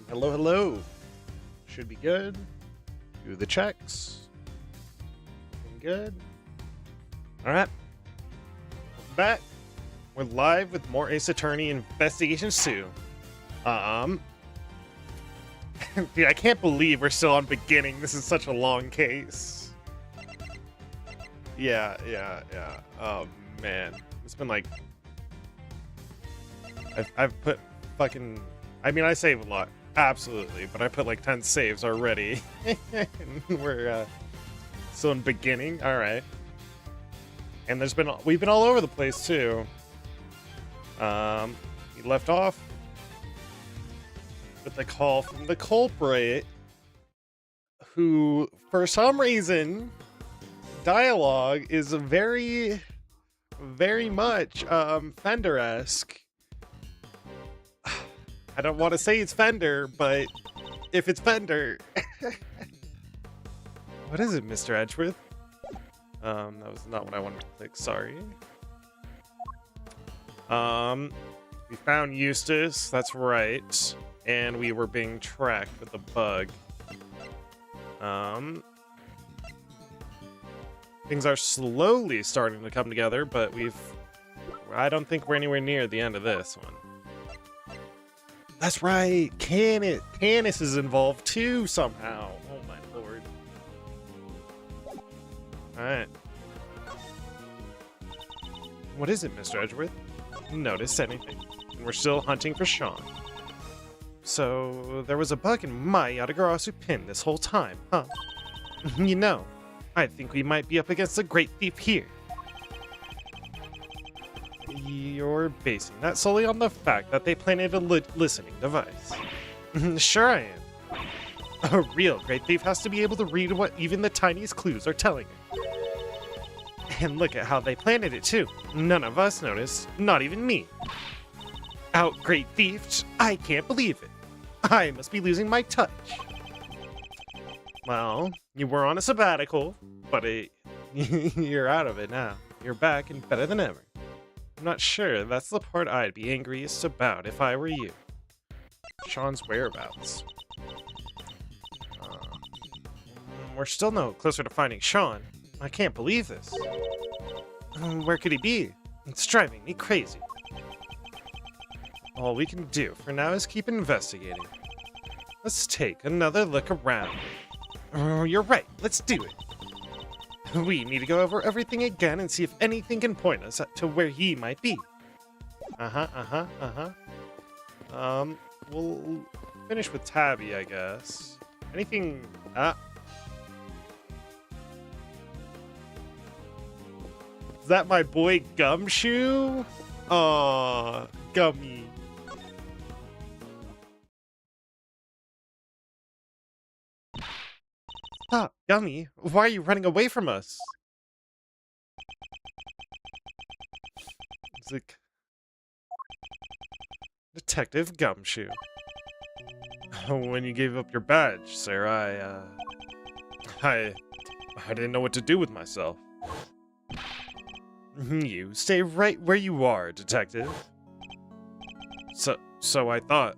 Hello, hello. Should be good. Do the checks. Looking good. Alright. Welcome back. We're live with more Ace Attorney Investigations 2. Dude, I can't believe we're still on beginning. This is such a long case. Yeah. Oh, man. It's been like... I've put fucking... I mean, I save a lot. Absolutely. But I put like 10 saves already. We're still in beginning. Alright. And we've been all over the place too. We left off with the call from the culprit, who, for some reason, dialogue is very much Fender-esque. I don't want to say it's Fender, but if it's Fender... What is it, Mr. Edgeworth? That was not what I wanted to click, sorry. We found Eustace, that's right. And we were being tracked with a bug. Things are slowly starting to come together, but I don't think we're anywhere near the end of this one. That's right, Canis is involved too somehow. Oh my lord. Alright. What is it, Mr. Edgeworth? Notice anything? And we're still hunting for Sean. So, there was a bug in my Yatagarasu pin this whole time, huh? You know, I think we might be up against a great thief here. You're basing that solely on the fact that they planted a listening device. Sure I am. A real great thief has to be able to read what even the tiniest clues are telling him. And look at how they planted it too. None of us noticed, not even me. Out great thief, I can't believe it. I must be losing my touch. Well, you were on a sabbatical, but you're out of it now. You're back and better than ever. I'm not sure that's the part I'd be angriest about if I were you. Sean's whereabouts. We're still no closer to finding Sean. I can't believe this. Where could he be? It's driving me crazy. All we can do for now is keep investigating. Let's take another look around. You're right, let's do it. We need to go over everything again and see if anything can point us to where he might be. We'll finish with Tabby, I guess. Anything... Is that my boy Gumshoe? Aw, Gummy. Stop, Gummy. Why are you running away from us? It's like... Detective Gumshoe. When you gave up your badge, sir, I didn't know what to do with myself. You stay right where you are, detective. So I thought,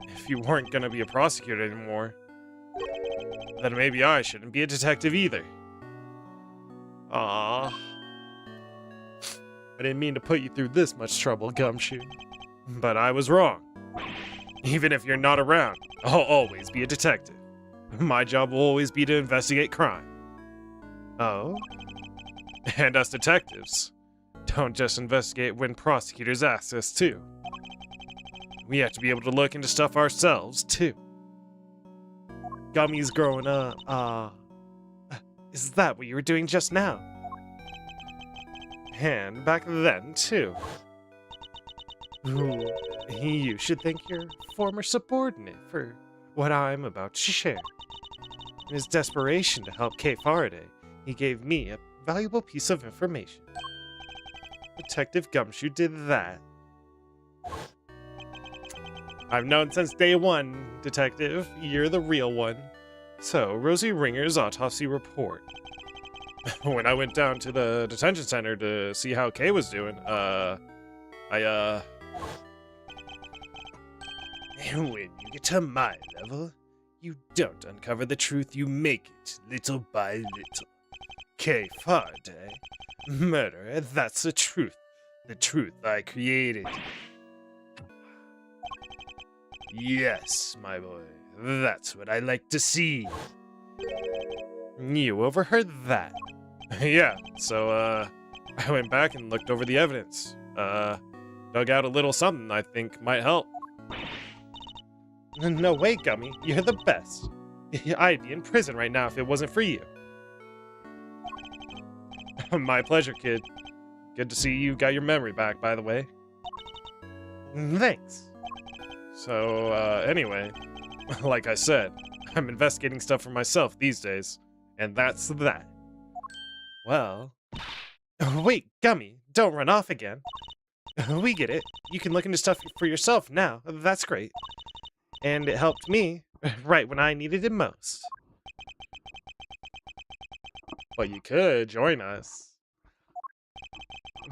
if you weren't gonna be a prosecutor anymore, then maybe I shouldn't be a detective either. Ah, I didn't mean to put you through this much trouble, Gumshoe. But I was wrong. Even if you're not around, I'll always be a detective. My job will always be to investigate crime. Oh? And us detectives don't just investigate when prosecutors ask us to. We have to be able to look into stuff ourselves, too. Gummy's growing up. Is that what you were doing just now? And back then, too. Ooh, you should thank your former subordinate for what I'm about to share. In his desperation to help Kay Faraday, he gave me a valuable piece of information. Detective Gumshoe did that. I've known since day one, Detective. You're the real one. So, Rosie Ringer's autopsy report. When I went down to the detention center to see how Kay was doing, And when you get to my level, you don't uncover the truth, you make it little by little. K. Faraday. Murder, that's the truth I created. Yes, my boy, that's what I like to see. You overheard that? Yeah, so, I went back and looked over the evidence. Dug out a little something I think might help. No way, Gummy, you're the best. I'd be in prison right now if it wasn't for you. My pleasure, kid. Good to see you got your memory back, by the way. Thanks. So, anyway, like I said, I'm investigating stuff for myself these days, and that's that. Well... Wait, Gummy, don't run off again. We get it. You can look into stuff for yourself now. That's great. And it helped me right when I needed it most. Well, you could join us.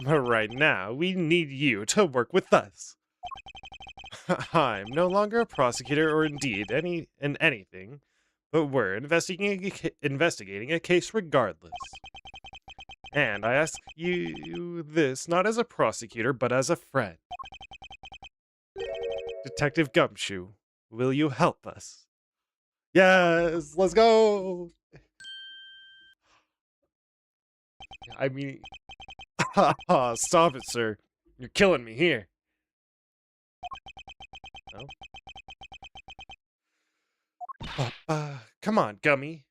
But right now, we need you to work with us. I'm no longer a prosecutor or indeed anything, but we're investigating a case regardless. And I ask you this not as a prosecutor, but as a friend. Detective Gumshoe, will you help us? Yes, let's go! I mean... Stop it, sir. You're killing me here. No? Come on, Gummy.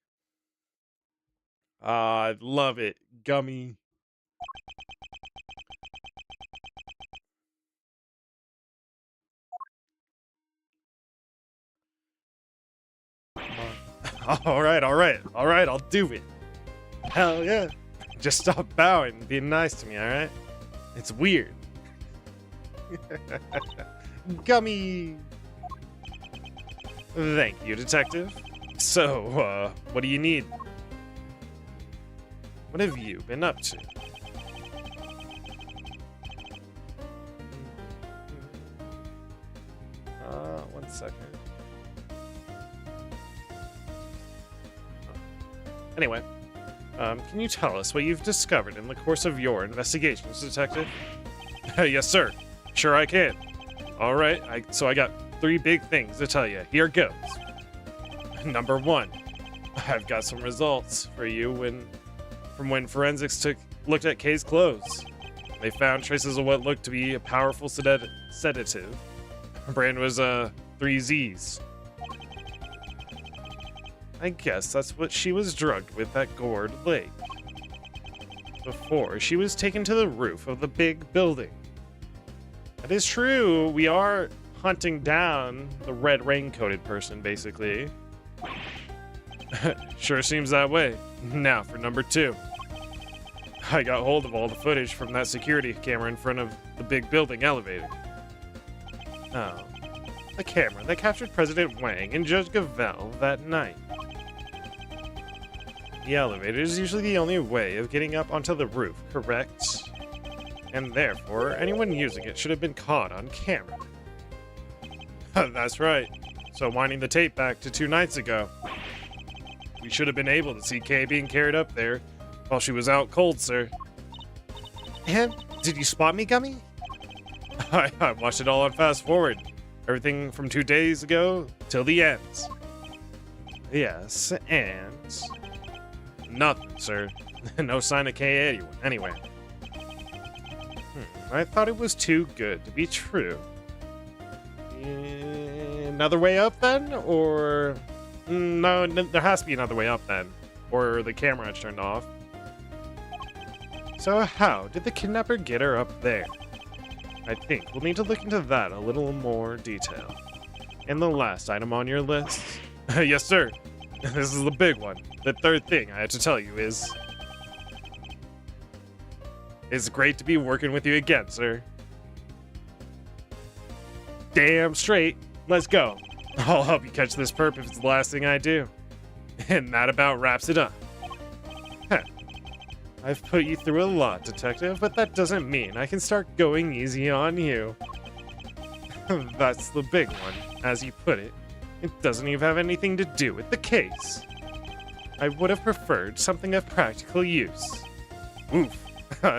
I love it, Gummy. All right, I'll do it. Hell yeah. Just stop bowing and being nice to me, all right? It's weird. Gummy. Thank you, detective. So, what do you need? What have you been up to? 1 second. Anyway, can you tell us what you've discovered in the course of your investigations, detective? Yes, sir. Sure I can. All right, so I got 3 big things to tell you. Here goes. Number 1, I've got some results for you from when forensics looked at Kay's clothes. They found traces of what looked to be a powerful sedative. Her brand was 3Zs. I guess that's what she was drugged with at Gourd Lake before she was taken to the roof of the big building. That is true. We are hunting down the red rain-coated person, basically. Sure seems that way. Now for number 2. I got hold of all the footage from that security camera in front of the big building elevator. Oh, the camera that captured President Wang and Judge Gavel that night. The elevator is usually the only way of getting up onto the roof, correct? And therefore, anyone using it should have been caught on camera. That's right. So winding the tape back to 2 nights ago, we should have been able to see Kay being carried up there while she was out cold, sir. And did you spot me, Gummy? I watched it all on fast forward. Everything from 2 days ago till the end. Yes, and... nothing, sir. No sign of Kay anyway. I thought it was too good to be true. Another way up then? Or... no, there has to be another way up then. Or the camera turned off. So how did the kidnapper get her up there? I think we'll need to look into that a little more detail. And the last item on your list? Yes, sir. This is the big one. The 3rd thing I had to tell you is... it's great to be working with you again, sir. Damn straight. Let's go. I'll help you catch this perp if it's the last thing I do. And that about wraps it up. I've put you through a lot, detective, but that doesn't mean I can start going easy on you. That's the big one, as you put it. It doesn't even have anything to do with the case. I would have preferred something of practical use. Oof.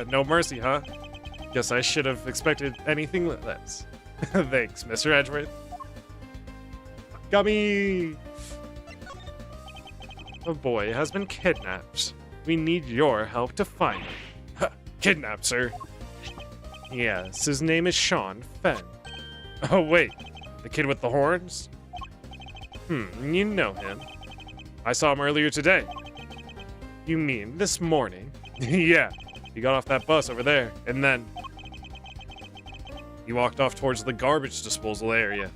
No mercy, huh? Guess I should have expected anything less. Thanks, Mr. Edgeworth. Gummy! A boy has been kidnapped. We need your help to find him. Kidnapped, sir. Yes, his name is Sean Fenn. Oh, wait. The kid with the horns? You know him. I saw him earlier today. You mean this morning? Yeah. He got off that bus over there, and then he walked off towards the garbage disposal area.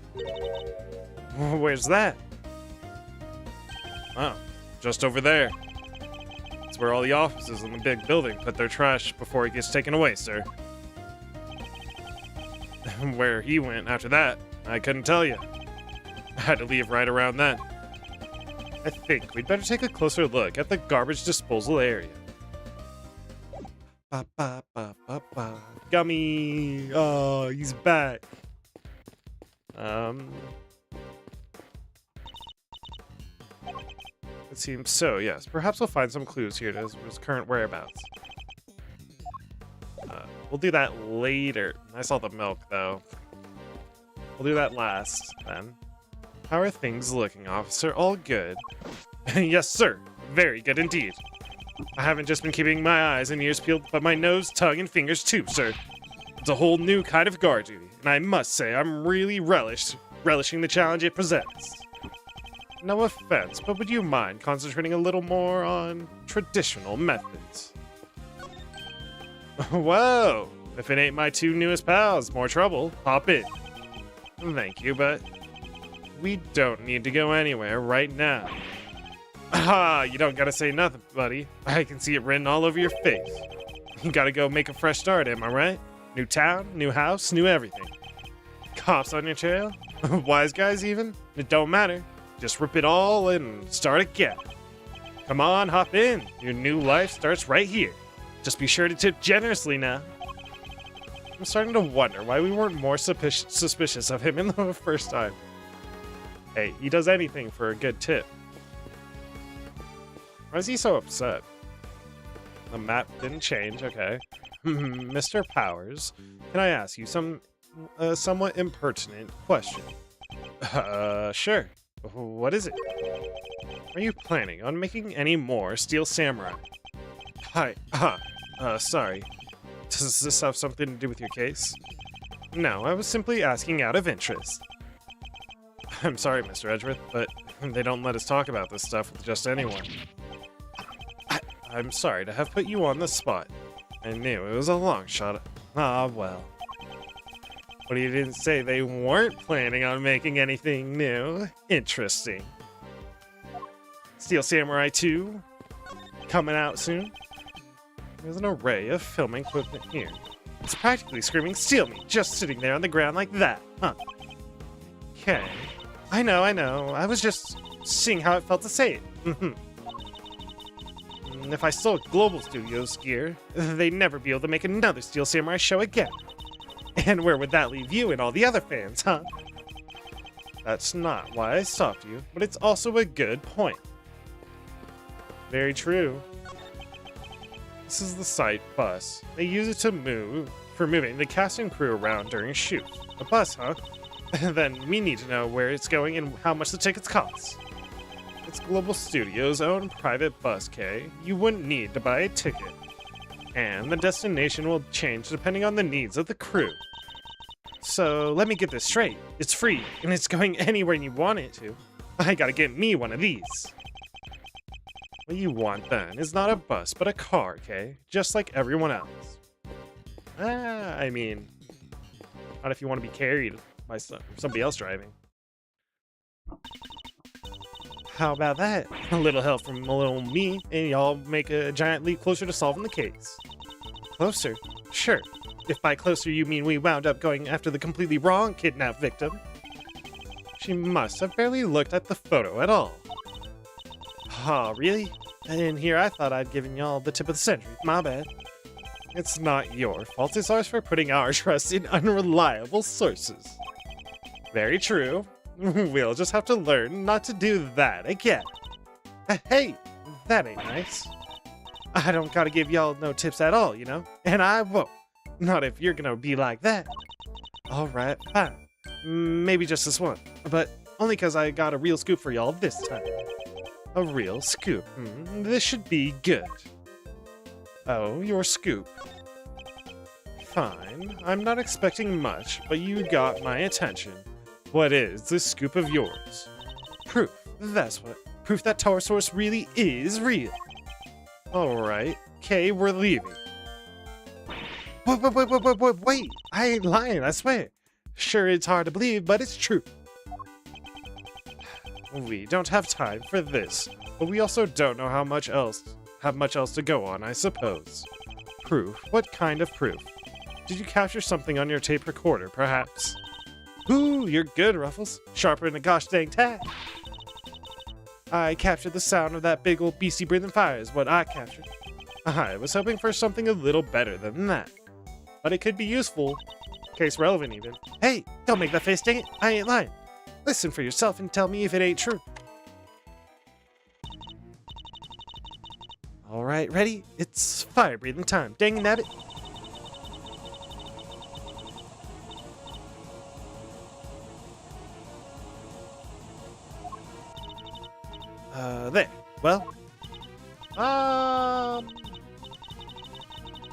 Where's that? Oh, just over there. It's where all the offices in the big building put their trash before it gets taken away, sir. Where he went after that, I couldn't tell you. I had to leave right around then. I think we'd better take a closer look at the garbage disposal area. Ba, ba, ba, ba, ba. Gummy! Oh, he's back. It seems so, yes. Perhaps we'll find some clues here to his current whereabouts. We'll do that later. I saw the milk, though. We'll do that last, then. How are things looking, officer? All good? Yes, sir. Very good indeed. I haven't just been keeping my eyes and ears peeled, but my nose, tongue, and fingers too, sir. It's a whole new kind of guard duty, and I must say I'm really relishing the challenge it presents. No offense, but would you mind concentrating a little more on traditional methods? Whoa! If it ain't my two newest pals, more trouble, hop in. Thank you, but we don't need to go anywhere right now. Ah, you don't gotta say nothing, buddy. I can see it written all over your face. You gotta go make a fresh start, am I right? New town, new house, new everything. Cops on your trail? Wise guys even? It don't matter. Just rip it all and start again. Come on, hop in. Your new life starts right here. Just be sure to tip generously now. I'm starting to wonder why we weren't more suspicious of him in the first time. Hey, he does anything for a good tip. Why is he so upset? The map didn't change, okay. Mr. Powers, can I ask you some somewhat impertinent question? Sure. What is it? Are you planning on making any more Steel Samurai? Hi, sorry. Does this have something to do with your case? No, I was simply asking out of interest. I'm sorry, Mr. Edgeworth, but they don't let us talk about this stuff with just anyone. I'm sorry to have put you on the spot. I knew it was a long shot. Ah, well. But he didn't say they weren't planning on making anything new. Interesting. Steel Samurai 2, coming out soon. There's an array of filming equipment here. It's practically screaming, "Steal me!" just sitting there on the ground like that, huh? Okay. I know. I was just seeing how it felt to say it. If I stole Global Studios gear, they'd never be able to make another Steel Samurai show again. And where would that leave you and all the other fans, huh? That's not why I stopped you, but it's also a good point. Very true. This is the site bus. They use it to moving the cast and crew around during shoots. A bus, huh? Then we need to know where it's going and how much the tickets cost. It's Global Studios' own private bus, Kay. You wouldn't need to buy a ticket. And the destination will change depending on the needs of the crew. So let me get this straight. It's free, and it's going anywhere you want it to. I gotta get me one of these. What you want then is not a bus, but a car, Kay. Just like everyone else. I mean, not if you want to be carried by somebody else driving. How about that? A little help from a little me, and y'all make a giant leap closer to solving the case. Closer? Sure. If by closer you mean we wound up going after the completely wrong kidnapped victim. She must have barely looked at the photo at all. Oh, really? And here I thought I'd given y'all the tip of the century. My bad. It's not your fault. It's ours for putting our trust in unreliable sources. Very true. We'll just have to learn not to do that again. Hey, that ain't nice. I don't gotta give y'all no tips at all, you know? And I won't. Not if you're gonna be like that. Alright, fine. Maybe just this one. But only because I got a real scoop for y'all this time. A real scoop. This should be good. Oh, your scoop. Fine. I'm not expecting much, but you got my attention. What is this scoop of yours? Proof. That's what. Proof that Taurosaurus really is real. Alright. Okay, we're leaving. Wait. I ain't lying, I swear. Sure, it's hard to believe, but it's true. We don't have time for this, but we also don't know have much else to go on, I suppose. Proof? What kind of proof? Did you capture something on your tape recorder, perhaps? Ooh, you're good, Ruffles. Sharper than a gosh dang tack. I captured the sound of that big old beastie breathing fire is what I captured. I was hoping for something a little better than that. But it could be useful. Case relevant, even. Hey, don't make that face, dang it. I ain't lying. Listen for yourself and tell me if it ain't true. Alright, ready? It's fire breathing time. Dang it, nabbit. There. Well,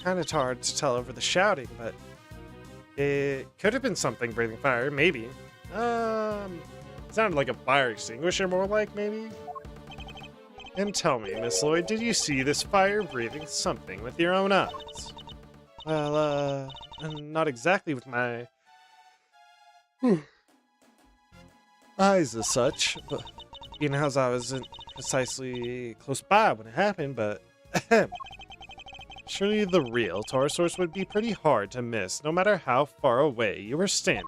kind of hard to tell over the shouting, but it could have been something breathing fire, maybe. Sounded like a fire extinguisher, more like, maybe? And tell me, Miss Lloyd, did you see this fire-breathing something with your own eyes? Well, not exactly with my eyes as such, but you know, as I wasn't precisely close by when it happened, but surely the real Taurosaurus would be pretty hard to miss, no matter how far away you were standing.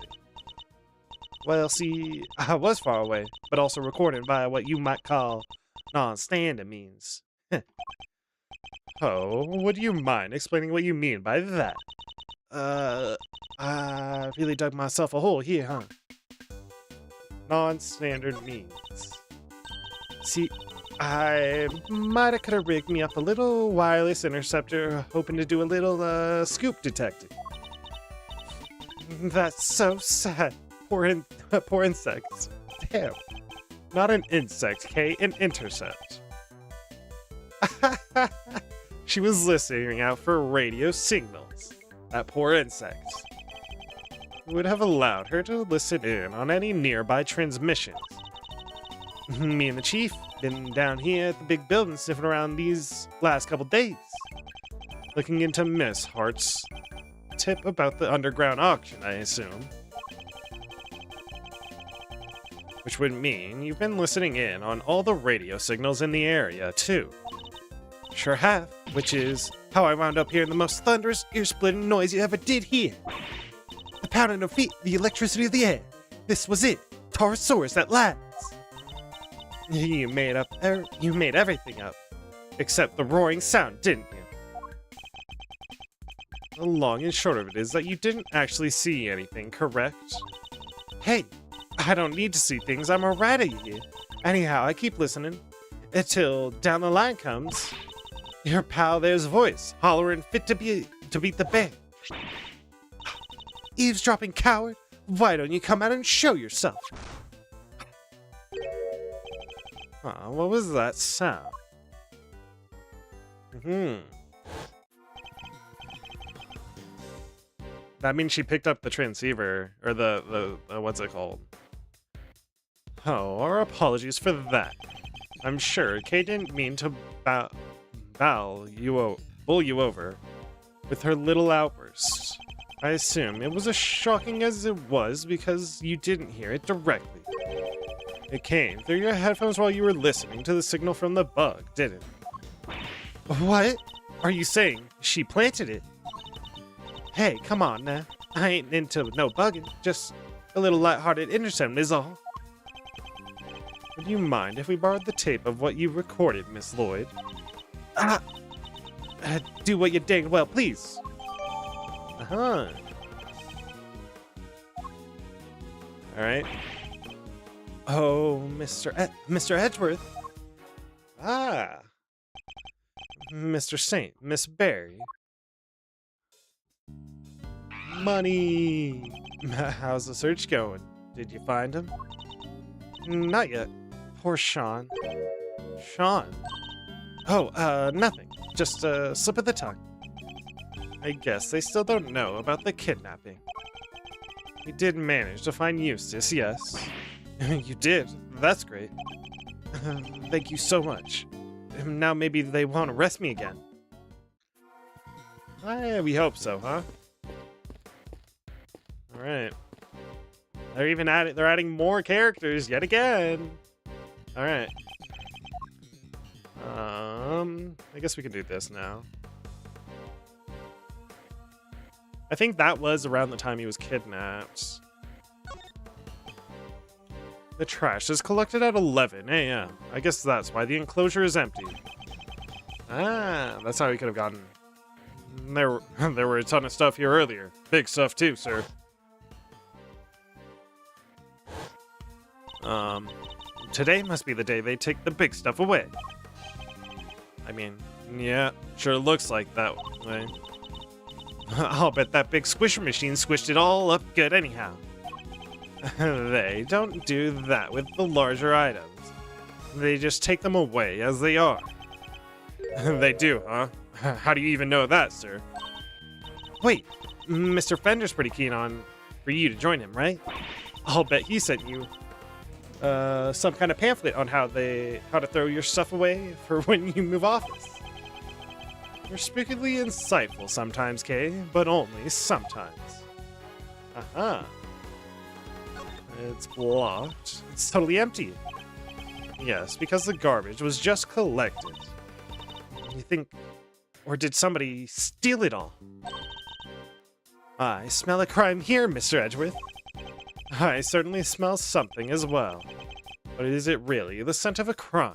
Well, see, I was far away, but also recorded by what you might call non-standing means. Oh, would you mind explaining what you mean by that? I really dug myself a hole here, huh? Non-standard means. See, I mighta coulda rigged me up a little wireless interceptor, hoping to do a little, scoop detecting. That's so sad. Poor insects. Damn. Not an insect, okay? An intercept. She was listening out for radio signals. That poor insect. Would have allowed her to listen in on any nearby transmissions. Me and the chief been down here at the big building sniffing around these last couple days. Looking into Miss Hart's tip about the underground auction, I assume. Which would mean you've been listening in on all the radio signals in the area, too. Sure have, which is how I wound up hearing the most thunderous, ear-splitting noise you ever did hear. The pounding of feet, the electricity of the air. This was it. Taurosaurus at last. You made everything up. Except the roaring sound, didn't you? The long and short of it is that you didn't actually see anything, correct? Hey, I don't need to see things, I'm alright at you. Anyhow, I keep listening. Until down the line comes your pal there's voice, hollering fit to beat the band. Eavesdropping coward, why don't you come out and show yourself? What was that sound? That means she picked up the transceiver, or the what's it called? Oh, our apologies for that. I'm sure Kay didn't mean to bull you over with her little outburst. I assume it was as shocking as it was because you didn't hear it directly. It came through your headphones while you were listening to the signal from the bug, didn't it? What? Are you saying she planted it? Hey, come on now. I ain't into no bugging, just a little lighthearted intercepting is all. Would you mind if we borrowed the tape of what you recorded, Miss Lloyd? Do what you dang well, please. Alright. Oh, Mr. Edgeworth. Ah. Mr. Saint, Miss Berry. Money! How's the search going? Did you find him? Not yet. Poor Sean. Sean? Oh, nothing. Just a slip of the tongue. I guess they still don't know about the kidnapping. We did manage to find Eustace, yes. You did? That's great. Thank you so much. Now maybe they won't arrest me again. We hope so, huh? Alright. They're adding more characters yet again. Alright. I guess we can do this now. I think that was around the time he was kidnapped. The trash is collected at 11 a.m. I guess that's why the enclosure is empty. Ah, that's how he could have gotten. There were a ton of stuff here earlier. Big stuff too, sir. Today must be the day they take the big stuff away. I mean, yeah, sure looks like that way. I'll bet that big squisher machine squished it all up good anyhow. They don't do that with the larger items. They just take them away as they are. They do, huh? How do you even know that, sir? Wait, Mr. Fender's pretty keen for you to join him, right? I'll bet he sent you some kind of pamphlet on how to throw your stuff away for when you move office. You're spookily insightful sometimes, Kay, but only sometimes. Uh-huh. It's blocked. It's totally empty. Yes, because the garbage was just collected. You think... Or did somebody steal it all? I smell a crime here, Mr. Edgeworth. I certainly smell something as well. But is it really the scent of a crime?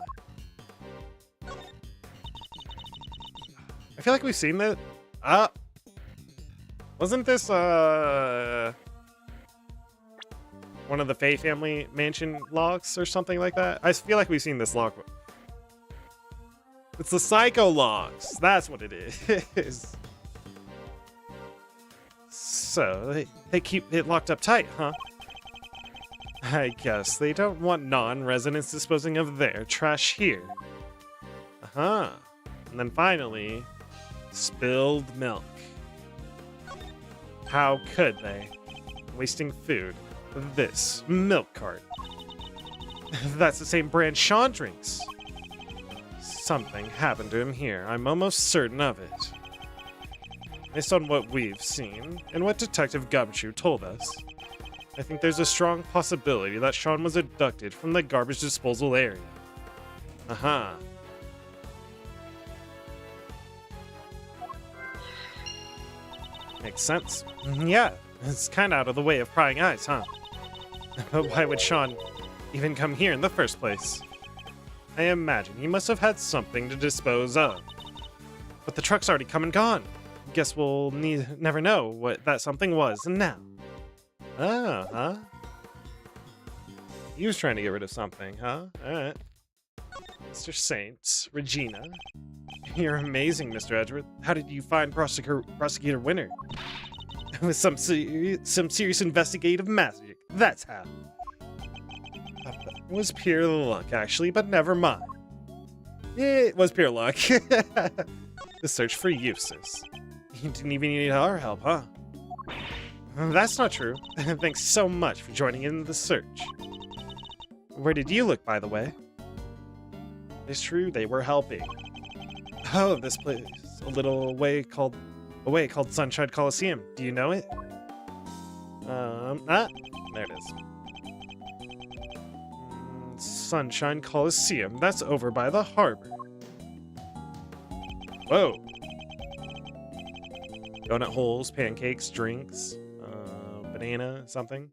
I feel like we've seen that. Wasn't this one of the Faye family mansion logs or something like that? I feel like we've seen this log. It's the Psycho logs. That's what it is. So they keep it locked up tight, huh? I guess they don't want non-residents disposing of their trash here. Uh-huh. And then finally, spilled milk. How could they? Wasting food. This milk cart. That's the same brand Sean drinks. Something happened to him here. I'm almost certain of it. Based on what we've seen, and what Detective Gumshoe told us, I think there's a strong possibility that Sean was abducted from the garbage disposal area. Uh-huh. Makes sense. Yeah, it's kinda out of the way of prying eyes, huh? But why would Sean even come here in the first place? I imagine he must have had something to dispose of. But the truck's already come and gone. Guess we'll never know what that something was now. Oh, huh? He was trying to get rid of something, huh? Alright. Mr. Saint, Regina. You're amazing, Mr. Edgeworth. How did you find Prosecutor Winter? With some serious investigative magic. That's how. It was pure luck, actually, but never mind. It was pure luck. The search for Eustace. You didn't even need our help, huh? That's not true. Thanks so much for joining in the search. Where did you look, by the way? It's true, they were helping. Oh, this place. A way called Sunshine Coliseum. Do you know it? There it is. Sunshine Coliseum. That's over by the harbor. Whoa. Donut holes, pancakes, drinks, banana, something.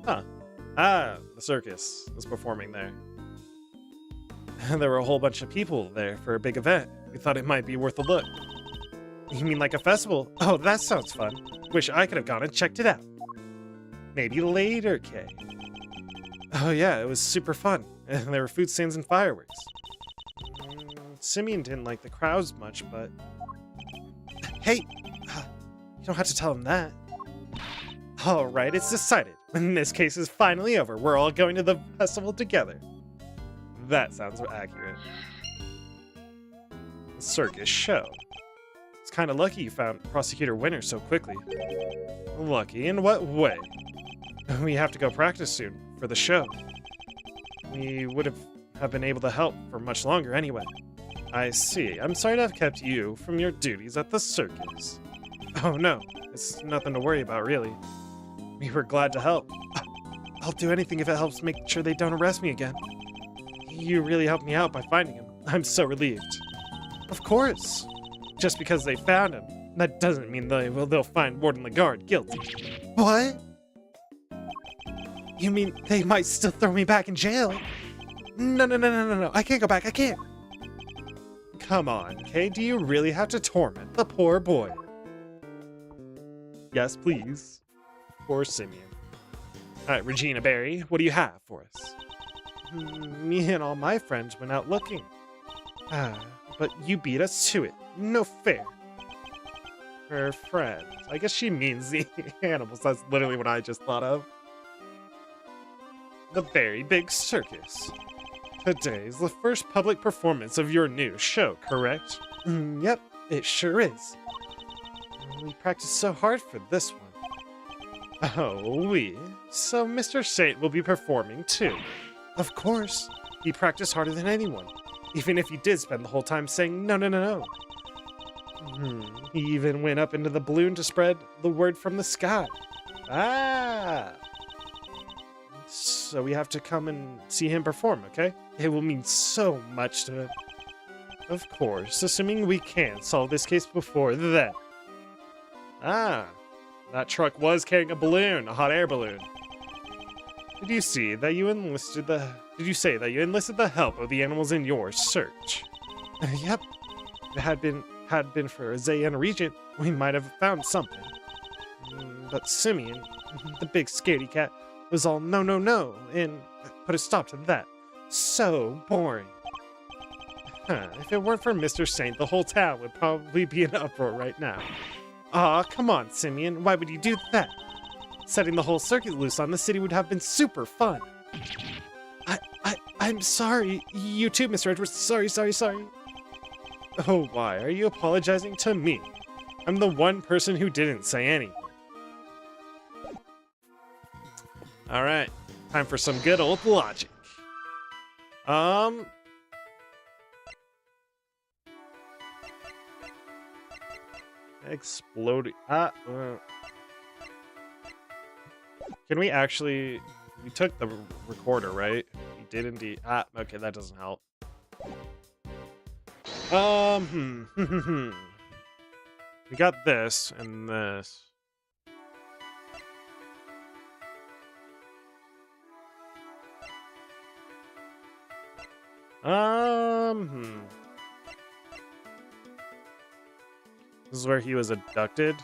Huh. Ah, the circus was performing there. There were a whole bunch of people there for a big event. We thought it might be worth a look. You mean like a festival? Oh, that sounds fun. Wish I could have gone and checked it out. Maybe later, Kay. Oh yeah, it was super fun. There were food stands and fireworks. Simeon didn't like the crowds much, but... Hey! You don't have to tell him that. Alright, it's decided. When this case is finally over, we're all going to the festival together. That sounds accurate. The circus show. It's kind of lucky you found Prosecutor Winter so quickly. Lucky? In what way? We have to go practice soon for the show. We would have been able to help for much longer anyway. I see. I'm sorry to have kept you from your duties at the circus. Oh no, it's nothing to worry about, really. We were glad to help. I'll do anything if it helps make sure they don't arrest me again. You really helped me out by finding him. I'm so relieved. Of course. Just because they found him, that doesn't mean they'll find Warden Lagarde guilty. What? You mean they might still throw me back in jail? No. I can't go back. I can't. Come on, Kay. Do you really have to torment the poor boy? Yes, please. Poor Simeon. Alright, Regina Berry, what do you have for us? Me and all my friends went out looking. But you beat us to it. No fair. Her friends. I guess she means the animals. That's literally what I just thought of. The Very Big Circus. Today is the first public performance of your new show, correct? Yep, it sure is. We practiced so hard for this one. Oh, so Mr. Saint will be performing too. Of course. He practiced harder than anyone. Even if he did spend the whole time saying no. He even went up into the balloon to spread the word from the sky. So we have to come and see him perform, okay? It will mean so much to him. Of course, assuming we can solve this case before then. That truck was carrying a balloon, a hot air balloon. Did you say that you enlisted the help of the animals in your search? Yep. If it had been for Azay and Regent, we might have found something. But Simeon, the big scaredy cat, was all no, and put a stop to that. So boring. If it weren't for Mr. Saint, the whole town would probably be in uproar right now. Aw, come on, Simeon. Why would you do that? Setting the whole circuit loose on the city would have been super fun. I'm sorry. You too, Mr. Edwards. Sorry. Oh, why? Are you apologizing to me? I'm the one person who didn't say anything. Alright. Time for some good old logic. Exploding. Can we actually... We took the recorder, right? We did indeed. Okay, that doesn't help. We got this and this. This is where he was abducted.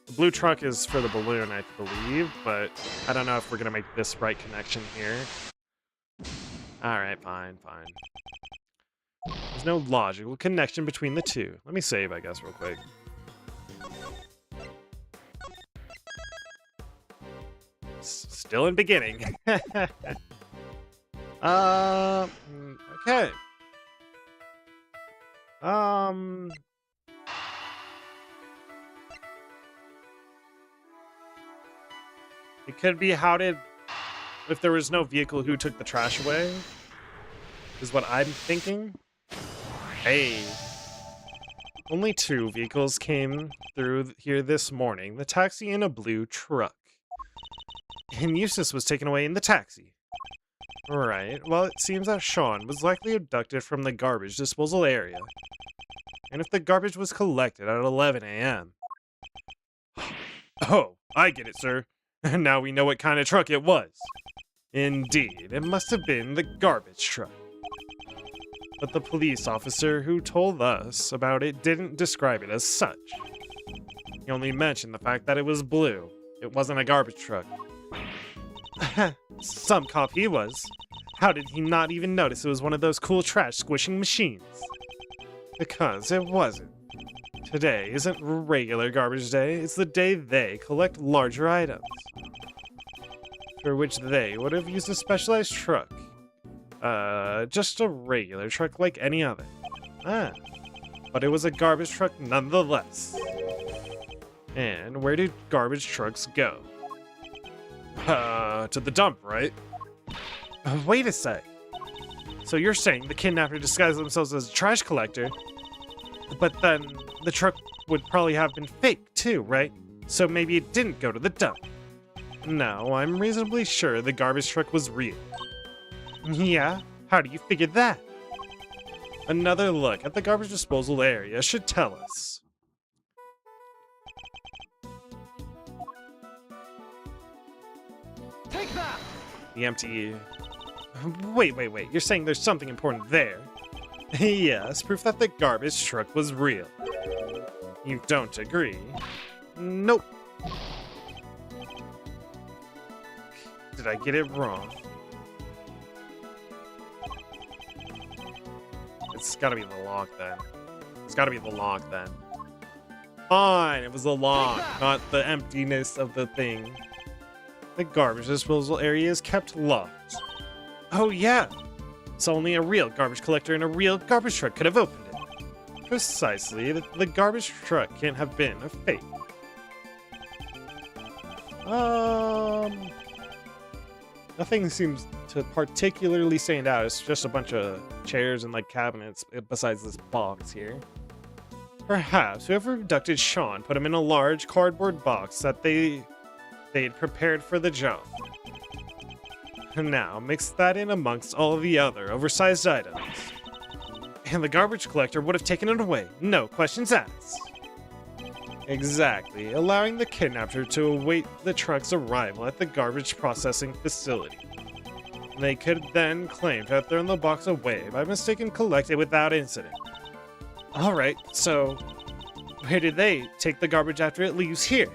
The blue truck is for the balloon, I believe, but I don't know if we're gonna make this right connection here. Alright, fine. There's no logical connection between the two. Let me save, I guess, real quick. Still in beginning. Okay. It could be if there was no vehicle, who took the trash away? Is what I'm thinking. Hey. Only 2 vehicles came through here this morning. The taxi and a blue truck. And Eustace was taken away in the taxi. Right, well, it seems that Sean was likely abducted from the garbage disposal area. And if the garbage was collected at 11 a.m. Oh, I get it, sir. Now we know what kind of truck it was. Indeed, it must have been the garbage truck. But the police officer who told us about it didn't describe it as such. He only mentioned the fact that it was blue. It wasn't a garbage truck. Some cop he was. How did he not even notice it was one of those cool trash squishing machines? Because it wasn't. Today isn't regular garbage day, it's the day they collect larger items. For which they would have used a specialized truck. Just a regular truck like any other. But it was a garbage truck nonetheless. And where do garbage trucks go? To the dump, right? Wait a sec. So you're saying the kidnapper disguised themselves as a trash collector, but then the truck would probably have been fake too, right? So maybe it didn't go to the dump. No, I'm reasonably sure the garbage truck was real. Yeah? How do you figure that? Another look at the garbage disposal area should tell us. Take that! The empty... Wait. You're saying there's something important there? Yes, proof that the garbage truck was real. You don't agree? Nope. Did I get it wrong? It's gotta be the lock then. It's gotta be the lock then. Fine, it was the lock, not the emptiness of the thing. The garbage disposal area is kept locked. Oh yeah! So only a real garbage collector and a real garbage truck could have opened it. Precisely, the garbage truck can't have been a fake. Nothing seems to particularly stand out. It's just a bunch of chairs and like cabinets besides this box here. Perhaps whoever abducted Sean put him in a large cardboard box that they'd prepared for the job. Now, mix that in amongst all the other oversized items. And the garbage collector would have taken it away, no questions asked. Exactly, allowing the kidnapper to await the truck's arrival at the garbage processing facility. They could then claim to have thrown the box away by mistake and collect it without incident. Alright, so where did they take the garbage after it leaves here?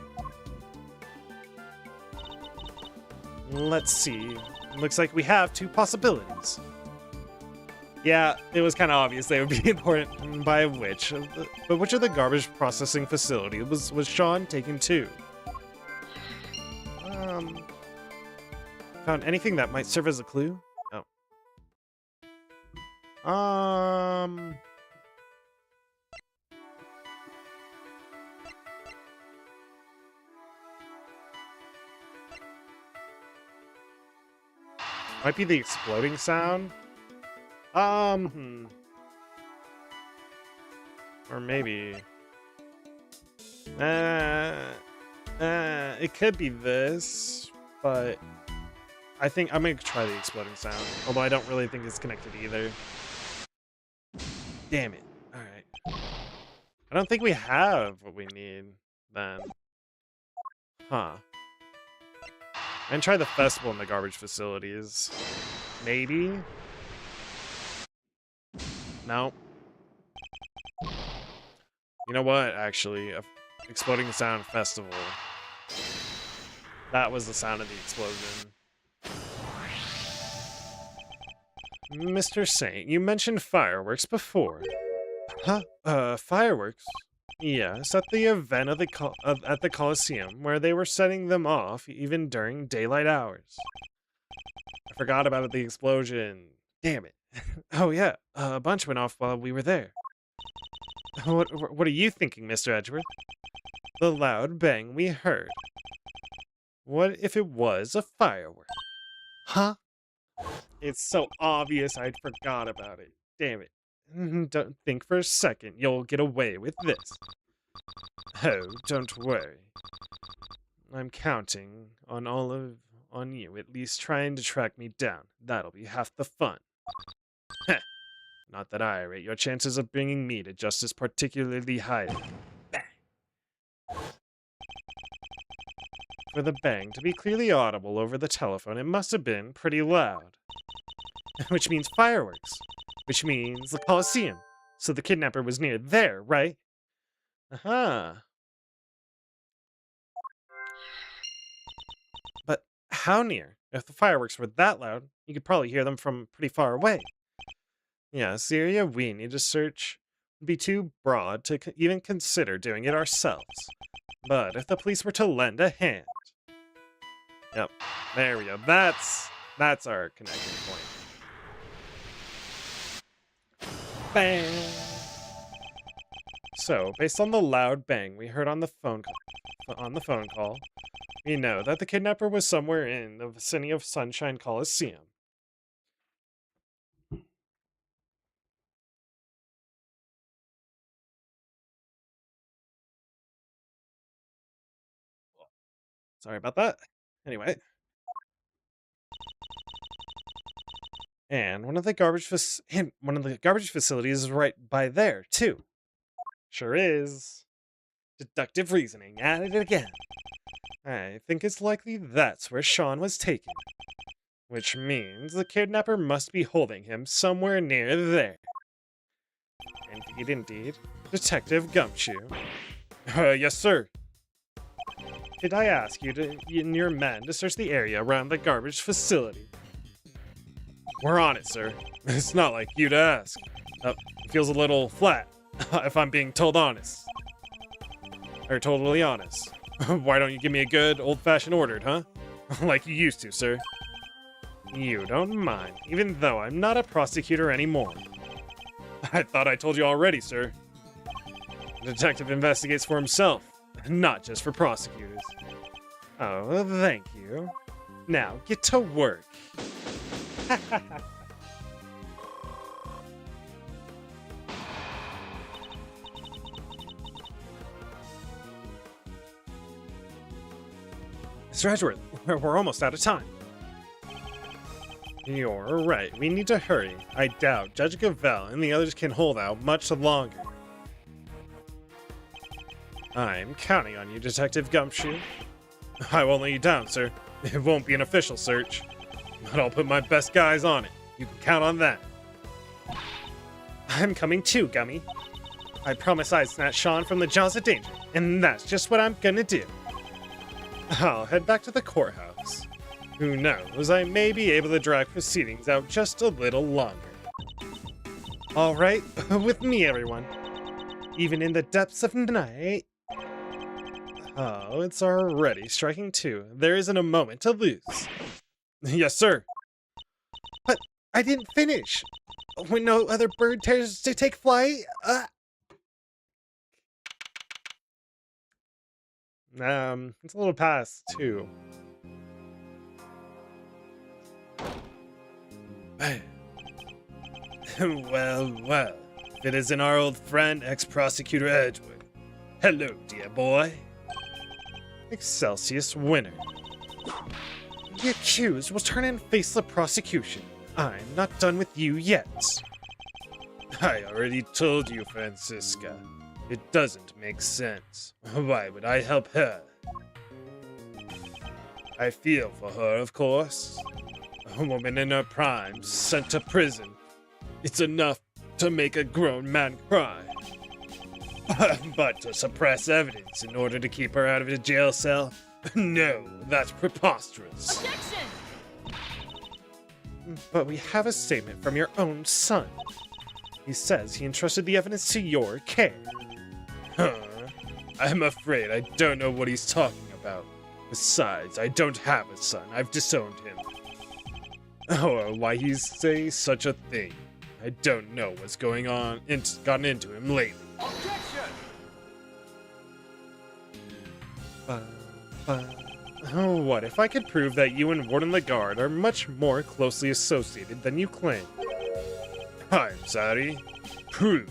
Let's see. Looks like we have two possibilities. Yeah, it was kind of obvious they would be important by which. But which of the garbage processing facility was Sean taken to? Found anything that might serve as a clue? Oh. Might be the exploding sound. Or maybe. It could be this, but I think I'm gonna try the exploding sound. Although I don't really think it's connected either. Damn it. Alright. I don't think we have what we need then. Huh. And try the festival in the garbage facilities. Maybe? No. You know what, actually? Exploding Sound Festival. That was the sound of the explosion. Mr. Saint, you mentioned fireworks before. Huh? Fireworks? Yes, at the event of at the Coliseum, where they were setting them off even during daylight hours. I forgot about the explosion. Damn it. Oh yeah, a bunch went off while we were there. What are you thinking, Mr. Edgeworth? The loud bang we heard. What if it was a firework? Huh? It's so obvious I forgot about it. Damn it. Don't think for a second you'll get away with this. Oh, don't worry. I'm counting on on you at least trying to track me down. That'll be half the fun. Heh. Not that I rate your chances of bringing me to justice particularly highly. Bang. For the bang to be clearly audible over the telephone, it must have been pretty loud. Which means fireworks. Which means the Coliseum. So the kidnapper was near there, right? Aha. How near? If the fireworks were that loud, you could probably hear them from pretty far away. Yes, the area we need to search would be too broad to even consider doing it ourselves. But if the police were to lend a hand... Yep, there we go. That's our connecting point. Bang! So, based on the loud bang we heard on the phone call, we know that the kidnapper was somewhere in the vicinity of Sunshine Coliseum. Sorry about that. Anyway. And one of the garbage facilities is right by there, too. Sure is. Deductive reasoning, at it again. I think it's likely that's where Sean was taken. Which means the kidnapper must be holding him somewhere near there. Indeed. Detective Gumshoe. Yes, sir. Did I ask you and your men to search the area around the garbage facility? We're on it, sir. It's not like you to ask. It feels a little flat, if I'm being told honest. Or totally honest. Why don't you give me a good old-fashioned ordered, huh? Like you used to, sir. You don't mind, even though I'm not a prosecutor anymore. I thought I told you already, sir. The detective investigates for himself, not just for prosecutors. Oh, thank you. Now, get to work. Mr. Edgeworth, we're almost out of time. You're right. We need to hurry. I doubt Judge Gavelle and the others can hold out much longer. I'm counting on you, Detective Gumshoe. I won't let you down, sir. It won't be an official search, but I'll put my best guys on it. You can count on that. I'm coming too, Gummy. I promise I'd snatch Sean from the jaws of danger, and that's just what I'm gonna do. I'll head back to the courthouse. Who knows, I may be able to drag proceedings out just a little longer. All right, with me, everyone. Even in the depths of night. Oh, it's already striking 2. There isn't a moment to lose. Yes, sir. But I didn't finish. When no other bird dares to take flight. It's a little past 2. Well. It isn't our old friend, ex-prosecutor Edgeworth. Hello, dear boy. Excelsius winner. The accused will turn and face the prosecution. I'm not done with you yet. I already told you, Francisca. It doesn't make sense. Why would I help her? I feel for her, of course. A woman in her prime, sent to prison. It's enough to make a grown man cry. But to suppress evidence in order to keep her out of a jail cell? No, that's preposterous. Objection! But we have a statement from your own son. He says he entrusted the evidence to your care. Huh. I'm afraid I don't know what he's talking about. Besides, I don't have a son. I've disowned him. Oh, why he say such a thing? I don't know what's going on and gotten into him lately. Objection! What if I could prove that you and Warden Lagarde are much more closely associated than you claim? I'm sorry. Prove?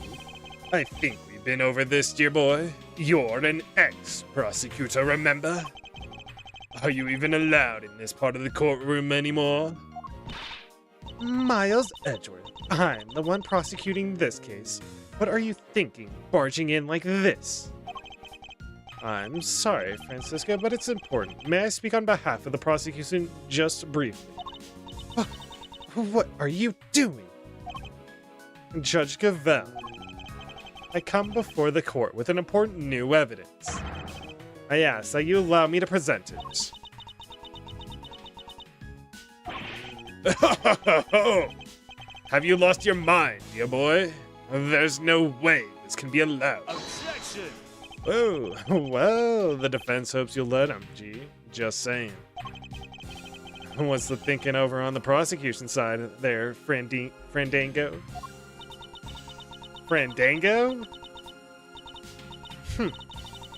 I think we've been over this, dear boy. You're an ex-prosecutor, remember? Are you even allowed in this part of the courtroom anymore? Miles Edgeworth, I'm the one prosecuting this case. What are you thinking, barging in like this? I'm sorry, Francisca, but it's important. May I speak on behalf of the prosecution just briefly? What are you doing? Judge Gavelle, I come before the court with an important new evidence. I ask that you allow me to present it. Have you lost your mind, dear boy? There's no way this can be allowed. Objection! Oh, well, the defense hopes you'll let him, G. Just saying. What's the thinking over on the prosecution side there, Frandango? Frandango?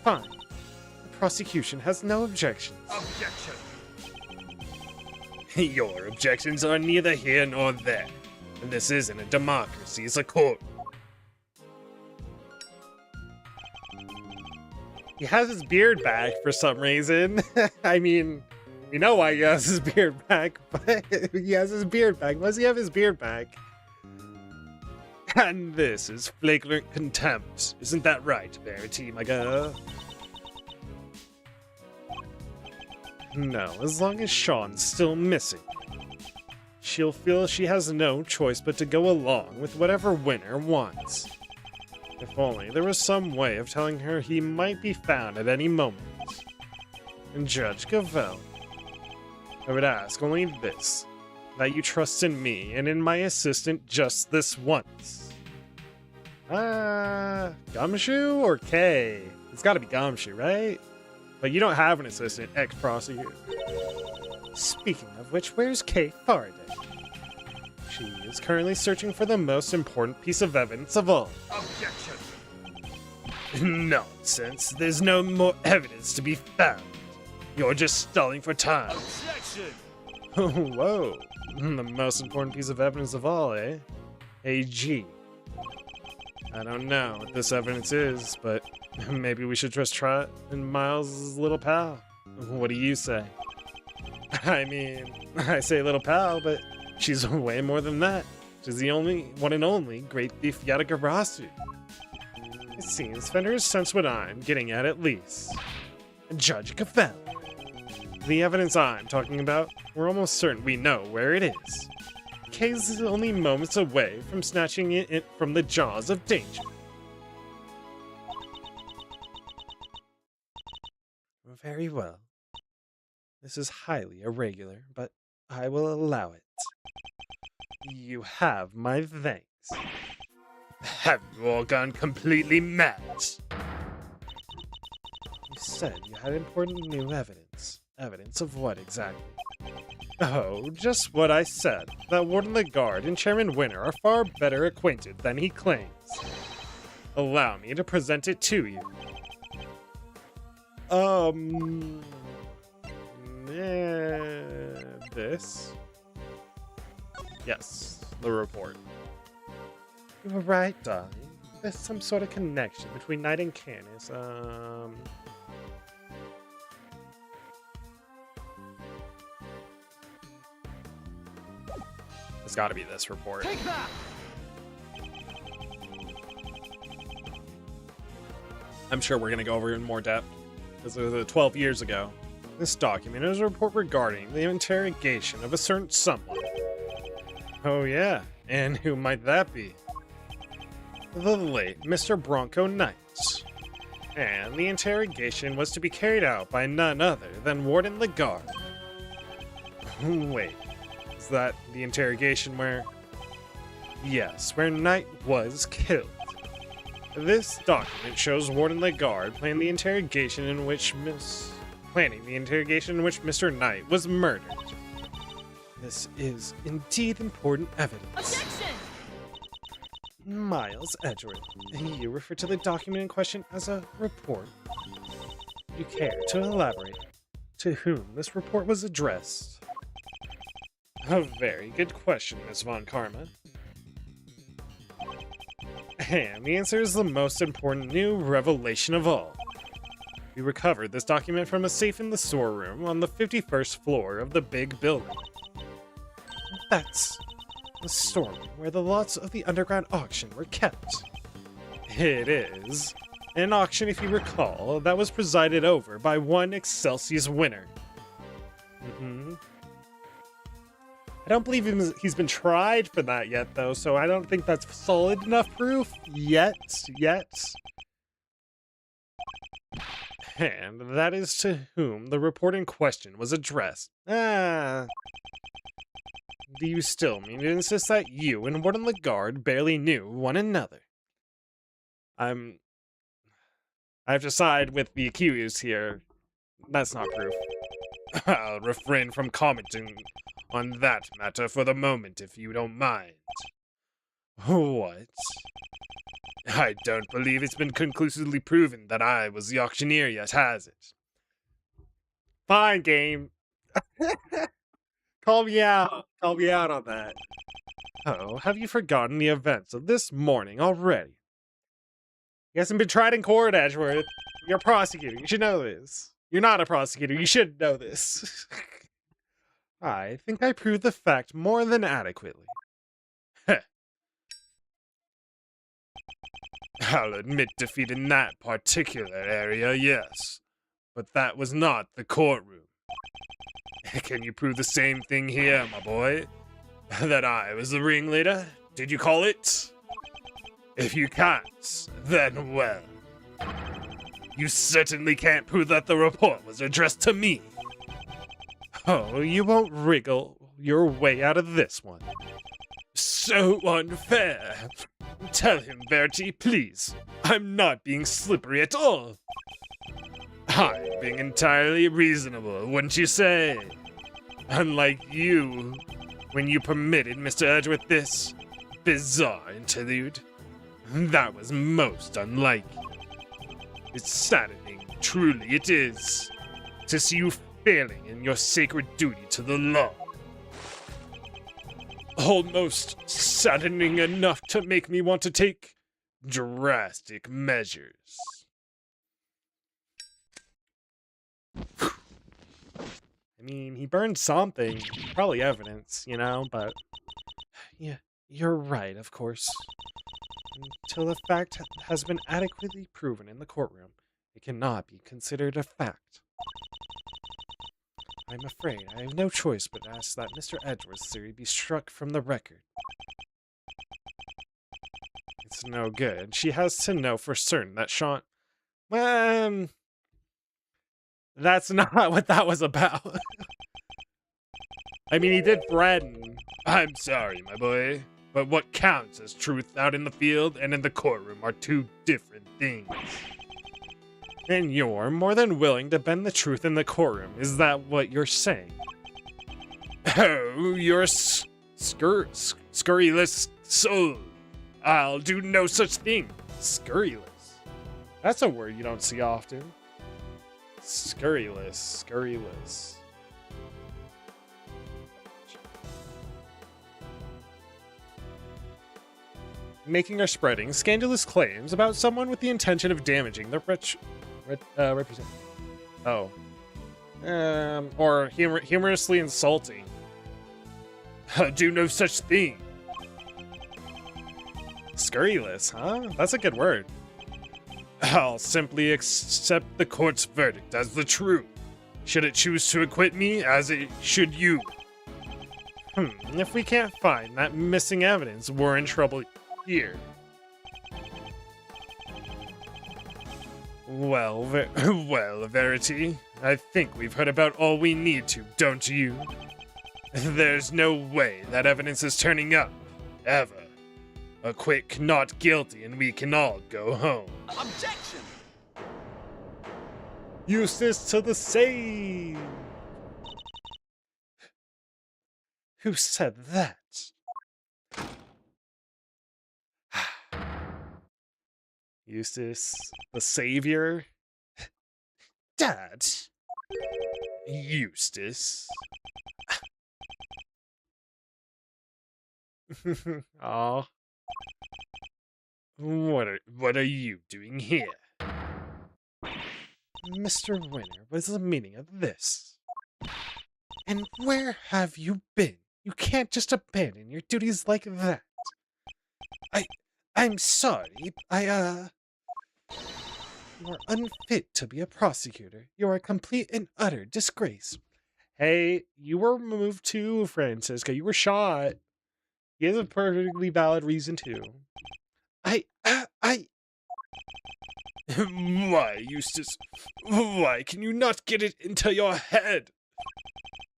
Fine. The prosecution has no objections. Objection! Your objections are neither here nor there. And this isn't a democracy, it's a court. He has his beard back for some reason. I mean, we know why he has his beard back, but he has his beard back. Why does he have his beard back? And this is flagrant contempt. Isn't that right, Verity, my girl? No, as long as Sean's still missing. She'll feel she has no choice but to go along with whatever winner wants. If only there was some way of telling her he might be found at any moment. And Judge Gavel, I would ask only this, that you trust in me and in my assistant just this once. Gumshoe or K? It's gotta be Gumshoe, right? But you don't have an assistant, ex-prosecutor. Speaking of which, where's Kay Faraday? She is currently searching for the most important piece of evidence of all. Objection! Nonsense. There's no more evidence to be found. You're just stalling for time. Objection! Whoa. The most important piece of evidence of all, eh? AG. I don't know what this evidence is, but maybe we should just try it in Miles' little pal. What do you say? I mean, I say little pal, but she's way more than that. She's the only one and only great thief Yatagarasu. It seems Fender's sense what I'm getting at least. Judge Gavel. The evidence I'm talking about, we're almost certain we know where it is. Kay's only moments away from snatching it from the jaws of danger. Very well. This is highly irregular, but I will allow it. You have my thanks. Have you all gone completely mad? You said you had important new evidence. Evidence of what exactly? Oh, just what I said. That Warden the Guard and Chairman Winner are far better acquainted than he claims. Allow me to present it to you. This? Yes, the report. You were right, darling. There's some sort of connection between Knight and Canis. It's gotta be this report. Take that! I'm sure we're gonna go over it in more depth, because it was 12 years ago. This document is a report regarding the interrogation of a certain someone. Oh yeah, and who might that be? The late Mr. Bronco Knight. And the interrogation was to be carried out by none other than Warden the Guard. Wait, is that the interrogation where... Yes, where Knight was killed. This document shows Warden the Guard planning the interrogation in which Mr. Knight was murdered. This is indeed important evidence. Objection! Miles Edgeworth, you refer to the document in question as a report. You care to elaborate to whom this report was addressed? A very good question, Miss Von Karma. And the answer is the most important new revelation of all. We recovered this document from a safe in the storeroom on the 51st floor of the big building. That's the storeroom where the lots of the underground auction were kept. It is an auction, if you recall, that was presided over by one Excelsius winner. I don't believe he's been tried for that yet, though, so I don't think that's solid enough proof yet. And that is to whom the report in question was addressed. Do you still mean to insist that you and one of the guard barely knew one another? I have to side with the accused here. That's not proof. I'll refrain from commenting on that matter for the moment, if you don't mind. What? I don't believe it's been conclusively proven that I was the auctioneer yet, has it? Fine, game. Call me out. Call me out on that. Oh, have you forgotten the events of this morning already? You hasn't been tried in court, Edgeworth. You're a prosecutor. You should know this. You're not a prosecutor. You should know this. I think I proved the fact more than adequately. I'll admit defeat in that particular area, yes. But that was not the courtroom. Can you prove the same thing here, my boy? That I was the ringleader? Did you call it? If you can't, then well. You certainly can't prove that the report was addressed to me. Oh, you won't wriggle your way out of this one. So unfair. Tell him, Verity, please. I'm not being slippery at all. I'm being entirely reasonable, wouldn't you say? Unlike you, when you permitted Mr. Edgeworth this bizarre interlude. That was most unlike you. It's saddening, truly it is, to see you failing in your sacred duty to the law. Almost saddening enough to make me want to take drastic measures. I mean, he burned something, probably evidence, you know, but yeah, you're right, of course. Until the fact has been adequately proven in the courtroom, it cannot be considered a fact. I'm afraid I have no choice but to ask that Mr. Edgeworth's theory be struck from the record. It's no good. She has to know for certain that Sean... that's not what that was about. I mean, he did threaten. I'm sorry, my boy. But what counts as truth out in the field and in the courtroom are two different things. And you're more than willing to bend the truth in the courtroom. Is that what you're saying? Oh, you're scurrilous soul. I'll do no such thing. Scurrilous. That's a word you don't see often. Scurrilous. Making or spreading scandalous claims about someone with the intention of damaging the representative. Oh. Or humorously insulting. Do no such thing. Scurrilous, huh? That's a good word. I'll simply accept the court's verdict as the truth. Should it choose to acquit me, as it should you. If we can't find that missing evidence, we're in trouble here. Well, Verity, I think we've heard about all we need to, don't you? There's no way that evidence is turning up, ever. A quick not guilty and we can all go home. Objection! Eustace to the save! Who said that? Eustace, the savior? Dad? Eustace? Aw. What are you doing here? Mr. Winner, what's the meaning of this? And where have you been? You can't just abandon your duties like that. I'm sorry. You are unfit to be a prosecutor. You are a complete and utter disgrace. Hey, you were moved too, Francisca. You were shot. He has a perfectly valid reason too. Why, Eustace? Why can you not get it into your head?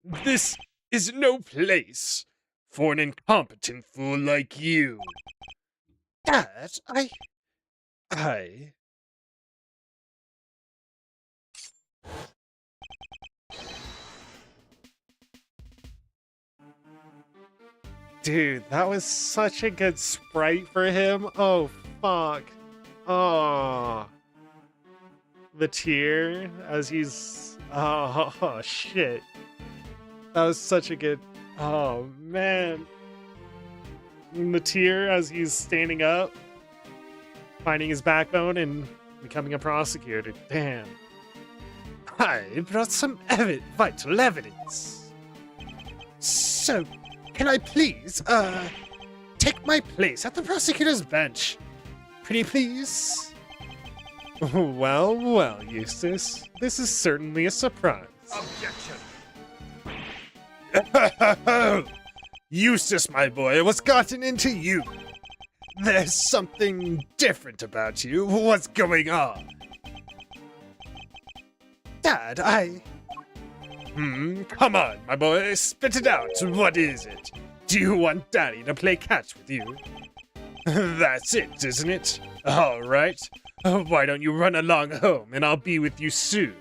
This is no place for an incompetent fool like you. Dad, I... Dude, that was such a good sprite for him. Oh, fuck. Oh. The tear as he's... Oh, shit. That was such a good... Oh, man. And the tear as he's standing up, finding his backbone and becoming a prosecutor. Damn. I brought some vital evidence. So, can I please, take my place at the prosecutor's bench? Pretty please? Well, well, Eustace. This is certainly a surprise. Objection. Eustace, my boy, what's gotten into you? There's something different about you. What's going on? Dad, come on, my boy, spit it out. What is it? Do you want Daddy to play catch with you? That's it, isn't it? All right. Why don't you run along home and I'll be with you soon?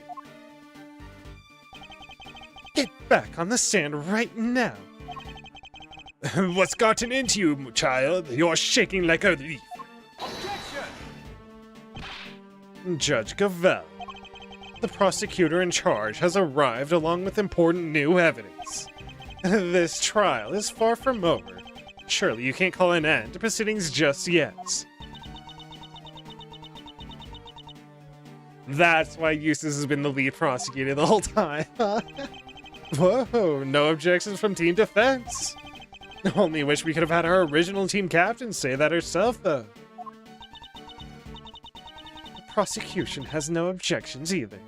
Get back on the sand right now. What's gotten into you, child? You're shaking like a leaf. Objection. Judge Gavel, the prosecutor in charge, has arrived along with important new evidence. This trial is far from over. Surely you can't call an end to proceedings just yet. That's why Eustace has been the lead prosecutor the whole time. Whoa, no objections from Team Defense. Only wish we could have had our original team captain say that herself, though. The prosecution has no objections either.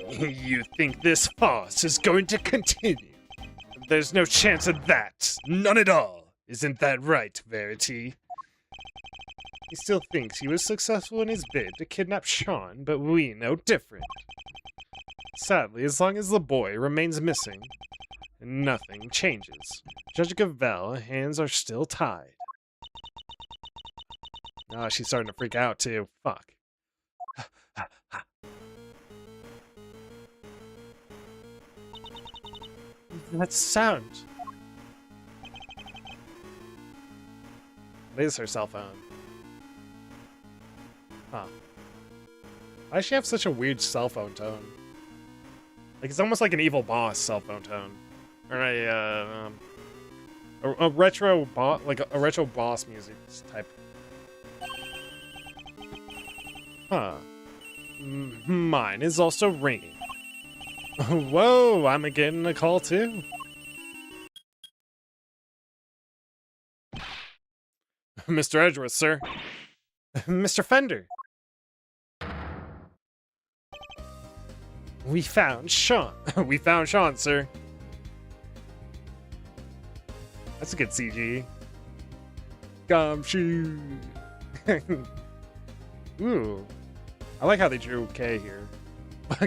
You think this farce is going to continue? There's no chance of that. None at all. Isn't that right, Verity? He still thinks he was successful in his bid to kidnap Sean, but we know different. Sadly, as long as the boy remains missing, nothing changes. Judge Gavel, hands are still tied. Ah, she's starting to freak out too. Fuck. That sound. It is her cell phone. Huh. Why does she have such a weird cell phone tone? Like, it's almost like an evil boss cell phone tone. Or a retro boss, like a retro boss music type. Huh. Mine is also ringing. Whoa, I'm getting a call too. Mr. Edgeworth, sir. Mr. Fender. We found Sean. We found Sean, sir. That's a good CG. Gumshoe. Ooh. I like how they drew K here.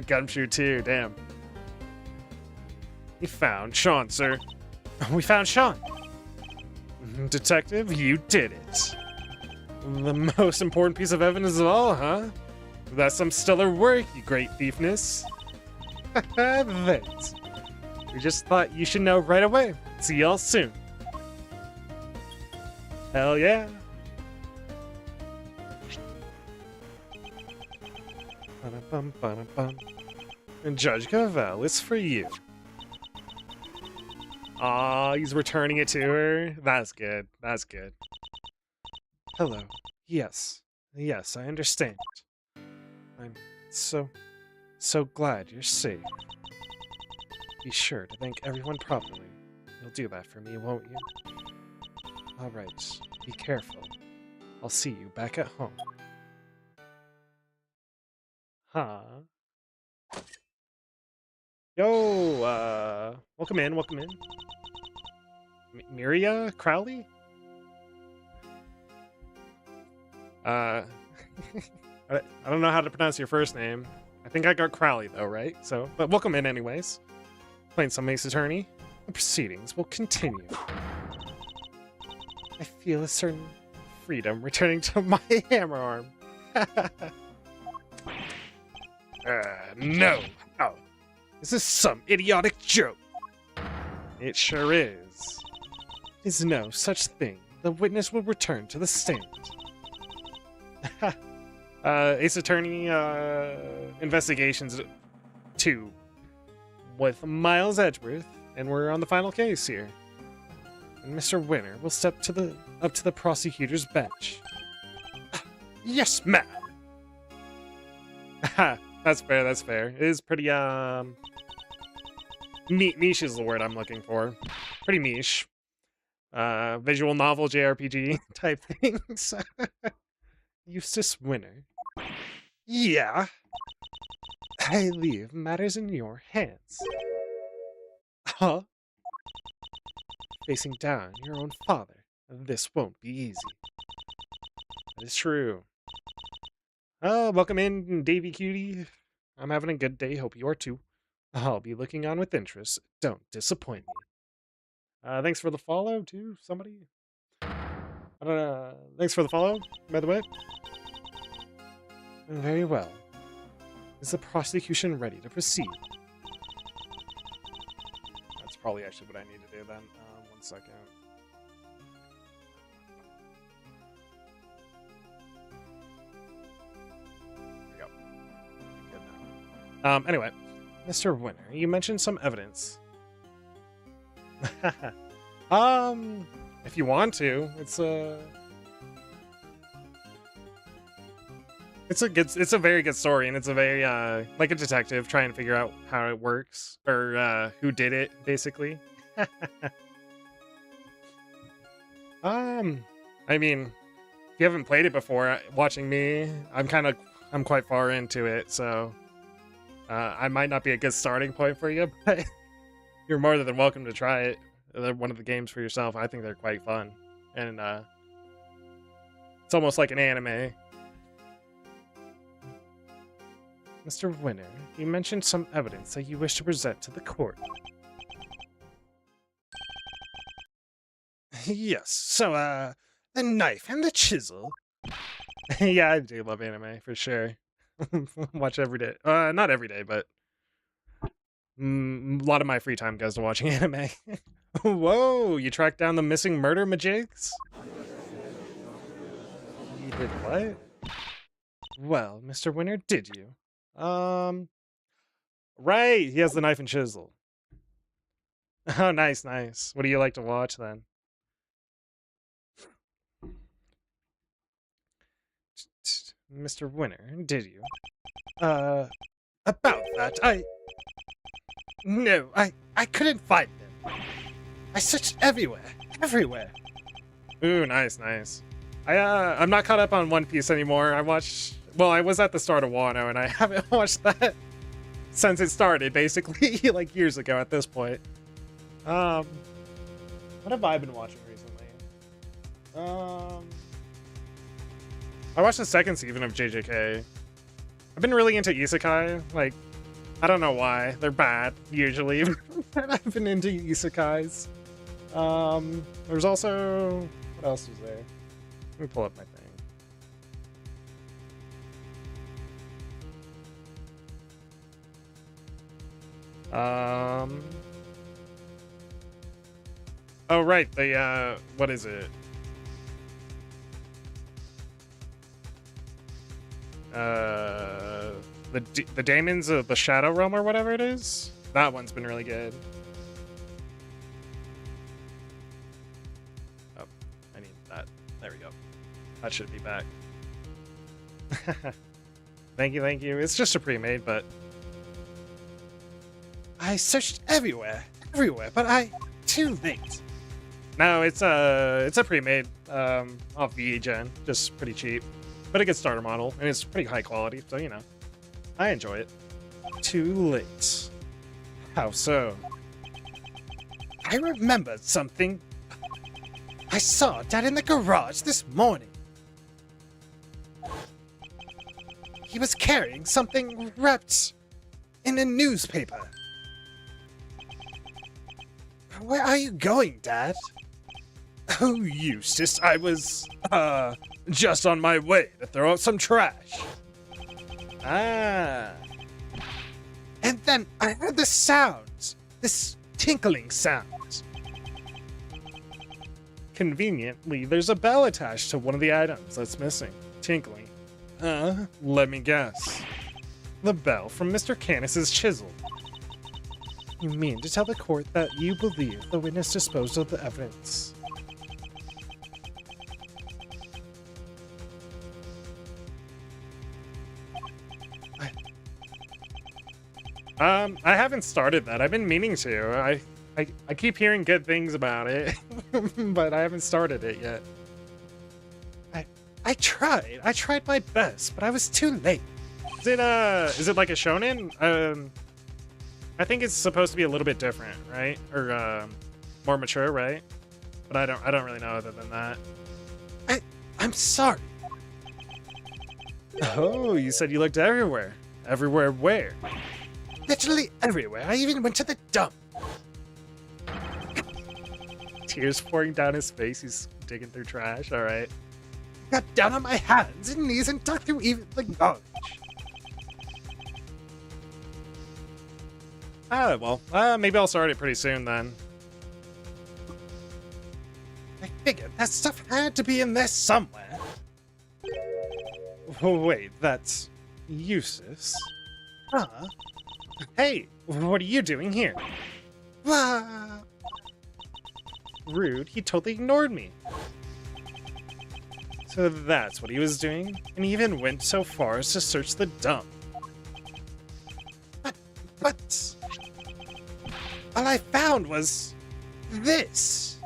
Gumshoe too, damn. We found Sean, sir. We found Sean. Detective, you did it. The most important piece of evidence of all, huh? That's some stellar work, you great thiefness. Thanks. We just thought you should know right away. See y'all soon. Hell yeah. Ba-da-bum, ba-da-bum. And Judge Gavel, it's for you. Aw, he's returning it to her. That's good. That's good. Hello. Yes. Yes, I understand. I'm so glad you're safe. Be sure to thank everyone properly. You'll do that for me, won't you? Alright, be careful. I'll see you back at home. Huh? Yo, welcome in, welcome in. Miria Crowley? I don't know how to pronounce your first name. I think I got Crowley though, right? So, but welcome in anyways. Playing some Ace Attorney. The proceedings will continue. I feel a certain freedom returning to my hammer arm. No. Oh. Is this some idiotic joke? It sure is. Is no such thing. The witness will return to the stand. Ace Attorney Investigations 2 with Miles Edgeworth, and we're on the final case here. And Mr. Winner will step up to the prosecutor's bench. Yes, ma'am. That's fair, that's fair. It is pretty niche is the word I'm looking for. Pretty niche. Visual novel JRPG type things. Eustace Winner. Yeah. I leave matters in your hands. Huh? Facing down your own father. This won't be easy. That is true. Oh, welcome in, Davy Cutie. I'm having a good day. Hope you are too. I'll be looking on with interest. Don't disappoint me. Thanks for the follow, too, somebody. I don't know. Thanks for the follow, by the way. Very well. Is the prosecution ready to proceed? That's probably actually what I need to do then. 1 second. There we go. Good now. Anyway, Mr. Winner, you mentioned some evidence. If you want to, it's a very good story, and it's a very like a detective trying to figure out how it works or who did it, basically. I mean, if you haven't played it before, watching me, I'm quite far into it, so I might not be a good starting point for you, but you're more than welcome to try it. They're one of the games for yourself. I think they're quite fun, and it's almost like an anime. Mr. Winner, you mentioned some evidence that you wish to present to the court. Yes, so, the knife and the chisel. Yeah, I do love anime, for sure. Watch every day. Not every day, but a lot of my free time goes to watching anime. Whoa, you tracked down the missing murder majigs? You did what? Well, Mr. Winner, did you? Right, he has the knife and chisel. Oh, nice, nice. What do you like to watch, then? Mr. Winner, did you? About that, No, I couldn't find them. I searched everywhere. Ooh, nice, nice. I'm not caught up on One Piece anymore. I was at the start of Wano, and I haven't watched that since it started, basically, like years ago at this point. What have I been watching recently? I watched the second season of JJK. I've been really into isekai. Like, I don't know why. They're bad, usually. But I've been into isekais. There's also... What else was there? Let me pull up my thing. Oh, right. The, what is it? The Daemons of the Shadow Realm or whatever it is. That one's been really good. Oh, I need that. There we go. That should be back. Thank you, thank you. It's just a pre-made, but I searched everywhere, but too late. No, it's a pre-made off VGen, just pretty cheap, but a good starter model, and it's pretty high quality, so you know, I enjoy it. Too late. How so? I remembered something. I saw Dad in the garage this morning. he was carrying something wrapped in a newspaper. Where are you going, Dad? Oh, Eustace, I was, just on my way to throw out some trash. Ah. And then I heard this sound, this tinkling sound. Conveniently, there's a bell attached to one of the items that's missing. Tinkling. Let me guess. The bell from Mr. Canis's chisel. You mean to tell the court that you believe the witness disposed of the evidence? I haven't started that. I've been meaning to. I keep hearing good things about it, but I haven't started it yet. I tried. I tried my best, but I was too late. Is it like a shonen? I think it's supposed to be a little bit different, right? Or more mature, right? But I don't really know other than that. I'm sorry. Oh, you said you looked everywhere. Everywhere where? Literally everywhere. I even went to the dump. Tears pouring down his face. He's digging through trash. All right. Got down on my hands and knees and dug through even the garbage. Well, maybe I'll start it pretty soon then. I figured that stuff had to be in there somewhere. Oh, wait, that's Eustace. Huh? Hey, what are you doing here? Rude, he totally ignored me. So that's what he was doing? And he even went so far as to search the dump. But all I found was this.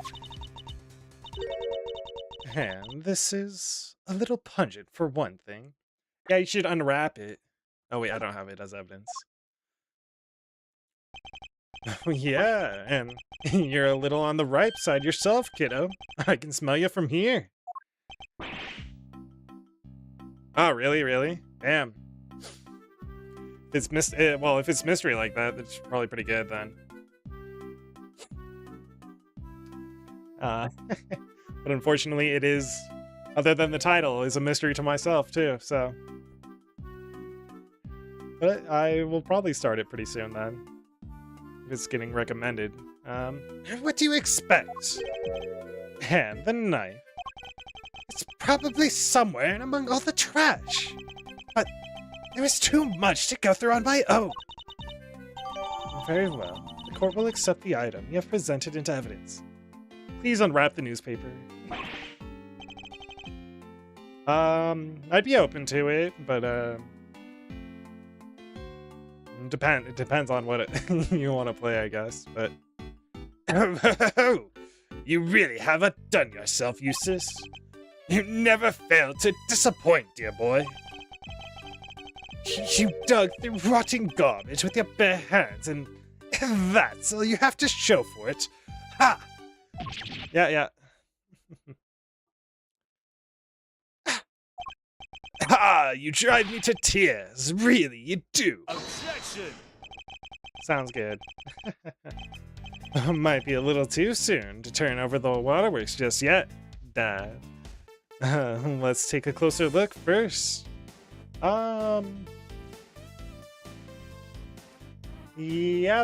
And this is a little pungent for one thing. Yeah, you should unwrap it. Oh wait, I don't have it as evidence. Oh yeah, and you're a little on the ripe side yourself, kiddo. I can smell you from here. Oh, really? Really? Damn. If it's mystery like that, it's probably pretty good then. But unfortunately, it is, other than the title, is a mystery to myself too. So, but I will probably start it pretty soon then. If it's getting recommended. What do you expect? And the knife. It's probably somewhere in among all the trash. But there is too much to go through on my own. Very well. The court will accept the item you have presented into evidence. Please unwrap the newspaper. I'd be open to it, but it depends on what you want to play, I guess. But you really have outdone yourself, Eustace. You never failed to disappoint, dear boy. You dug through rotting garbage with your bare hands, and that's all you have to show for it. Ha! Yeah. Ah, you drive me to tears. Really, you do. Objection! Sounds good. Might be a little too soon to turn over the waterworks just yet, Dad. Let's take a closer look first. Yeah,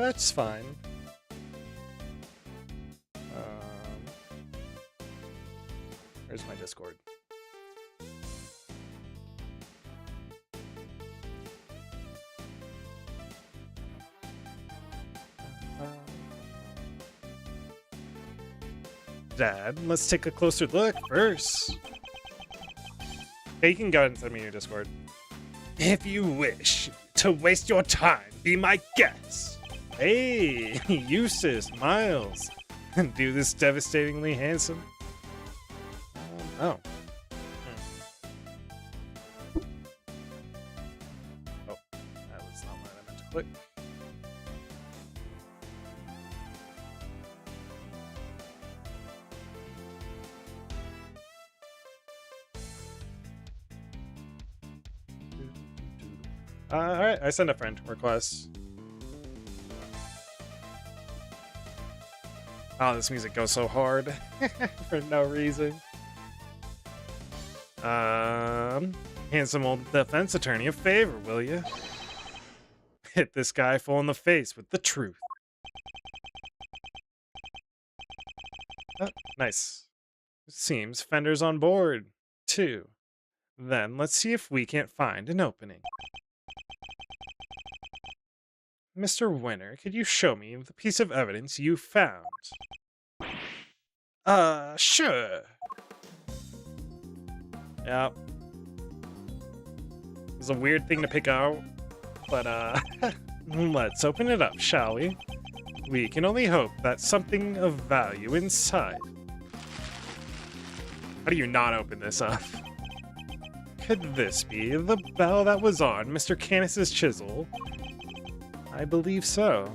that's fine. Where's my Discord? Dad, let's take a closer look first. Hey, you can go ahead and send me your Discord. If you wish to waste your time, be my guest. Hey, Eustace, Miles. Do this devastatingly handsome. Oh. Oh, that was not what I meant to click. Alright, I send a friend request. Oh, this music goes so hard. For no reason. Handsome old defense attorney, a favor, will you? Hit this guy full in the face with the truth. Oh, nice. Seems Fender's on board, too. Then let's see if we can't find an opening. Mr. Winner, could you show me the piece of evidence you found? Sure. Yep. It's a weird thing to pick out, but, let's open it up, shall we? We can only hope that something of value inside. How do you not open this up? Could this be the bell that was on Mr. Canis's chisel? I believe so.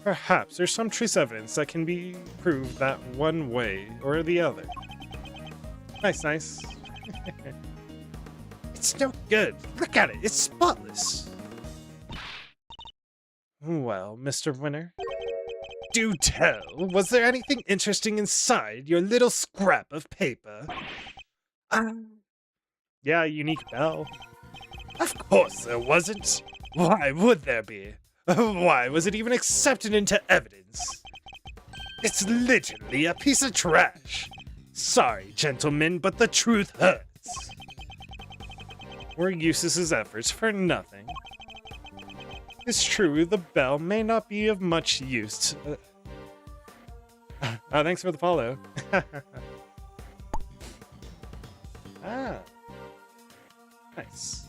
Perhaps there's some trace evidence that can be proved that one way or the other. Nice, nice. It's no good. Look at it. It's spotless. Well, Mr. Winner, do tell. Was there anything interesting inside your little scrap of paper? Yeah, unique bell. Of course there wasn't. Why would there be? Why was it even accepted into evidence? It's literally a piece of trash. Sorry, gentlemen, but the truth hurts. Were Eustace's efforts for nothing? It's true, the bell may not be of much use. Thanks for the follow. Nice.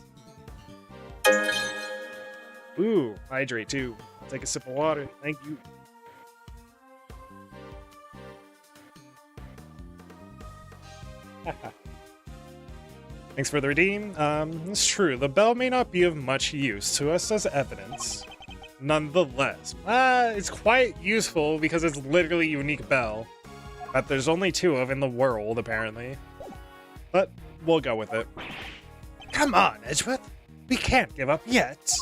Ooh, hydrate too. I'll take a sip of water. Thank you. Thanks for the redeem. It's true, the bell may not be of much use to us as evidence. Nonetheless, it's quite useful because it's literally a unique bell that there's only 2 of in the world, apparently. But we'll go with it. Come on, Edgeworth. We can't give up yet.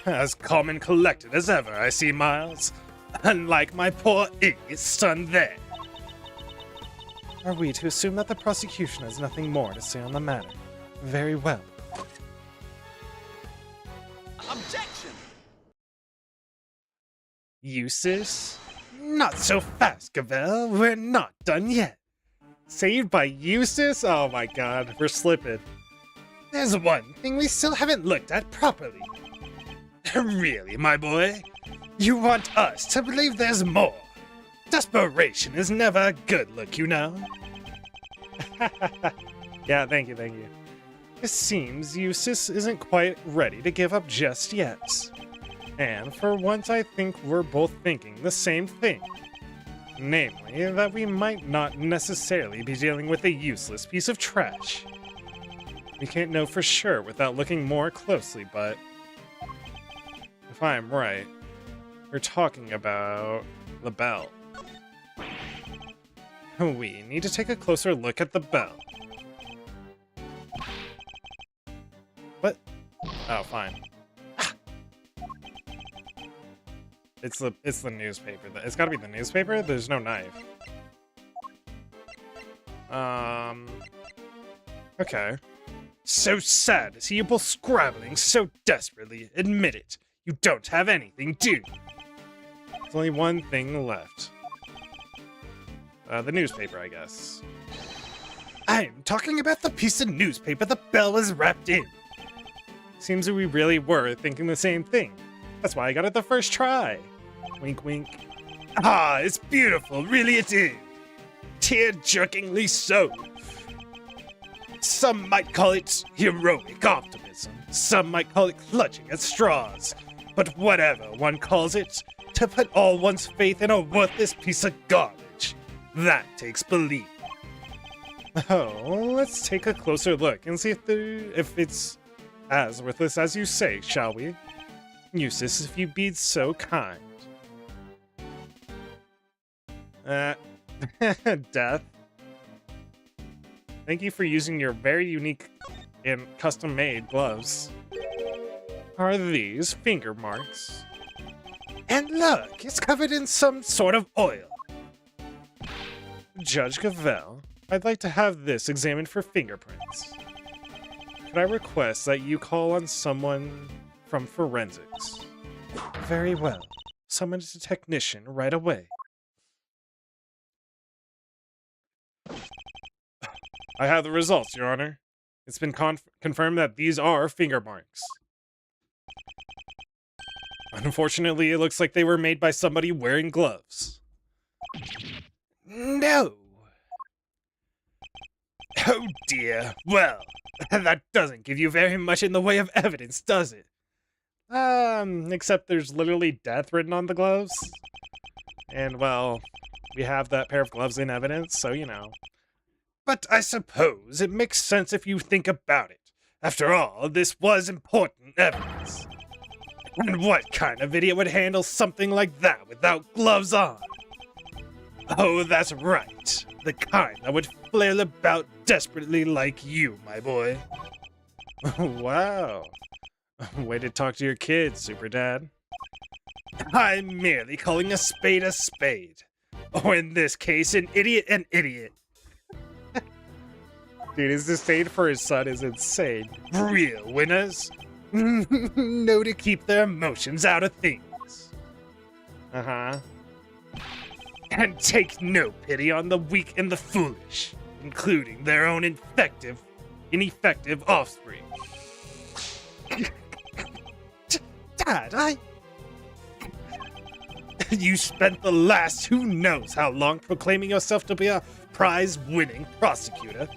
As calm and collected as ever, I see, Miles. Unlike my poor idiot son there. Are we to assume that the prosecution has nothing more to say on the matter? Very well. Objection! Eustace? Not so fast, Gavel. We're not done yet. Saved by Eustace? Oh my god, we're slipping. There's one thing we still haven't looked at properly. Really, my boy? You want us to believe there's more? Desperation is never a good look, you know. Yeah, thank you, thank you. It seems Eustace isn't quite ready to give up just yet. And for once I think we're both thinking the same thing. Namely, that we might not necessarily be dealing with a useless piece of trash. We can't know for sure without looking more closely, but if I'm right, we're talking about the bell. We need to take a closer look at the bell. What? Oh, fine. It's the newspaper. It's gotta be the newspaper? There's no knife. Okay. So sad to see you both scrabbling so desperately. Admit it. You don't have anything, do you? There's only one thing left. The newspaper, I guess. I'm talking about the piece of newspaper the bell was wrapped in. Seems that we really were thinking the same thing. That's why I got it the first try. Wink, wink. Ah, it's beautiful, really it is. Tear-jerkingly so. Some might call it heroic optimism. Some might call it clutching at straws. But whatever one calls it, to put all one's faith in a worthless piece of garbage, that takes belief. Oh, let's take a closer look and see if it's as worthless as you say, shall we? Eustace, if you be so kind. Death. Thank you for using your very unique and custom-made gloves. Are these finger marks? And look, it's covered in some sort of oil. Judge Gavel, I'd like to have this examined for fingerprints. Could I request that you call on someone from forensics? Very well. Summon a technician right away. I have the results, Your Honor. It's been confirmed that these are finger marks. Unfortunately, it looks like they were made by somebody wearing gloves. No! Oh dear. Well, that doesn't give you very much in the way of evidence, does it? Except there's literally death written on the gloves. And, well, we have that pair of gloves in evidence, so, you know. But I suppose it makes sense if you think about it. After all, this was important evidence. And what kind of idiot would handle something like that without gloves on? Oh, that's right. The kind that would flail about desperately like you, my boy. Wow. Way to talk to your kids, Super Dad. I'm merely calling a spade a spade. Or in this case, an idiot an idiot. Dude, his disdain for his son is insane. Real winners know to keep their emotions out of things. Uh-huh. And take no pity on the weak and the foolish, including their own ineffective offspring. Dad, You spent the last who knows how long proclaiming yourself to be a prize-winning prosecutor.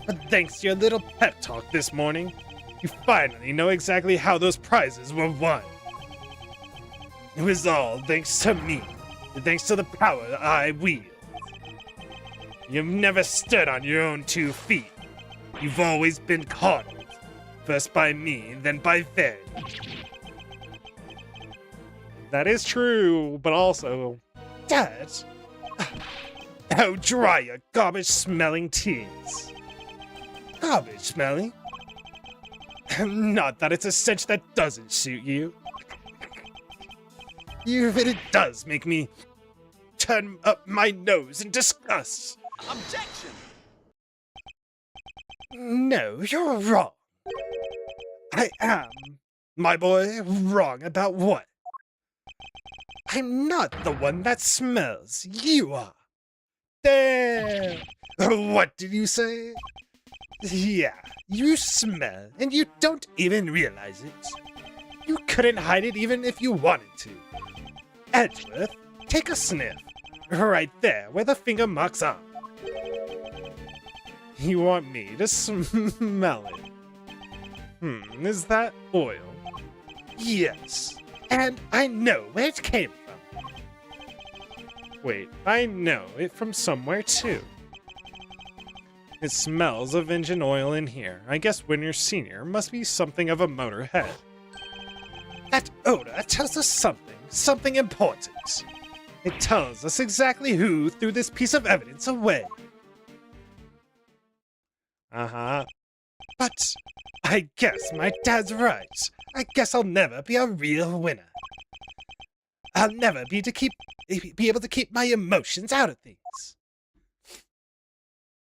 But thanks to your little pep talk this morning, you finally know exactly how those prizes were won. It was all thanks to me, and thanks to the power I wield. You've never stood on your own 2 feet. You've always been coddled, first by me, then by Verity. That is true, but also... Dad! How dry your garbage-smelling tears. Garbage-smelling? Not that it's a stench that doesn't suit you. Even it does make me turn up my nose in disgust. Objection! No, you're wrong. I am, my boy, wrong about what? I'm not the one that smells. You are. There. What did you say? Yeah, you smell, and you don't even realize it. You couldn't hide it even if you wanted to. Edgeworth, take a sniff. Right there, where the finger marks are. You want me to smell it? Is that oil? Yes, and I know where it came from. Wait, I know it from somewhere too. It smells of engine oil in here. I guess Winter Senior must be something of a motorhead. That odor tells us something important. It tells us exactly who threw this piece of evidence away. Uh-huh. But I guess my dad's right. I guess I'll never be a real winner. I'll never be able to keep my emotions out of things.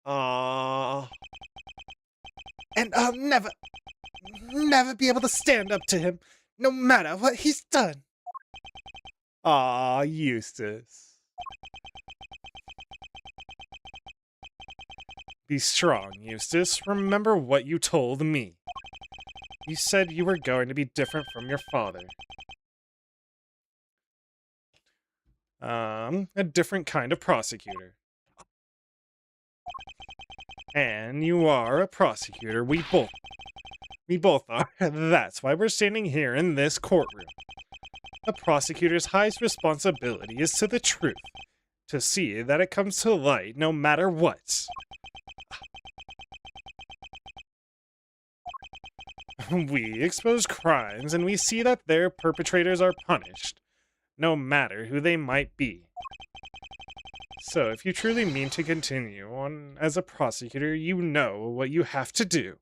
Aww. And I'll never be able to stand up to him, no matter what he's done. Aw, Eustace. Be strong, Eustace. Remember what you told me. You said you were going to be different from your father. A different kind of prosecutor. And you are a prosecutor. We both are. That's why we're standing here in this courtroom. A prosecutor's highest responsibility is to the truth, to see that it comes to light no matter what. We expose crimes and we see that their perpetrators are punished, no matter who they might be. So if you truly mean to continue on as a prosecutor, you know what you have to do.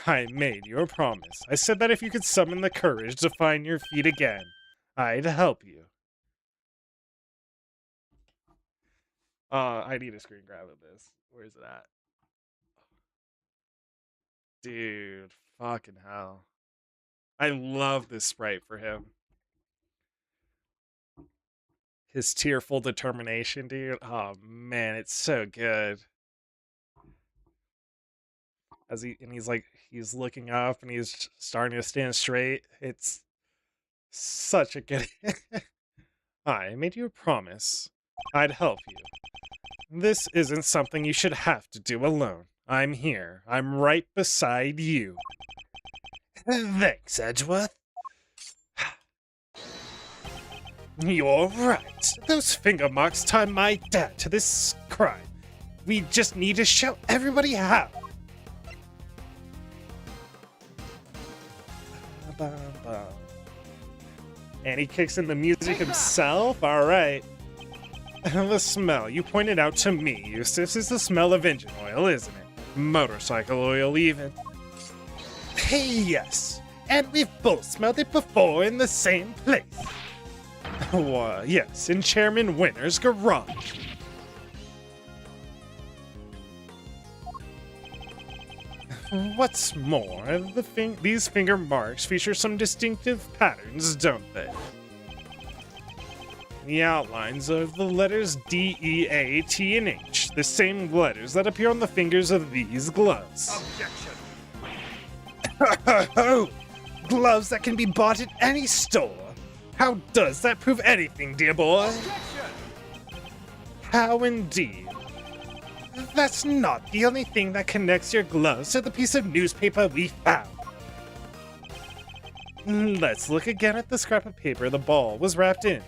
I made you a promise. I said that if you could summon the courage to find your feet again, I'd help you. I need a screen grab of this. Where's it at? Dude, fucking hell. I love this sprite for him. His tearful determination, dude. Oh man, it's so good. He's looking up and he's starting to stand straight. It's such a good. I made you a promise. I'd help you. This isn't something you should have to do alone. I'm here. I'm right beside you. Thanks, Edgeworth. You're right. Those finger marks tie my dad to this crime. We just need to show everybody how. And he kicks in the music himself? Alright. The smell you pointed out to me, Eustace, is the smell of engine oil, isn't it? Motorcycle oil, even. Hey, yes. And we've both smelled it before in the same place. Yes, in Chairman Winter's garage. What's more, these finger marks feature some distinctive patterns, don't they? The outlines of the letters D, E, A, T, and H, the same letters that appear on the fingers of these gloves. Objection! Gloves that can be bought at any store. How does that prove anything, dear boy? Objection! How indeed. That's not the only thing that connects your gloves to the piece of newspaper we found. Let's look again at the scrap of paper the ball was wrapped in.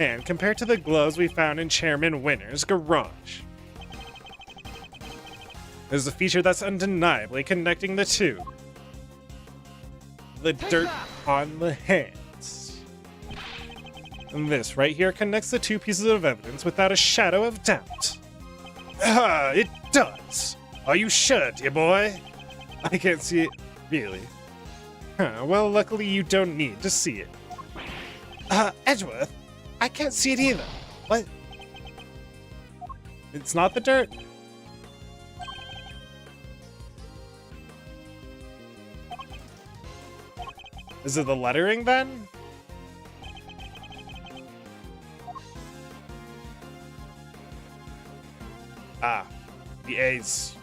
And compared to the gloves we found in Chairman Winter's garage. There's a feature that's undeniably connecting the two. The dirt on the hands. And this right here connects the two pieces of evidence without a shadow of doubt. It does. Are you sure, dear boy? I can't see it, really. Well, luckily you don't need to see it. Edgeworth, I can't see it either. What? It's not the dirt? Is it the lettering, then? Ah, the A's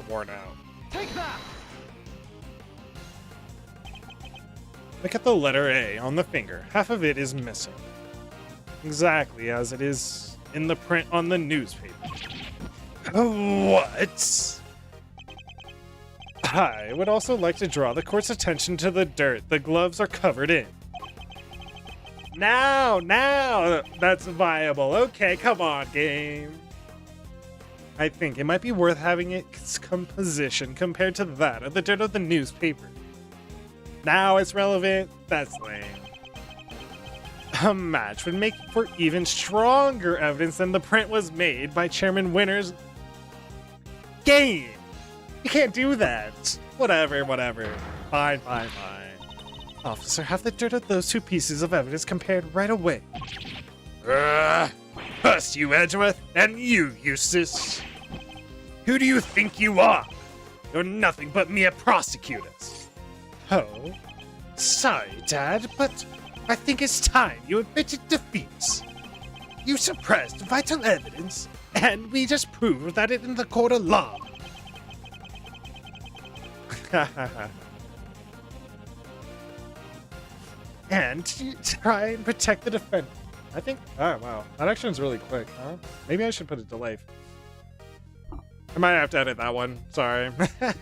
worn out. Take that! Look at the letter A on the finger. Half of it is missing. Exactly as it is in the print on the newspaper. What? I would also like to draw the court's attention to the dirt the gloves are covered in. Now that's viable. Okay, come on, game. I think it might be worth having its composition compared to that of the dirt of the newspaper. Now it's relevant? That's lame. A match would make for even stronger evidence than the print was made by Chairman Winter's game. You can't do that. Whatever. Fine. Officer, have the dirt of those two pieces of evidence compared right away. First you, Edgeworth, and you, Eustace. Who do you think you are? You're nothing but mere prosecutors. Oh? Sorry, Dad, but I think it's time you admitted defeat. You suppressed vital evidence, and we just proved that it in the court of law. And you try and protect the defendant. I think. Oh, wow. That action's really quick, huh? Maybe I should put a delay. I might have to edit that one. Sorry.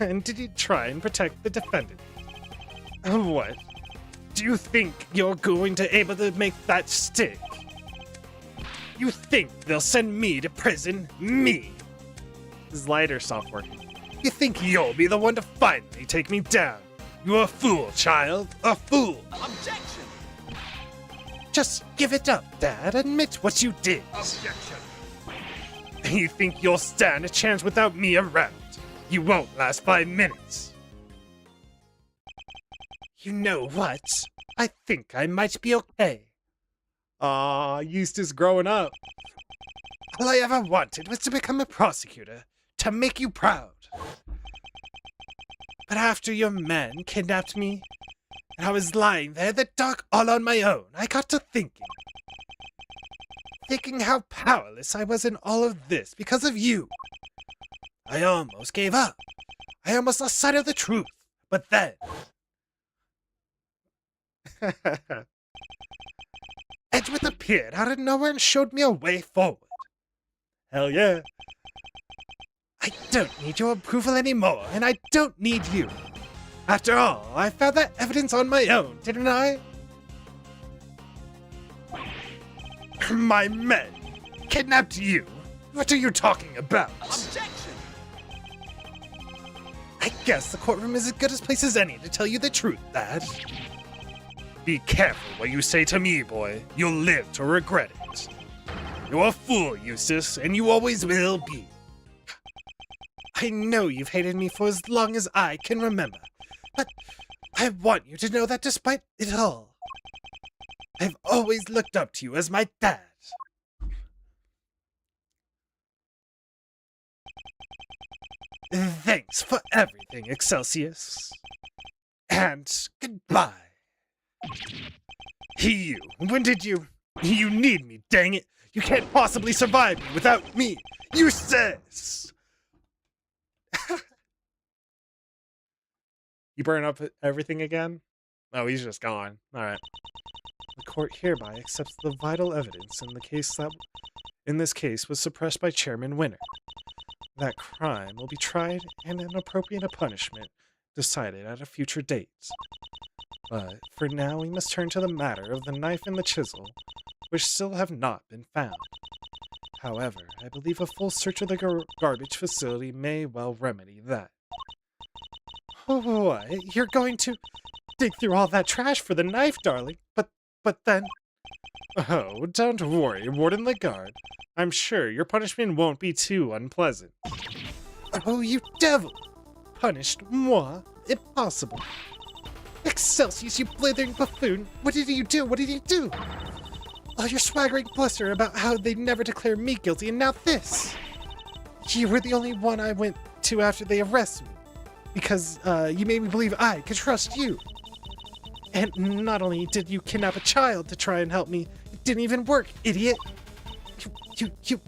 And did you try and protect the defendant? What? Do you think you're going to able to make that stick? You think they'll send me to prison? Me? His lighter stopped working. You think you'll be the one to finally take me down? You're a fool, child. A fool. Objection! Just give it up, Dad. Admit what you did. Objection! You think you'll stand a chance without me around? You won't last 5 minutes. You know what? I think I might be okay. Aw, Eustace growing up. All I ever wanted was to become a prosecutor, to make you proud. But after your men kidnapped me, and I was lying there in the dark all on my own, I got to thinking. Thinking how powerless I was in all of this because of you. I almost gave up. I almost lost sight of the truth. But then... Edgeworth appeared out of nowhere and showed me a way forward. Hell yeah. I don't need your approval anymore, and I don't need you. After all, I found that evidence on my own, didn't I? My men kidnapped you? What are you talking about? Objection! I guess the courtroom is as good a place as any to tell you the truth, Dad. Be careful what you say to me, boy. You'll live to regret it. You're a fool, Eustace, and you always will be. I know you've hated me for as long as I can remember, but I want you to know that despite it all, I've always looked up to you as my dad. Thanks for everything, Excelsius. And goodbye. Heyo, when did you... You need me, dang it. You can't possibly survive me without me. Eustace! You burn up everything again? Oh, he's just gone. Alright. The court hereby accepts the vital evidence in this case was suppressed by Chairman Winner. That crime will be tried and an appropriate punishment decided at a future date. But for now we must turn to the matter of the knife and the chisel, which still have not been found. However, I believe a full search of the garbage facility may well remedy that. What? You're going to dig through all that trash for the knife, darling? But then... Oh, don't worry, Warden Lagarde. I'm sure your punishment won't be too unpleasant. Oh, you devil! Punished moi? Impossible. Excelsius, you blithering buffoon! What did you do? What did you do? Oh, your swaggering bluster about how they'd never declare me guilty, and now this! You were the only one I went to after they arrested me. Because, you made me believe I could trust you. And not only did you kidnap a child to try and help me, it didn't even work, idiot! You...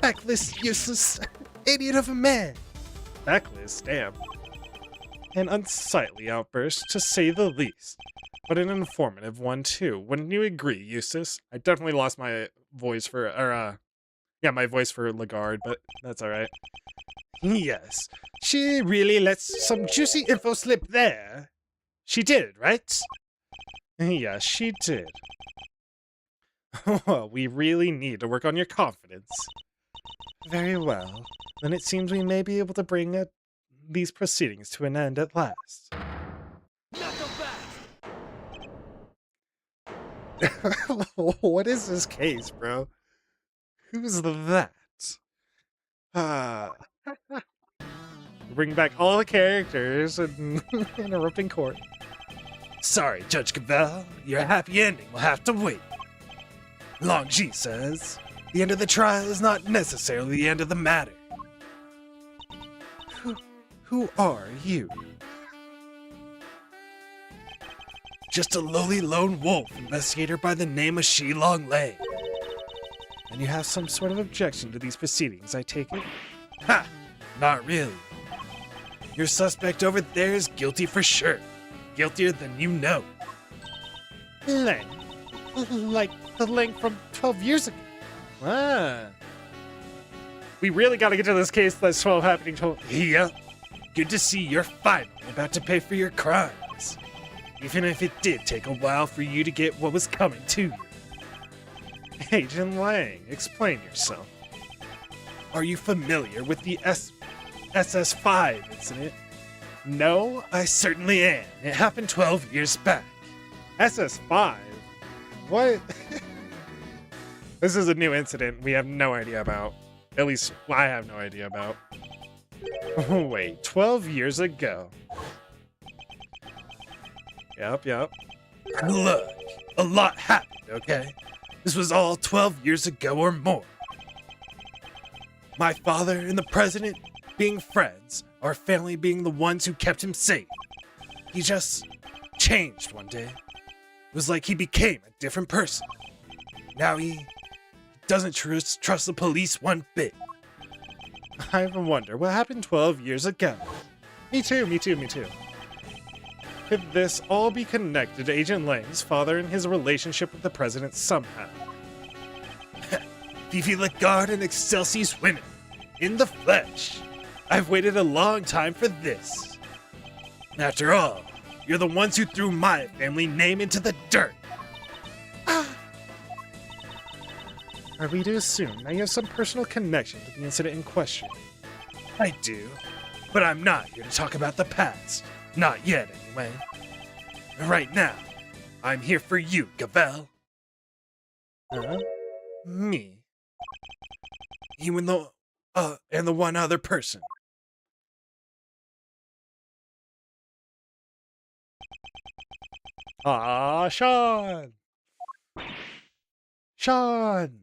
Feckless, useless, idiot of a man! Feckless? Damn. An unsightly outburst, to say the least. But an informative one, too. Wouldn't you agree, Eustace? I definitely lost my voice for, my voice for Lagarde, but that's alright. Yes, she really lets some juicy info slip there. She did, right? Yes, she did. Well, we really need to work on your confidence. Very well. Then it seems we may be able to bring these proceedings to an end at last. Not so fast! What is this case, bro? Who's that? Bring back all the characters and interrupting court. Sorry, Judge Cavell. Your happy ending will have to wait. Long G says, the end of the trial is not necessarily the end of the matter. Who are you? Just a lowly lone wolf investigator by the name of Shilong Lei. And you have some sort of objection to these proceedings, I take it? Ha! Not really. Your suspect over there is guilty for sure. Guiltier than you know. Lang? Like the Lang from 12 years ago? Ah. We really gotta get to this case that's 12 happening to... Yeah. Good to see you're finally about to pay for your crimes. Even if it did take a while for you to get what was coming to you. Agent Lang, explain yourself. Are you familiar with the SS5 incident? No, I certainly am. It happened 12 years back. SS5? What? This is a new incident we have no idea about. At least, I have no idea about. Wait, 12 years ago. Yep. Look, a lot happened, okay? This was all 12 years ago or more. My father and the president being friends, our family being the ones who kept him safe. He just changed one day. It was like he became a different person. Now he doesn't trust the police one bit. I wonder what happened 12 years ago. Me too. Could this all be connected to Agent Lang's father and his relationship with the president somehow? Fifi Lagarde and Excelsior's women, in the flesh. I've waited a long time for this. After all, you're the ones who threw my family name into the dirt. Are we to assume that you have some personal connection to the incident in question? I do, but I'm not here to talk about the past. Not yet, anyway. Right now, I'm here for you, Gavel. Huh? Me? You and the one other person. Ah, Sean! Sean!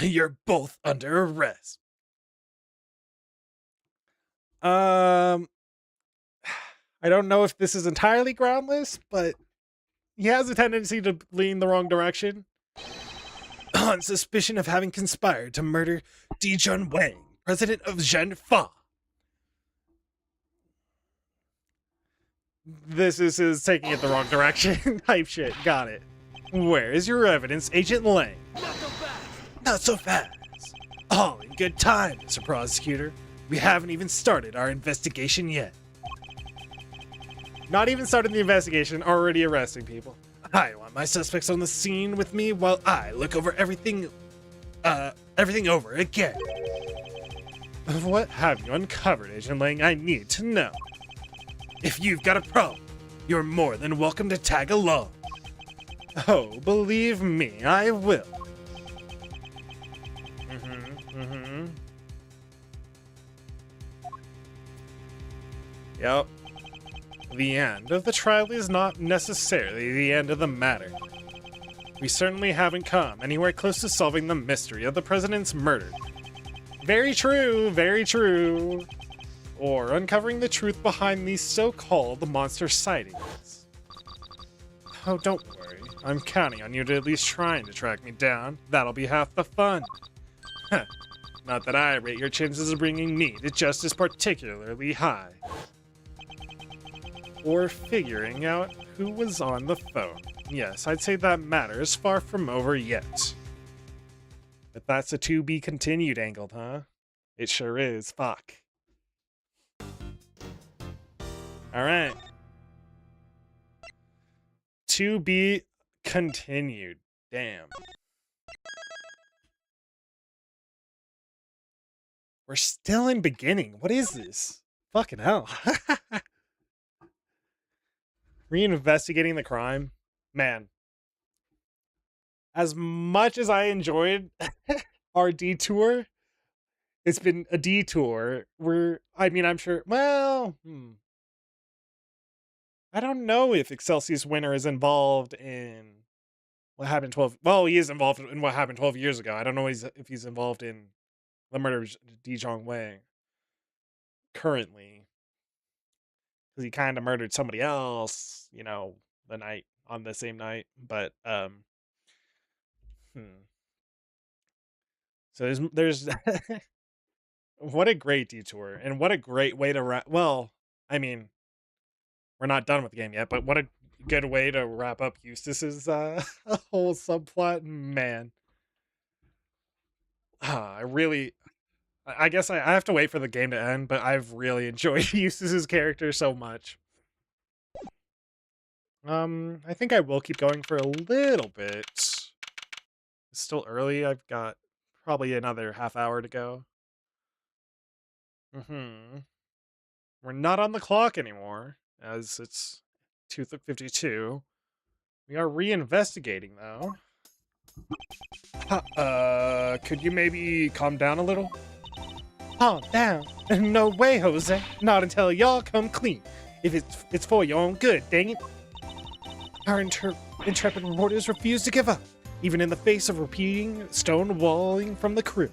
You're both under arrest. I don't know if this is entirely groundless, but he has a tendency to lean the wrong direction. On suspicion of having conspired to murder Dijun Wang, president of Zhenfa. This is taking it the wrong direction. Type shit. Got it. Where is your evidence, Agent Lang? Not so fast. Not so fast. All in good time, Mr. Prosecutor. We haven't even started our investigation yet. Not even started the investigation, already arresting people. I want my suspects on the scene with me while I look over everything over again. What have you uncovered, Agent Lang? I need to know. If you've got a problem, you're more than welcome to tag along. Oh, believe me, I will. Yep. The end of the trial is not necessarily the end of the matter. We certainly haven't come anywhere close to solving the mystery of the president's murder. Very true. Or uncovering the truth behind these so-called monster sightings. Oh, don't worry. I'm counting on you to at least trying to track me down. That'll be half the fun. Not that I rate your chances of bringing me to justice particularly high. Or figuring out who was on the phone. Yes, I'd say that matter is far from over yet. But that's a to be continued angle, huh? It sure is. Fuck. Alright. To be continued. Damn. We're still in beginning. What is this? Fucking hell. Reinvestigating the crime. Man. As much as I enjoyed our detour, it's been a detour where, I'm sure, well, I don't know if Excelsior's winner is involved in what happened 12, well, he is involved in what happened 12 years ago. I don't know if he's involved in the murder of Dijong Wang currently. Because he kind of murdered somebody else, on the same night. But, So there's what a great detour, and what a great way to we're not done with the game yet, but what a good way to wrap up Eustace's whole subplot, man. I guess I have to wait for the game to end, but I've really enjoyed Eustace's character so much. I think I will keep going for a little bit. It's still early. I've got probably another half hour to go. We're not on the clock anymore, as it's 2:52. We are reinvestigating, though. Could you maybe calm down a little? Calm down. No way, Jose. Not until y'all come clean. If it's for your own good, dang it. Our intrepid reporters refuse to give up, even in the face of repeating stonewalling from the crew.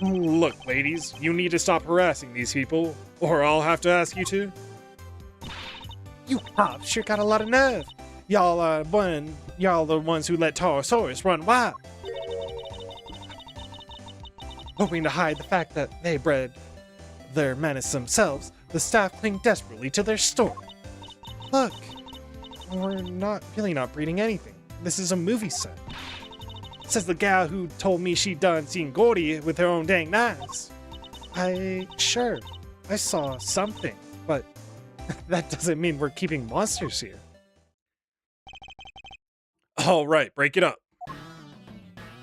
Look, ladies, you need to stop harassing these people, or I'll have to ask you to. You cops sure got a lot of nerve. Y'all the ones who let Taurosaurus run wild. Hoping to hide the fact that they bred their menace themselves, the staff cling desperately to their story. Look, we're really not breeding anything. This is a movie set. Says the gal who told me she done seen Gordy with her own dang eyes. Sure, I saw something, but that doesn't mean we're keeping monsters here. All right, break it up.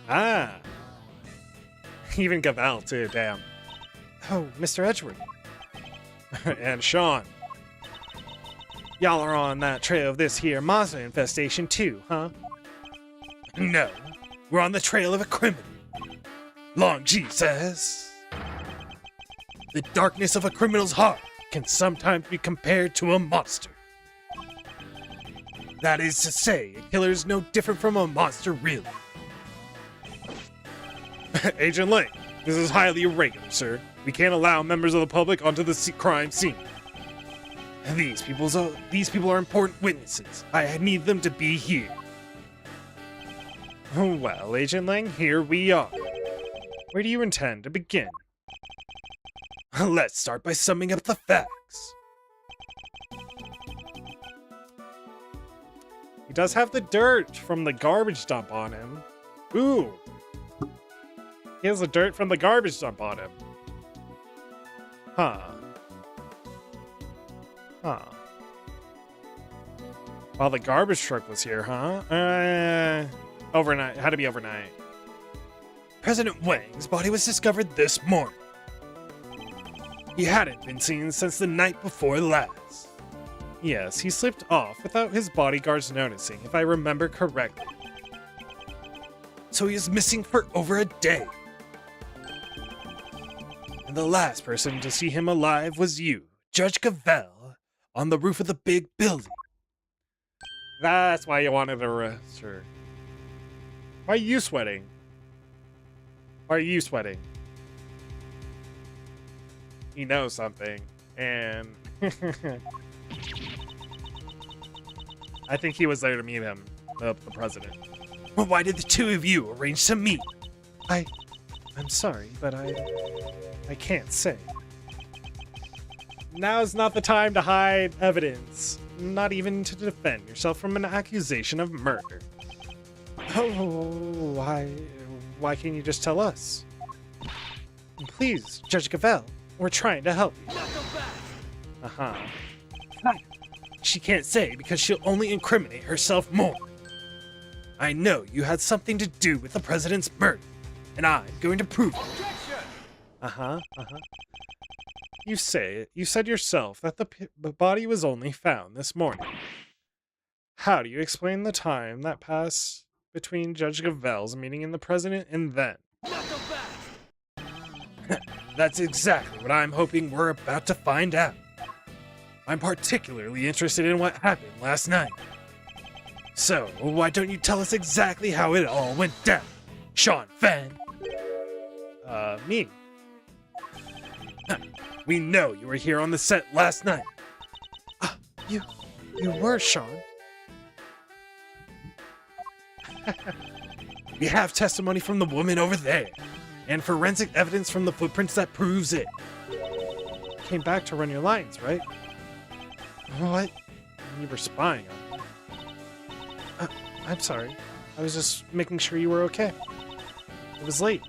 Ah. Even Gavel too, damn. Oh, Mr. Edgeworth. And Sean. Y'all are on that trail of this here monster infestation too, huh? No, we're on the trail of a criminal. Long G says, the darkness of a criminal's heart can sometimes be compared to a monster. That is to say, a killer is no different from a monster, really. Agent Lang, this is highly irregular, sir. We can't allow members of the public onto the crime scene. These people are important witnesses. I need them to be here. Well, Agent Lang, here we are. Where do you intend to begin? Let's start by summing up the facts. He does have the dirt from the garbage dump on him. Ooh. He has the dirt from the garbage dump on him. Huh. While the garbage truck was here, huh? Overnight. Had to be overnight. President Wang's body was discovered this morning. He hadn't been seen since the night before last. Yes, he slipped off without his bodyguards noticing, if I remember correctly. So he is missing for over a day. And the last person to see him alive was you, Judge Cavell, on the roof of the big building. That's why you wanted to arrest her. Why are you sweating? Why are you sweating? He knows something, and I think he was there to meet him, the president. Well, why did the two of you arrange to meet? I'm sorry, but I can't say. Now's not the time to hide evidence, not even to defend yourself from an accusation of murder. Oh, why can't you just tell us? Please, Judge Cavell, we're trying to help you. Uh-huh. She can't say because she'll only incriminate herself more. I know you had something to do with the president's murder, and I'm going to prove it. Uh-huh. You said yourself that the body was only found this morning. How do you explain the time that passed between Judge Cavell's meeting and the president and then? That's exactly what I'm hoping we're about to find out. I'm particularly interested in what happened last night. So, why don't you tell us exactly how it all went down, Sean Fan? Me. We know you were here on the set last night. You were, Sean. We have testimony from the woman over there, and forensic evidence from the footprints that proves it. Came back to run your lines, right? What? You were spying on me. I'm sorry. I was just making sure you were okay. It was late.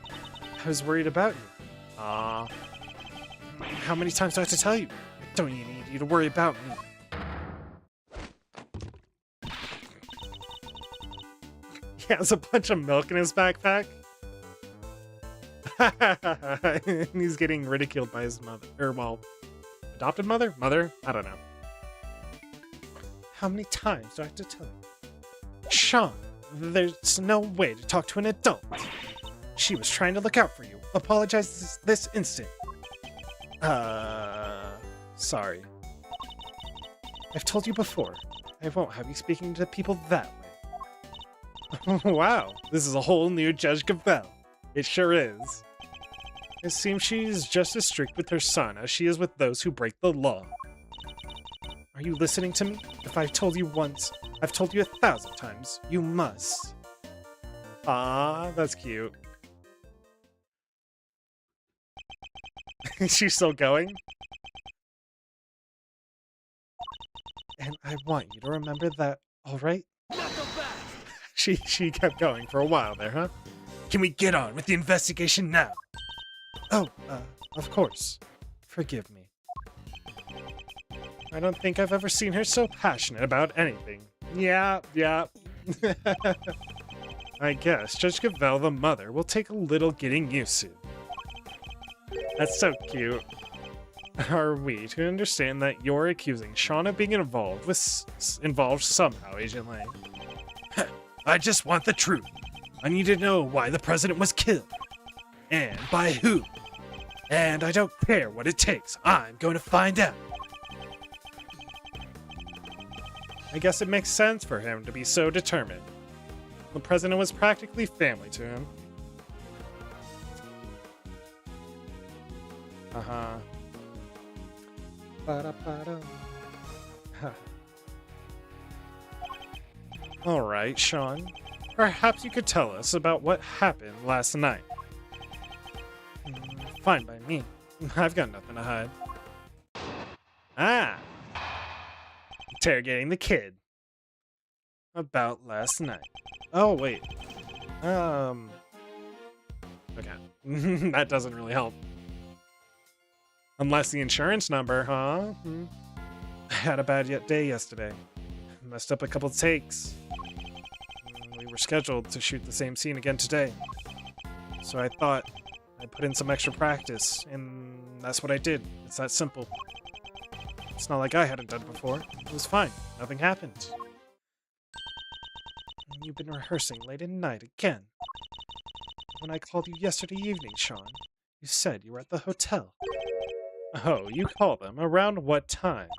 I was worried about you. How many times do I have to tell you? I don't even need you to worry about me. He has a bunch of milk in his backpack. And he's getting ridiculed by his mother. Or, well, adopted mother? Mother? I don't know. How many times do I have to tell you? Sean, there's no way to talk to an adult. She was trying to look out for you. Apologize this instant. Sorry. I've told you before, I won't have you speaking to people that way. Wow, this is a whole new Judge Gavel. It sure is. It seems she's just as strict with her son as she is with those who break the law. Are you listening to me? If I've told you once, I've told you 1,000 times. You must. Ah, that's cute. She's still going? And I want you to remember that, alright? She kept going for a while there, huh? Can we get on with the investigation now? Oh, of course. Forgive me. I don't think I've ever seen her so passionate about anything. Yeah. I guess Judge Gavel, the mother, will take a little getting used to. That's so cute. Are we to understand that you're accusing Sean of being involved somehow, Agent Lang? I just want the truth. I need to know why the president was killed. And by who. And I don't care what it takes. I'm going to find out. I guess it makes sense for him to be so determined. The president was practically family to him. Uh-huh. Alright, Sean. Perhaps you could tell us about what happened last night. Fine by me. I've got nothing to hide. Ah! Interrogating the kid. About last night. Oh, wait. Okay. That doesn't really help. Unless the insurance number, huh? I had a bad day yesterday. Messed up a couple takes. We were scheduled to shoot the same scene again today. So I thought I'd put in some extra practice, and that's what I did. It's that simple. It's not like I hadn't done before. It was fine. Nothing happened. And you've been rehearsing late at night again. When I called you yesterday evening, Sean, you said you were at the hotel. Oh, you called them? Around what time?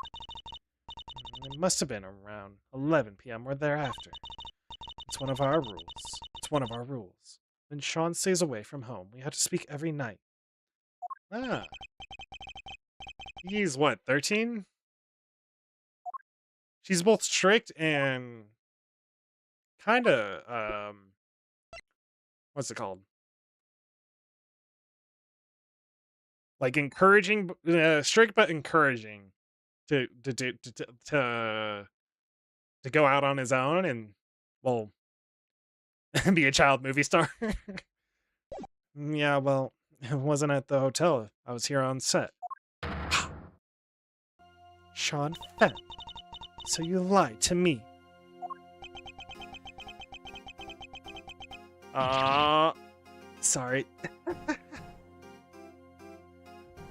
It must have been around 11 p.m. or thereafter. It's one of our rules. When Sean stays away from home, we have to speak every night. Ah. He's what, 13? She's both strict and kinda, what's it called? Like encouraging, strict but encouraging to go out on his own and, well, be a child movie star. Yeah, well, it wasn't at the hotel. I was here on set. Sean Fett. So you lied to me. Sorry.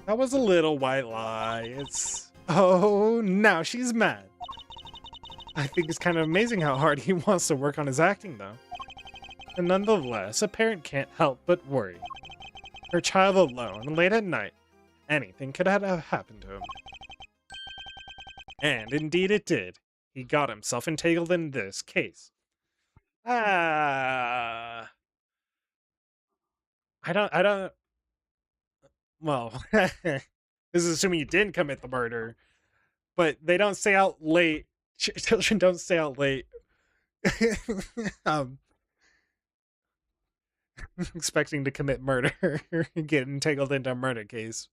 That was a little white lie. Oh, now she's mad. I think it's kind of amazing how hard he wants to work on his acting, though. And nonetheless, a parent can't help but worry. Her child alone, late at night, anything could have happened to him. And indeed it did. He got himself entangled in this case. I don't, well, this is assuming you didn't commit the murder, but they don't stay out late. Children don't stay out late. Expecting to commit murder, get entangled into a murder case.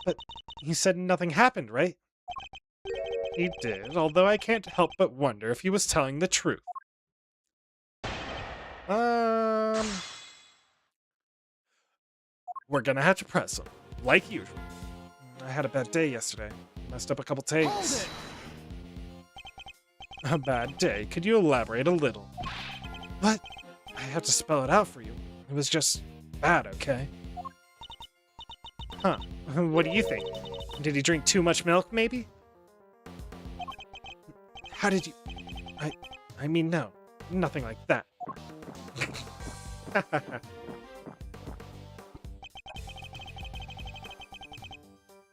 But you said nothing happened, right? He did, although I can't help but wonder if he was telling the truth. We're gonna have to press him, like usual. I had a bad day yesterday. Messed up a couple takes. A bad day? Could you elaborate a little? What? I have to spell it out for you. It was just bad, okay? Huh. What do you think? Did he drink too much milk, maybe? How did you... I mean, no. Nothing like that.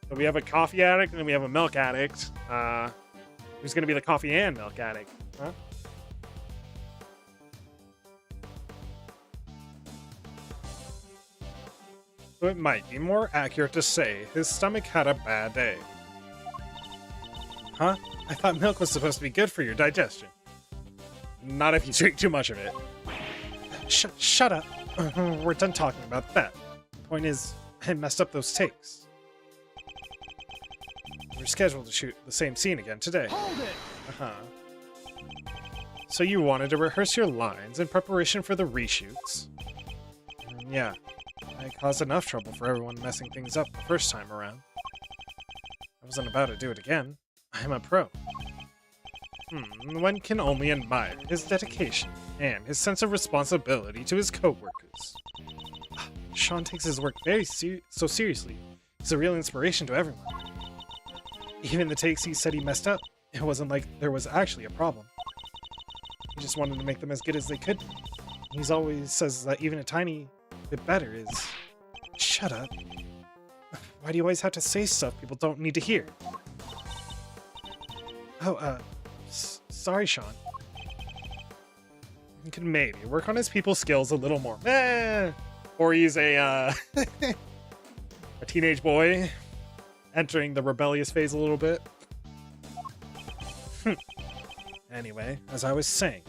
So we have a coffee addict and then we have a milk addict. Who's gonna be the coffee and milk addict? Huh? So it might be more accurate to say his stomach had a bad day. Huh? I thought milk was supposed to be good for your digestion. Not if you drink too much of it. Shut up. We're done talking about that. The point is, I messed up those takes. We're scheduled to shoot the same scene again today. Hold it! Uh-huh. So you wanted to rehearse your lines in preparation for the reshoots? Yeah. I caused enough trouble for everyone messing things up the first time around. I wasn't about to do it again. I'm a pro. One can only admire his dedication and his sense of responsibility to his co-workers. Sean takes his work very so seriously. He's a real inspiration to everyone. Even the takes he said he messed up, it wasn't like there was actually a problem. He just wanted to make them as good as they could. He's always says that even a tiny bit better is... Shut up. Why do you always have to say stuff people don't need to hear? Oh, sorry, Sean. You could maybe work on his people skills a little more. Or he's a teenage boy entering the rebellious phase a little bit. Anyway, as I was saying.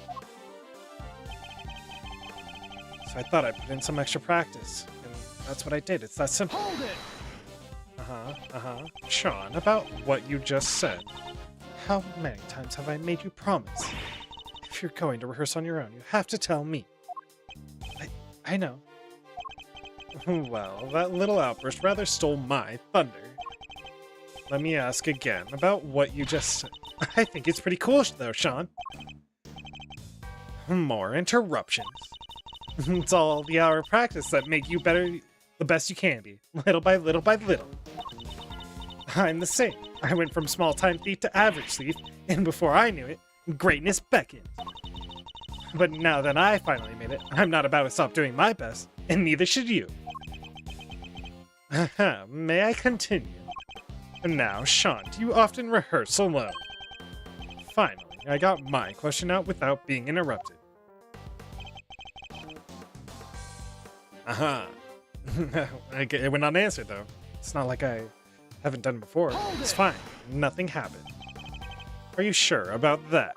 So I thought I'd put in some extra practice. And that's what I did. It's that simple. Hold it! Sean, about what you just said. How many times have I made you promise? If you're going to rehearse on your own, you have to tell me. I know. Well, that little outburst rather stole my thunder. Let me ask again about what you just said. I think it's pretty cool, though, Sean. More interruptions. It's all the hour of practice that make you better, the best you can be, little by little by little. I'm the same. I went from small-time thief to average thief, and before I knew it, greatness beckoned. But now that I finally made it, I'm not about to stop doing my best, and neither should you. May I continue? Now, Sean, do you often rehearse alone? Finally, I got my question out without being interrupted. It went unanswered, though. It's not like I haven't done it before. It's fine. Nothing happened. Are you sure about that?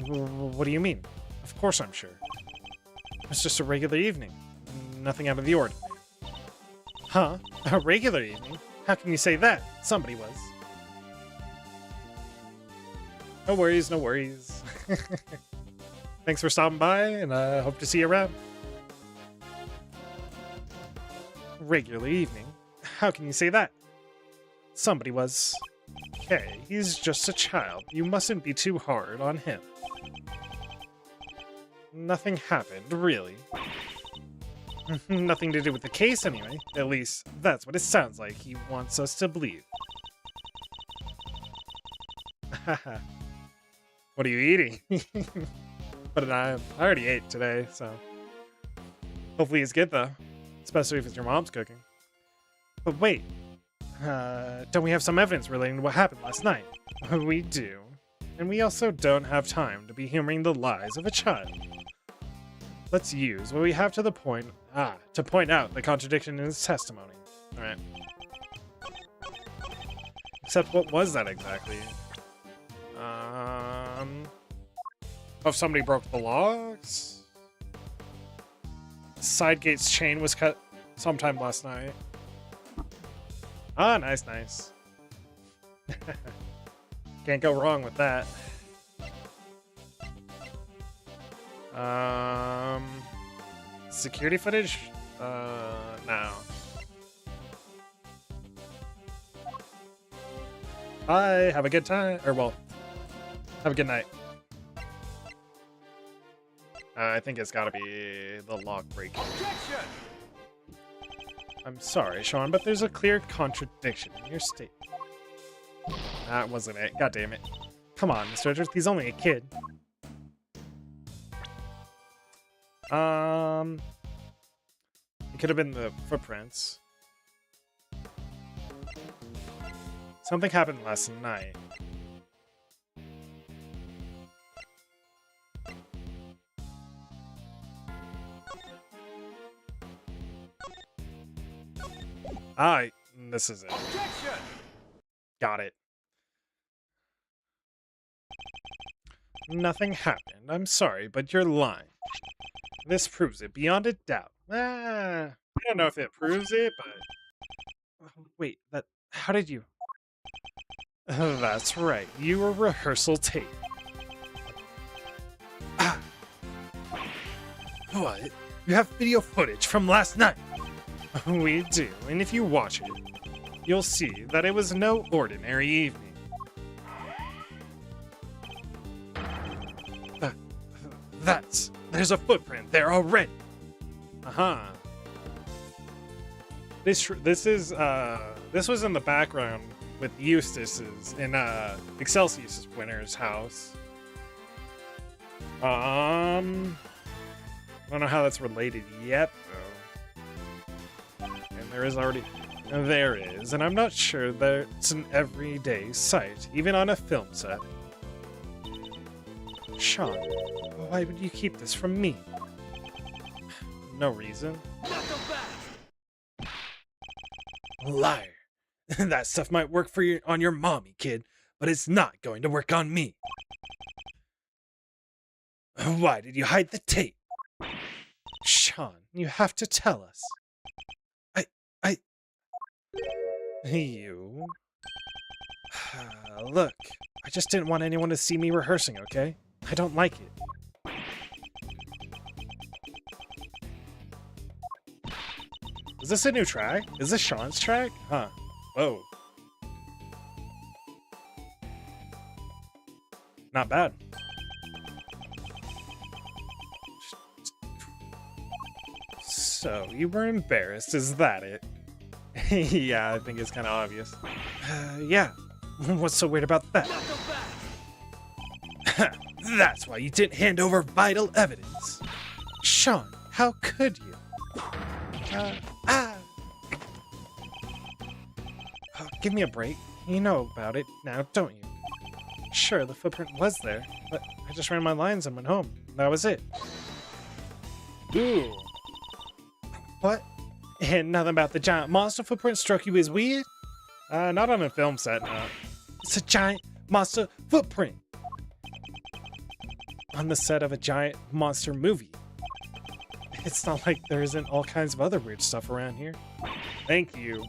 What do you mean? Of course I'm sure. It's just a regular evening. Nothing out of the ordinary. Huh? A regular evening? How can you say that? Somebody was. No worries, no worries. Thanks for stopping by, and I hope to see you around. Regular evening? How can you say that? Somebody was. Okay, he's just a child. You mustn't be too hard on him. Nothing happened, really. Nothing to do with the case, anyway. At least, that's what it sounds like he wants us to believe. What are you eating? But I already ate today, so... Hopefully it's good, though. Especially if it's your mom's cooking. But wait. Don't we have some evidence relating to what happened last night? We do. And we also don't have time to be humoring the lies of a child. Let's use what we have to point out the contradiction in his testimony. Alright. Except what was that exactly? If somebody broke the logs? Side gate's chain was cut sometime last night. Ah, nice, nice. Can't go wrong with that. Security footage? No. Bye, have a good time. Or, well, have a good night. I think it's gotta be the log breaking. Objection! I'm sorry, Sean, but there's a clear contradiction in your statement. That wasn't it. God damn it. Come on, Mr. Edwards, he's only a kid. It could have been the footprints. Something happened last night. This is it. Objection! Got it. Nothing happened. I'm sorry, but you're lying. This proves it beyond a doubt. I don't know if it proves it, but... Wait, how did you... That's right. You were rehearsal tape. Ah. What? You have video footage from last night? We do, and if you watch it, you'll see that it was no ordinary evening. There's a footprint there already. This was in the background with Eustace's in Excelsius's winner's house. I don't know how that's related yet though. And there is, and I'm not sure that it's an everyday sight, even on a film set. Sean, why would you keep this from me? No reason. Liar. That stuff might work on your mommy, kid, but it's not going to work on me. Why did you hide the tape? Sean, you have to tell us. You... Look, I just didn't want anyone to see me rehearsing, okay? I don't like it. Is this a new track? Is this Sean's track? Huh. Whoa. Not bad. So, you were embarrassed, is that it? Yeah, I think it's kind of obvious. Yeah. What's so weird about that? That's why you didn't hand over vital evidence. Sean, how could you? Oh, give me a break. You know about it now, don't you? Sure, the footprint was there, but I just ran my lines and went home. That was it. Ooh. What? And nothing about the giant monster footprint struck you as weird? Not on a film set, no. It's a giant monster footprint. On the set of a giant monster movie. It's not like there isn't all kinds of other weird stuff around here. Thank you.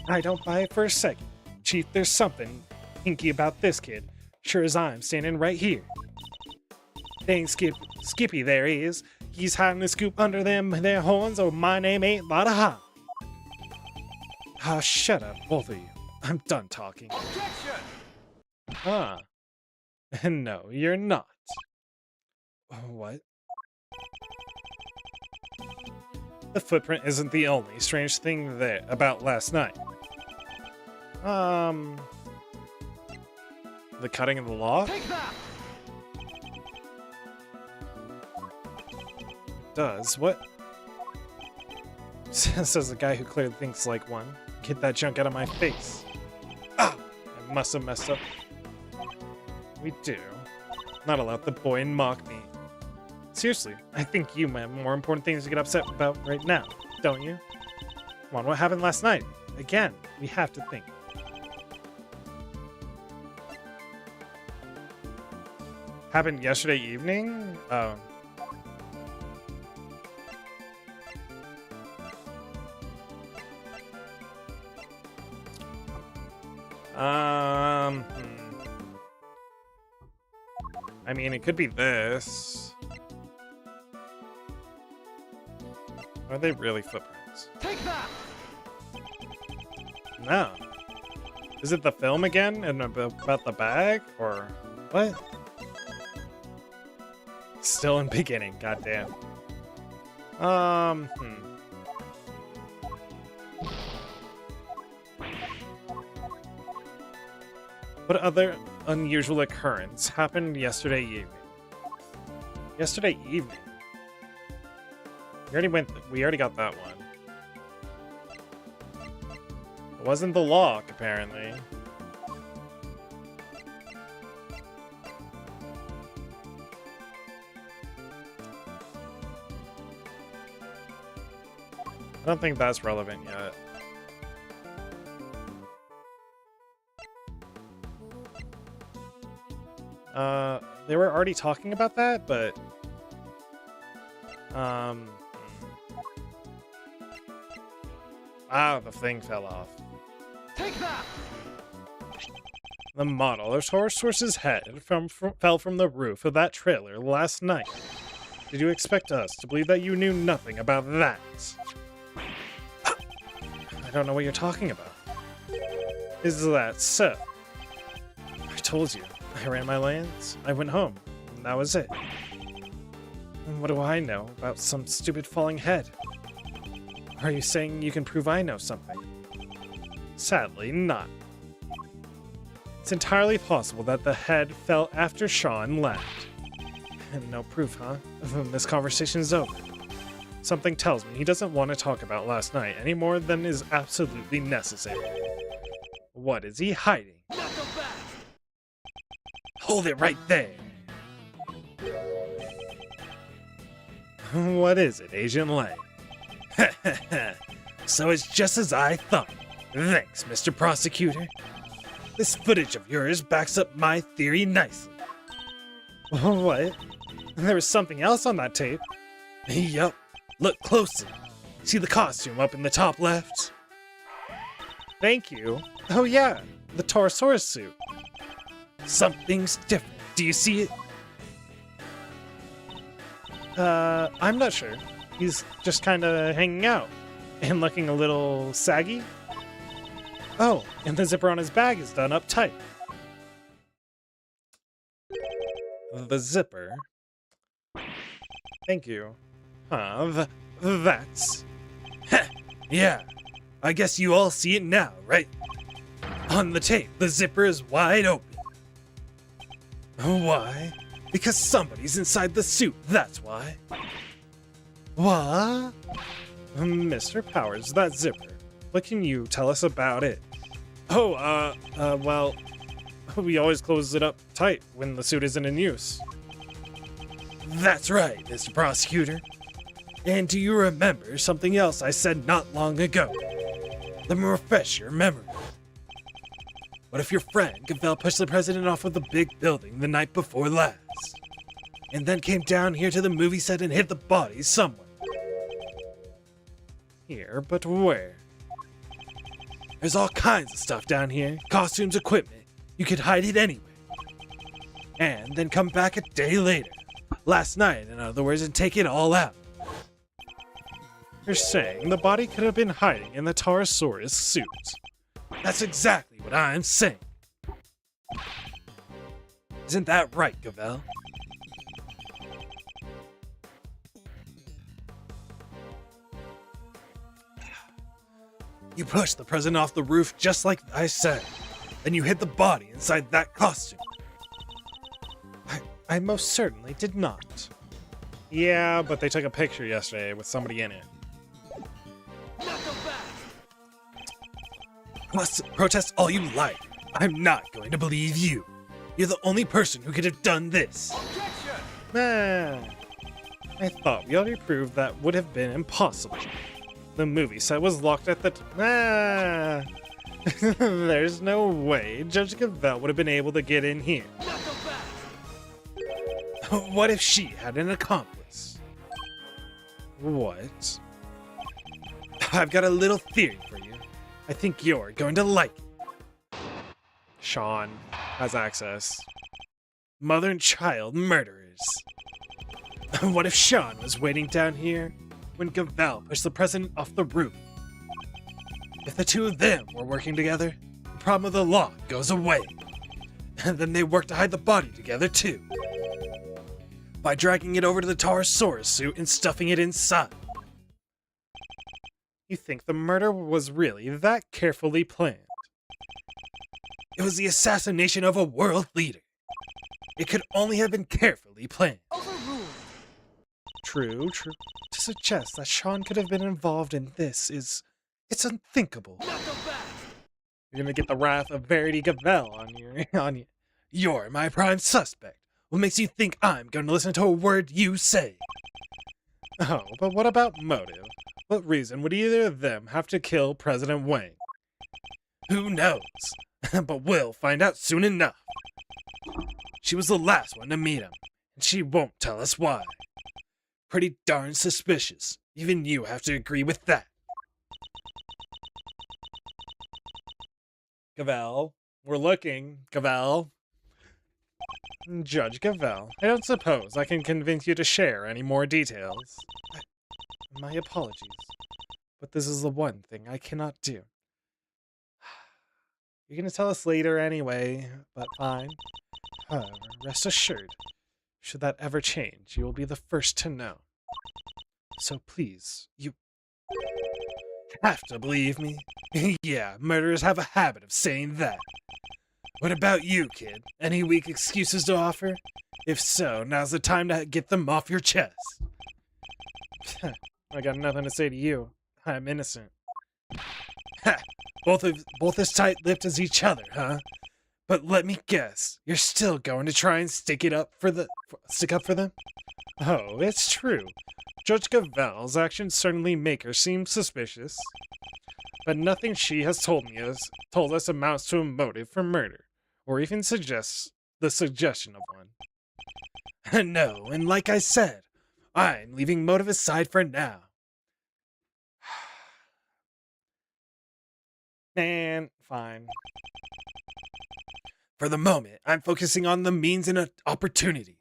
I don't buy it for a second. Chief, there's something hinky about this kid. Sure as I'm standing right here. Dang Skippy there he is. He's hiding the scoop under their horns, or my name ain't Lotta Ha. Ah, shut up, both of you. I'm done talking. Objection! No, you're not. What? The footprint isn't the only strange thing there about last night. The cutting of the law? Take that! Does what? Says the guy who clearly thinks like one. Get that junk out of my face. Ah! I must have messed up. We do. Not allowed the boy and mock me. Seriously, I think you have more important things to get upset about right now, don't you? Come on, what happened last night? Again, we have to think. Happened yesterday evening? Oh. I mean, it could be this. Are they really footprints? Take that! No. Is it the film again and about the bag? Or what? Still in beginning, goddamn. What other unusual occurrence happened yesterday evening? Yesterday evening? We already got that one. It wasn't the lock, apparently. I don't think that's relevant yet. They were already talking about that, but the thing fell off. Take that! The model of Horse's head fell from the roof of that trailer last night. Did you expect us to believe that you knew nothing about that? I don't know what you're talking about. Is that so? I told you. I ran my lands. I went home. And that was it. And what do I know about some stupid falling head? Are you saying you can prove I know something? Sadly, not. It's entirely possible that the head fell after Sean left. And no proof, huh? This conversation is over. Something tells me he doesn't want to talk about last night any more than is absolutely necessary. What is he hiding? Hold it right there! What is it, Agent Lang? So it's just as I thought. Thanks, Mr. Prosecutor. This footage of yours backs up my theory nicely. What? There was something else on that tape. Yup. Look closely. See the costume up in the top left? Thank you. Oh yeah, the Taurosaurus suit. Something's different. Do you see it? I'm not sure. He's just kind of hanging out and looking a little saggy. Oh, and the zipper on his bag is done up tight. The zipper? Thank you. Huh, that's... Heh, yeah, I guess you all see it now, right? On the tape, the zipper is wide open. Why? Because somebody's inside the suit, that's why. What? Mr. Powers, that zipper. What can you tell us about it? Oh, well, we always close it up tight when the suit isn't in use. That's right, Mr. Prosecutor. And do you remember something else I said not long ago? Let me refresh your memory. What if your friend Gavel pushed the president off of the big building the night before last? And then came down here to the movie set and hid the body somewhere? Here, but where? There's all kinds of stuff down here. Costumes, equipment. You could hide it anywhere. And then come back a day later. Last night, in other words, and take it all out. You're saying the body could have been hiding in the Taurosaurus suit. That's exactly what I'm saying. Isn't that right, Gavel? You pushed the president off the roof just like I said. Then you hid the body inside that costume. I most certainly did not. Yeah, but they took a picture yesterday with somebody in it. Protest all you like. I'm not going to believe you. You're the only person who could have done this. I thought we already proved that would have been impossible. The movie set was locked at the There's no way Judge Gavel would have been able to get in here. What if she had an accomplice? What? I've got a little theory for you. I think you're going to like it. Sean has access. Mother and child murderers. What if Sean was waiting down here when Gavel pushed the president off the roof? If the two of them were working together, the problem of the lock goes away. And then they work to hide the body together too. By dragging it over to the Taurosaurus suit and stuffing it inside. You think the murder was really that carefully planned? It was the assassination of a world leader. It could only have been carefully planned. Overruled. True. To suggest that Sean could have been involved in this it's unthinkable. Not so fast. You're gonna get the wrath of Verity Gavel on you. On you. You're my prime suspect. What makes you think I'm going to listen to a word you say? Oh, but what about motive? What reason would either of them have to kill President Wang? Who knows? But we'll find out soon enough. She was the last one to meet him, and she won't tell us why. Pretty darn suspicious. Even you have to agree with that. Gavel, we're looking, Gavel. Judge Gavel, I don't suppose I can convince you to share any more details. My apologies, but this is the one thing I cannot do. You're gonna tell us later anyway, but fine. However, rest assured, should that ever change, you will be the first to know. So please, you have to believe me. Yeah, murderers have a habit of saying that. What about you, kid? Any weak excuses to offer? If so, now's the time to get them off your chest. I got nothing to say to you. I'm innocent. Ha! Both as tight-lipped as each other, huh? But let me guess, you're still going to try and stick up for them? Oh, it's true. Judge Gavel's actions certainly make her seem suspicious. But nothing she has told us amounts to a motive for murder, or even suggests the suggestion of one. No, and like I said, I'm leaving motive aside for now. And fine. For the moment, I'm focusing on the means and opportunity.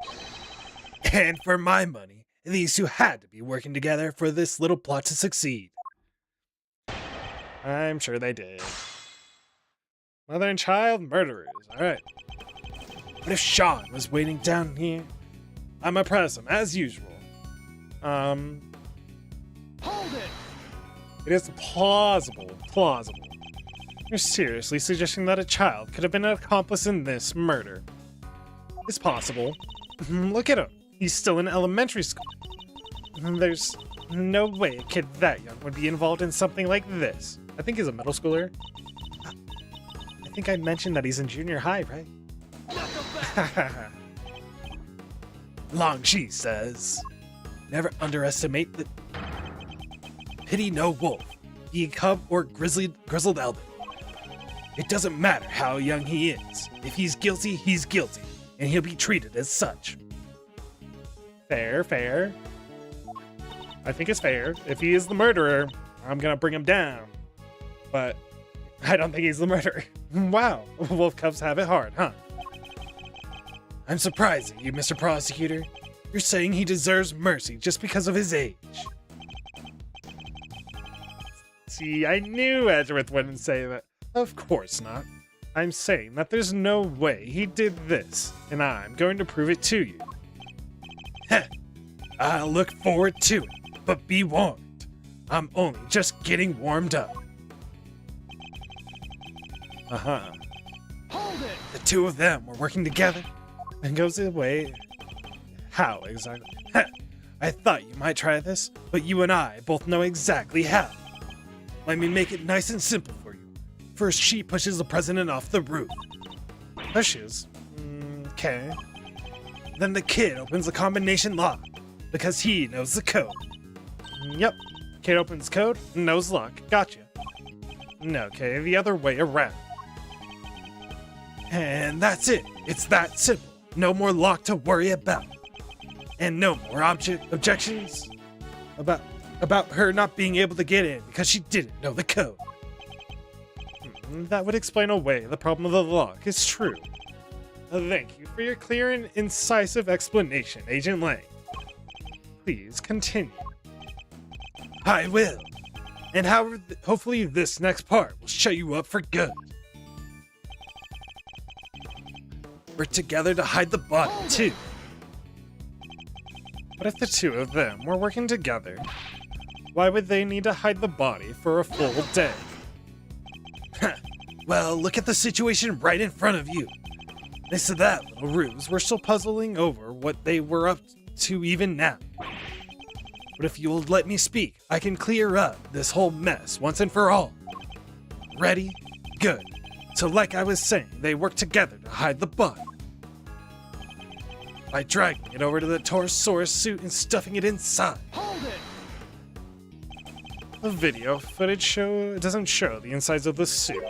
And for my money, these two had to be working together for this little plot to succeed. I'm sure they did. Mother and child murderers. Alright. What if Sean was waiting down here? I'm gonna press him, as usual. Hold it! It is plausible. You're seriously suggesting that a child could have been an accomplice in this murder? It's possible. Look at him. He's still in elementary school. There's no way a kid that young would be involved in something like this. I think he's a middle schooler. I think I mentioned that he's in junior high, right? Not so fast. Long Chi says, never underestimate the pity no wolf, be cub or grizzled elder. It doesn't matter how young he is. If he's guilty, and he'll be treated as such. Fair. I think it's fair. If he is the murderer, I'm gonna bring him down. But I don't think he's the murderer. Wow, wolf cubs have it hard, huh? I'm surprised at you, Mr. Prosecutor. You're saying he deserves mercy just because of his age. See, I knew Azrren wouldn't say that. Of course not. I'm saying that there's no way he did this, and I'm going to prove it to you. Heh, I'll look forward to it, but be warned. I'm only just getting warmed up. Hold it! The two of them were working together, and goes away. How exactly? Heh, I thought you might try this, but you and I both know exactly how. Let me make it nice and simple for you. First, she pushes the president off the roof. Pushes? Okay. Then the kid opens the combination lock, because he knows the code. Yep. Kid opens code, knows lock. Gotcha. Okay, the other way around. And that's it. It's that simple. No more lock to worry about. And no more objections about her not being able to get in because she didn't know the code. That would explain away the problem of the lock. It's true. Thank you for your clear and incisive explanation, Agent Lang. Please continue. I will. And hopefully this next part will shut you up for good. We're together to hide the body, too. But if the two of them were working together, why would they need to hide the body for a full day? Well, look at the situation right in front of you. Next to that little ruse, we're still puzzling over what they were up to even now. But if you'll let me speak, I can clear up this whole mess once and for all. Ready? Good. So like I was saying, they worked together to hide the body. By dragging it over to the Torosaurus suit and stuffing it inside. Hold it! The video footage doesn't show the insides of the suit.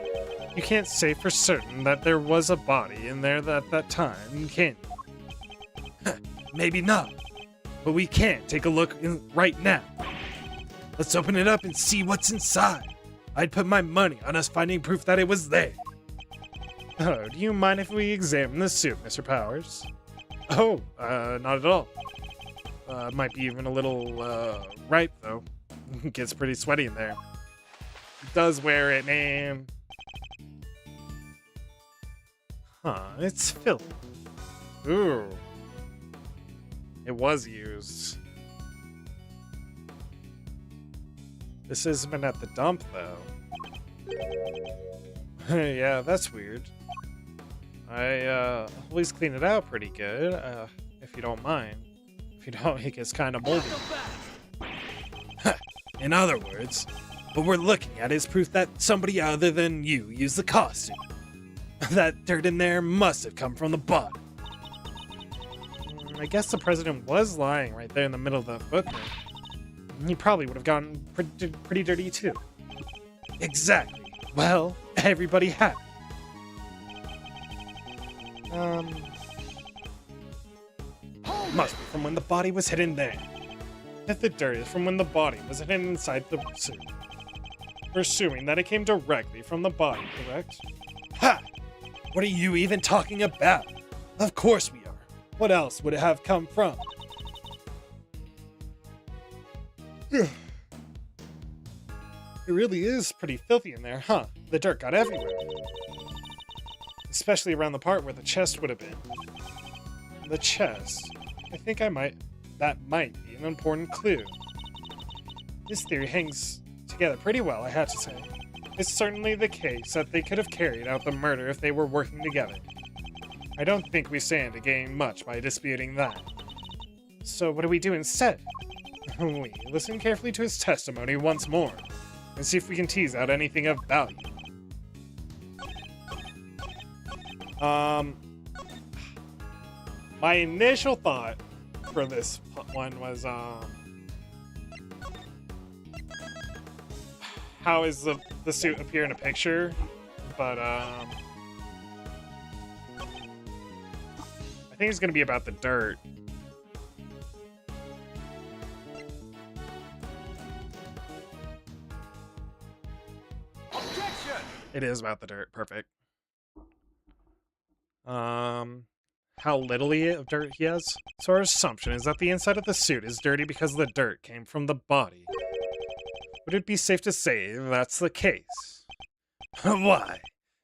You can't say for certain that there was a body in there at that time, can you? Maybe not. But we can take a look right now. Let's open it up and see what's inside. I'd put my money on us finding proof that it was there. Oh, do you mind if we examine the suit, Mr. Powers? Oh, not at all. Might be even a little, ripe, though. Gets pretty sweaty in there. He does wear it, man. Huh, it's filthy. Ooh. It was used. This has been at the dump, though. Yeah, that's weird. I always clean it out pretty good, if you don't mind. If you don't, it gets kind of moldy. In other words, what we're looking at is proof that somebody other than you used the costume. That dirt in there must have come from the body. I guess the president was lying right there in the middle of the footnote. He probably would have gotten pretty dirty too. Exactly. Well, everybody happy. Must be from when the body was hidden there. If the dirt is from when the body was hidden inside the suit. We're assuming that it came directly from the body, correct? Ha! What are you even talking about? Of course we are. What else would it have come from? It really is pretty filthy in there, huh? The dirt got everywhere. Especially around the part where the chest would have been. The chest. I think that might be an important clue. This theory hangs together pretty well, I have to say. It's certainly the case that they could have carried out the murder if they were working together. I don't think we stand to gain much by disputing that. So what do we do instead? We listen carefully to his testimony once more, and see if we can tease out anything of value. My initial thought for this one was, how is the suit appear in a picture? But, I think it's gonna be about the dirt. Objection! It is about the dirt. Perfect. How little of dirt he has? So our assumption is that the inside of the suit is dirty because the dirt came from the body. Would it be safe to say that's the case? Why?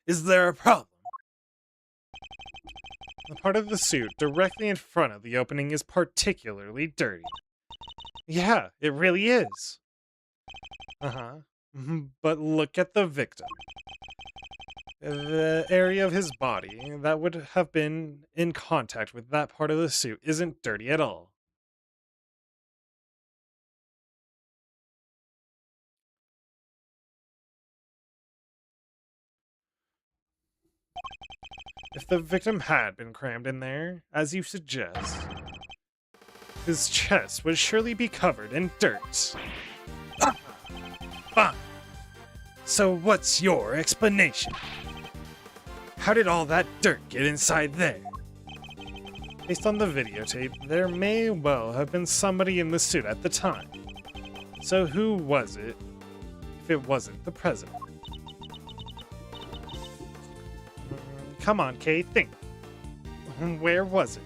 Is there a problem? The part of the suit directly in front of the opening is particularly dirty. Yeah, it really is. But look at the victim. The area of his body that would have been in contact with that part of the suit isn't dirty at all. If the victim had been crammed in there, as you suggest, his chest would surely be covered in dirt. Fine. So what's your explanation? How did all that dirt get inside there? Based on the videotape, there may well have been somebody in the suit at the time. So who was it, if it wasn't the president? Come on, Kay, think. Where was it?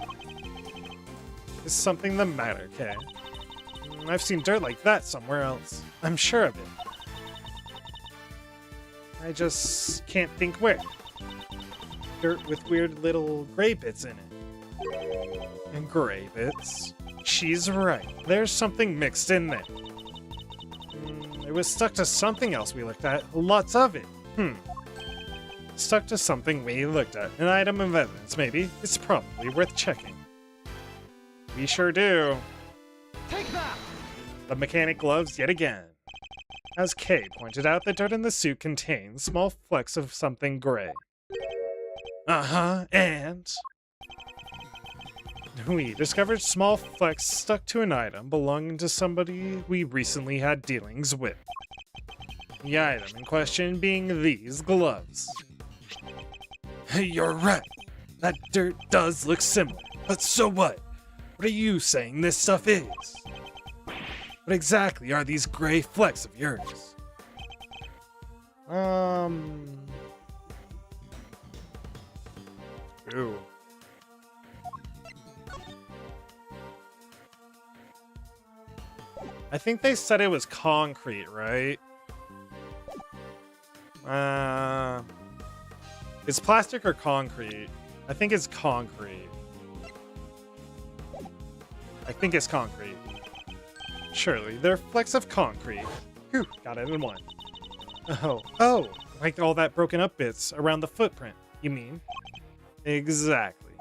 Is something the matter, Kay? I've seen dirt like that somewhere else. I'm sure of it. I just can't think where. Dirt with weird little gray bits in it. And gray bits? She's right. There's something mixed in there. It was stuck to something else we looked at. Lots of it. Stuck to something we looked at. An item of evidence, maybe. It's probably worth checking. We sure do. Take that! the mechanic gloves yet again. As Kay pointed out, the dirt in the suit contains small flecks of something gray. And we discovered small flecks stuck to an item belonging to somebody we recently had dealings with. The item in question being these gloves. You're right. That dirt does look similar. But so what? What are you saying this stuff is? What exactly are these gray flecks of yours? Ooh. I think they said it was concrete, right? It's plastic or concrete? I think it's concrete. I think it's concrete. Surely, they're flecks of concrete. Whew, got it in one. Oh, like all that broken up bits around the footprint, you mean? Exactly.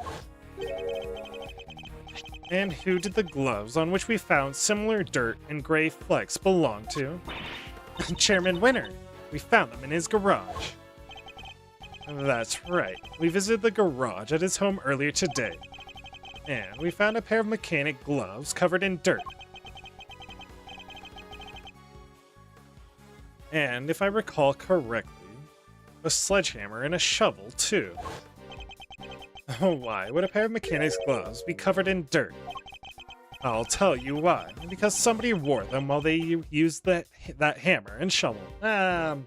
And who did the gloves on which we found similar dirt and gray flecks belong to? Chairman Winter. We found them in his garage. That's right. We visited the garage at his home earlier today. And we found a pair of mechanic gloves covered in dirt. And if I recall correctly, a sledgehammer and a shovel too. Oh, why would a pair of mechanic's gloves be covered in dirt? I'll tell you why. Because somebody wore them while they used that hammer and shovel. That's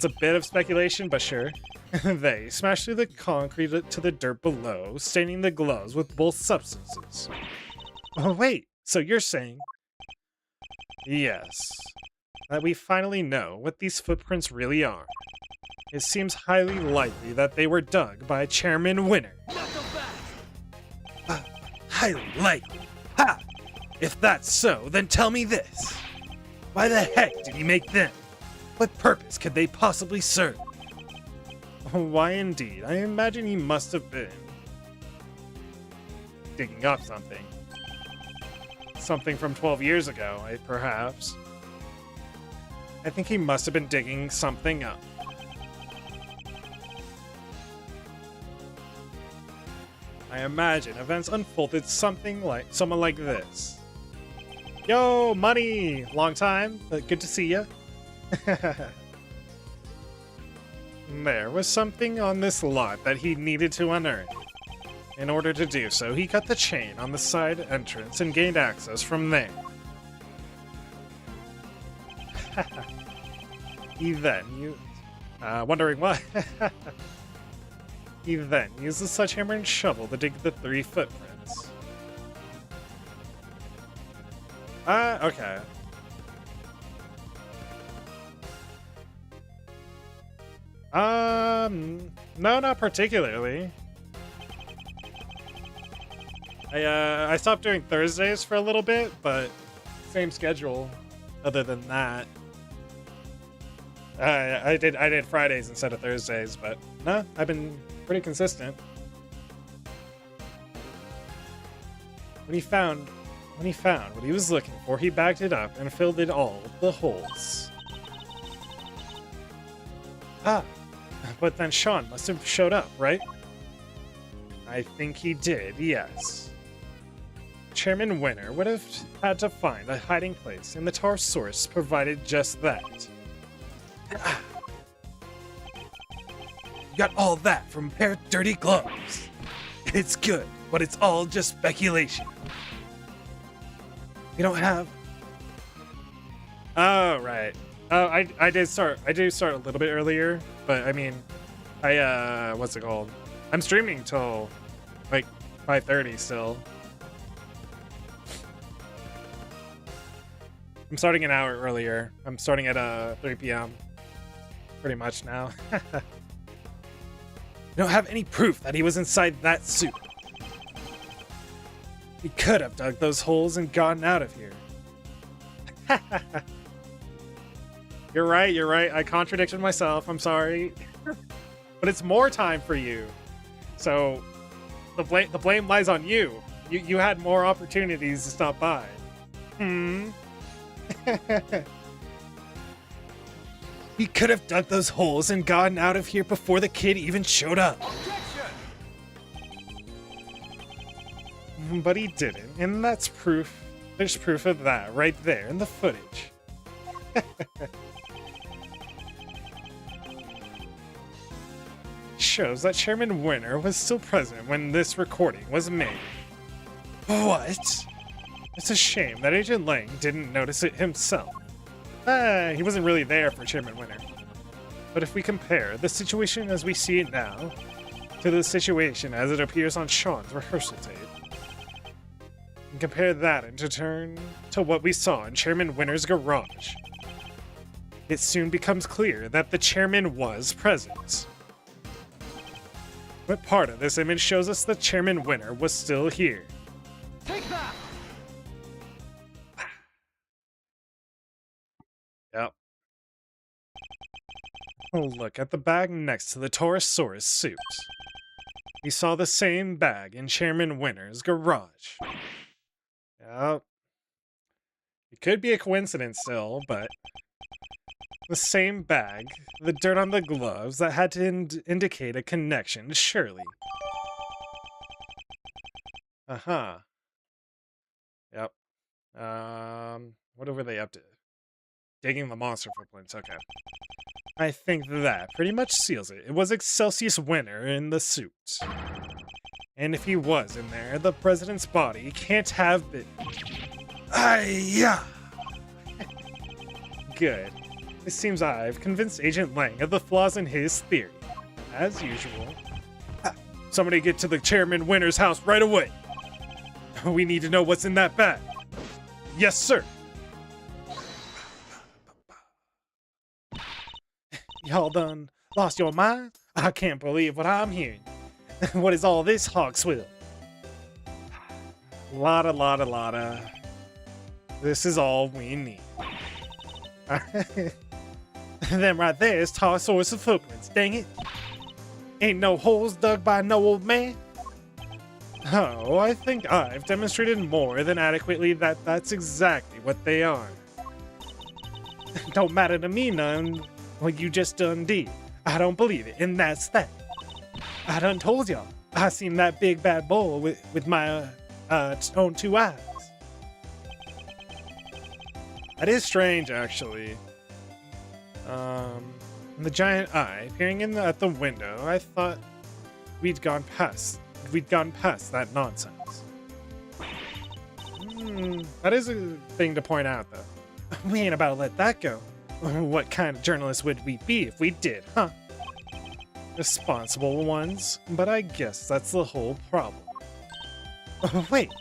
a bit of speculation, but sure. They smashed through the concrete to the dirt below, staining the gloves with both substances. Oh wait, so you're saying... Yes. That we finally know what these footprints really are. It seems highly likely that they were dug by Chairman Winter. Highly likely? Ha! If that's so, then tell me this. Why the heck did he make them? What purpose could they possibly serve? Why indeed, I imagine he must have been digging up something. Something from 12 years ago, perhaps. I think he must have been digging something up. I imagine events unfolded something like someone like this. Yo, Money! Long time, but good to see ya. There was something on this lot that he needed to unearth. In order to do so, he cut the chain on the side entrance and gained access from there. He then used... wondering why? He then used the sledgehammer and shovel to dig the 3 footprints. Okay. No, not particularly. I stopped doing Thursdays for a little bit, but same schedule other than that. I did Fridays instead of Thursdays, but no, I've been pretty consistent. When he found what he was looking for, he bagged it up and filled it all with the holes. But then Sean must have showed up, right? I think he did, yes. Chairman Winter would have had to find a hiding place, and the tar source provided just that. You got all that from a pair of dirty gloves. It's good, but it's all just speculation. We don't have... Oh, right. Oh, I do start a little bit earlier, but I mean, what's it called? I'm streaming till like 5:30 still. I'm starting an hour earlier. I'm starting at 3 p.m. pretty much now. We don't have any proof that he was inside that suit. He could have dug those holes and gotten out of here. You're right. I contradicted myself. I'm sorry. But it's more time for you. So the blame lies on you. You had more opportunities to stop by. We could have dug those holes and gotten out of here before the kid even showed up. Objection! But he didn't, and that's proof. There's proof of that right there in the footage. Shows that Chairman Winner was still present when this recording was made. What? It's a shame that Agent Lang didn't notice it himself. He wasn't really there for Chairman Winner. But if we compare the situation as we see it now to the situation as it appears on Sean's rehearsal tape, and compare that in turn to what we saw in Chairman Winner's garage, it soon becomes clear that the chairman was present. But part of this image shows us that Chairman Winner was still here. Take that! Yep. Look at the bag next to the Taurosaurus suit. We saw the same bag in Chairman Winner's garage. Yep. It could be a coincidence still, but the same bag, the dirt on the gloves, that had to indicate a connection, surely. Uh-huh. Yep. What were they up to? Digging the monster footprints, okay. I think that pretty much seals it. It was Excelsius Winner in the suit. And if he was in there, the president's body can't have been... Ay-ya! Good. It seems I've convinced Agent Lang of the flaws in his theory. As usual. Somebody get to the Chairman Winner's house right away. We need to know what's in that bag. Yes, sir. Y'all done lost your mind? I can't believe what I'm hearing. What is all this hog swill? Lotta. This is all we need. Them right there is Taurosaurus footprints, dang it. Ain't no holes dug by no old man. Oh, I think I've demonstrated more than adequately that that's exactly what they are. Don't matter to me none what you just done did. I don't believe it, and that's that. I done told y'all. I seen that big bad bull with my own two eyes. That is strange, actually. The giant eye peering in at the window. I thought we'd gone past that nonsense. That is a thing to point out, though. We ain't about to let that go. What kind of journalists would we be if we did, huh? Responsible ones, but I guess that's the whole problem. Wait,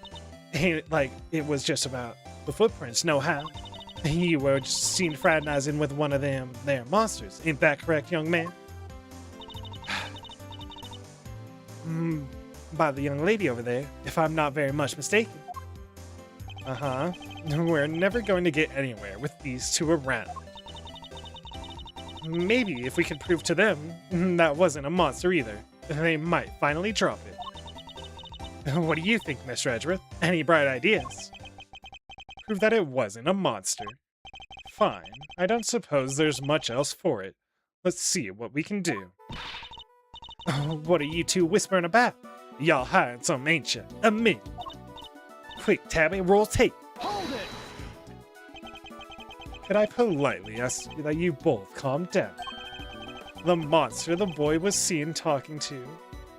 ain't it like it was just about the footprints, no how? You were just seen fraternizing with one of them there monsters, ain't that correct, young man? By the young lady over there, if I'm not very much mistaken. Uh-huh. We're never going to get anywhere with these two around. Maybe if we could prove to them that wasn't a monster either, they might finally drop it. What do you think, Miss Redrith? Any bright ideas? Prove that it wasn't a monster. Fine. I don't suppose there's much else for it. Let's see what we can do. What are you two whispering about? Y'all hired some, ain't ya? A minute. Quick, Tabby, roll tape. Hold it! Could I politely ask that you both calm down? The monster the boy was seen talking to.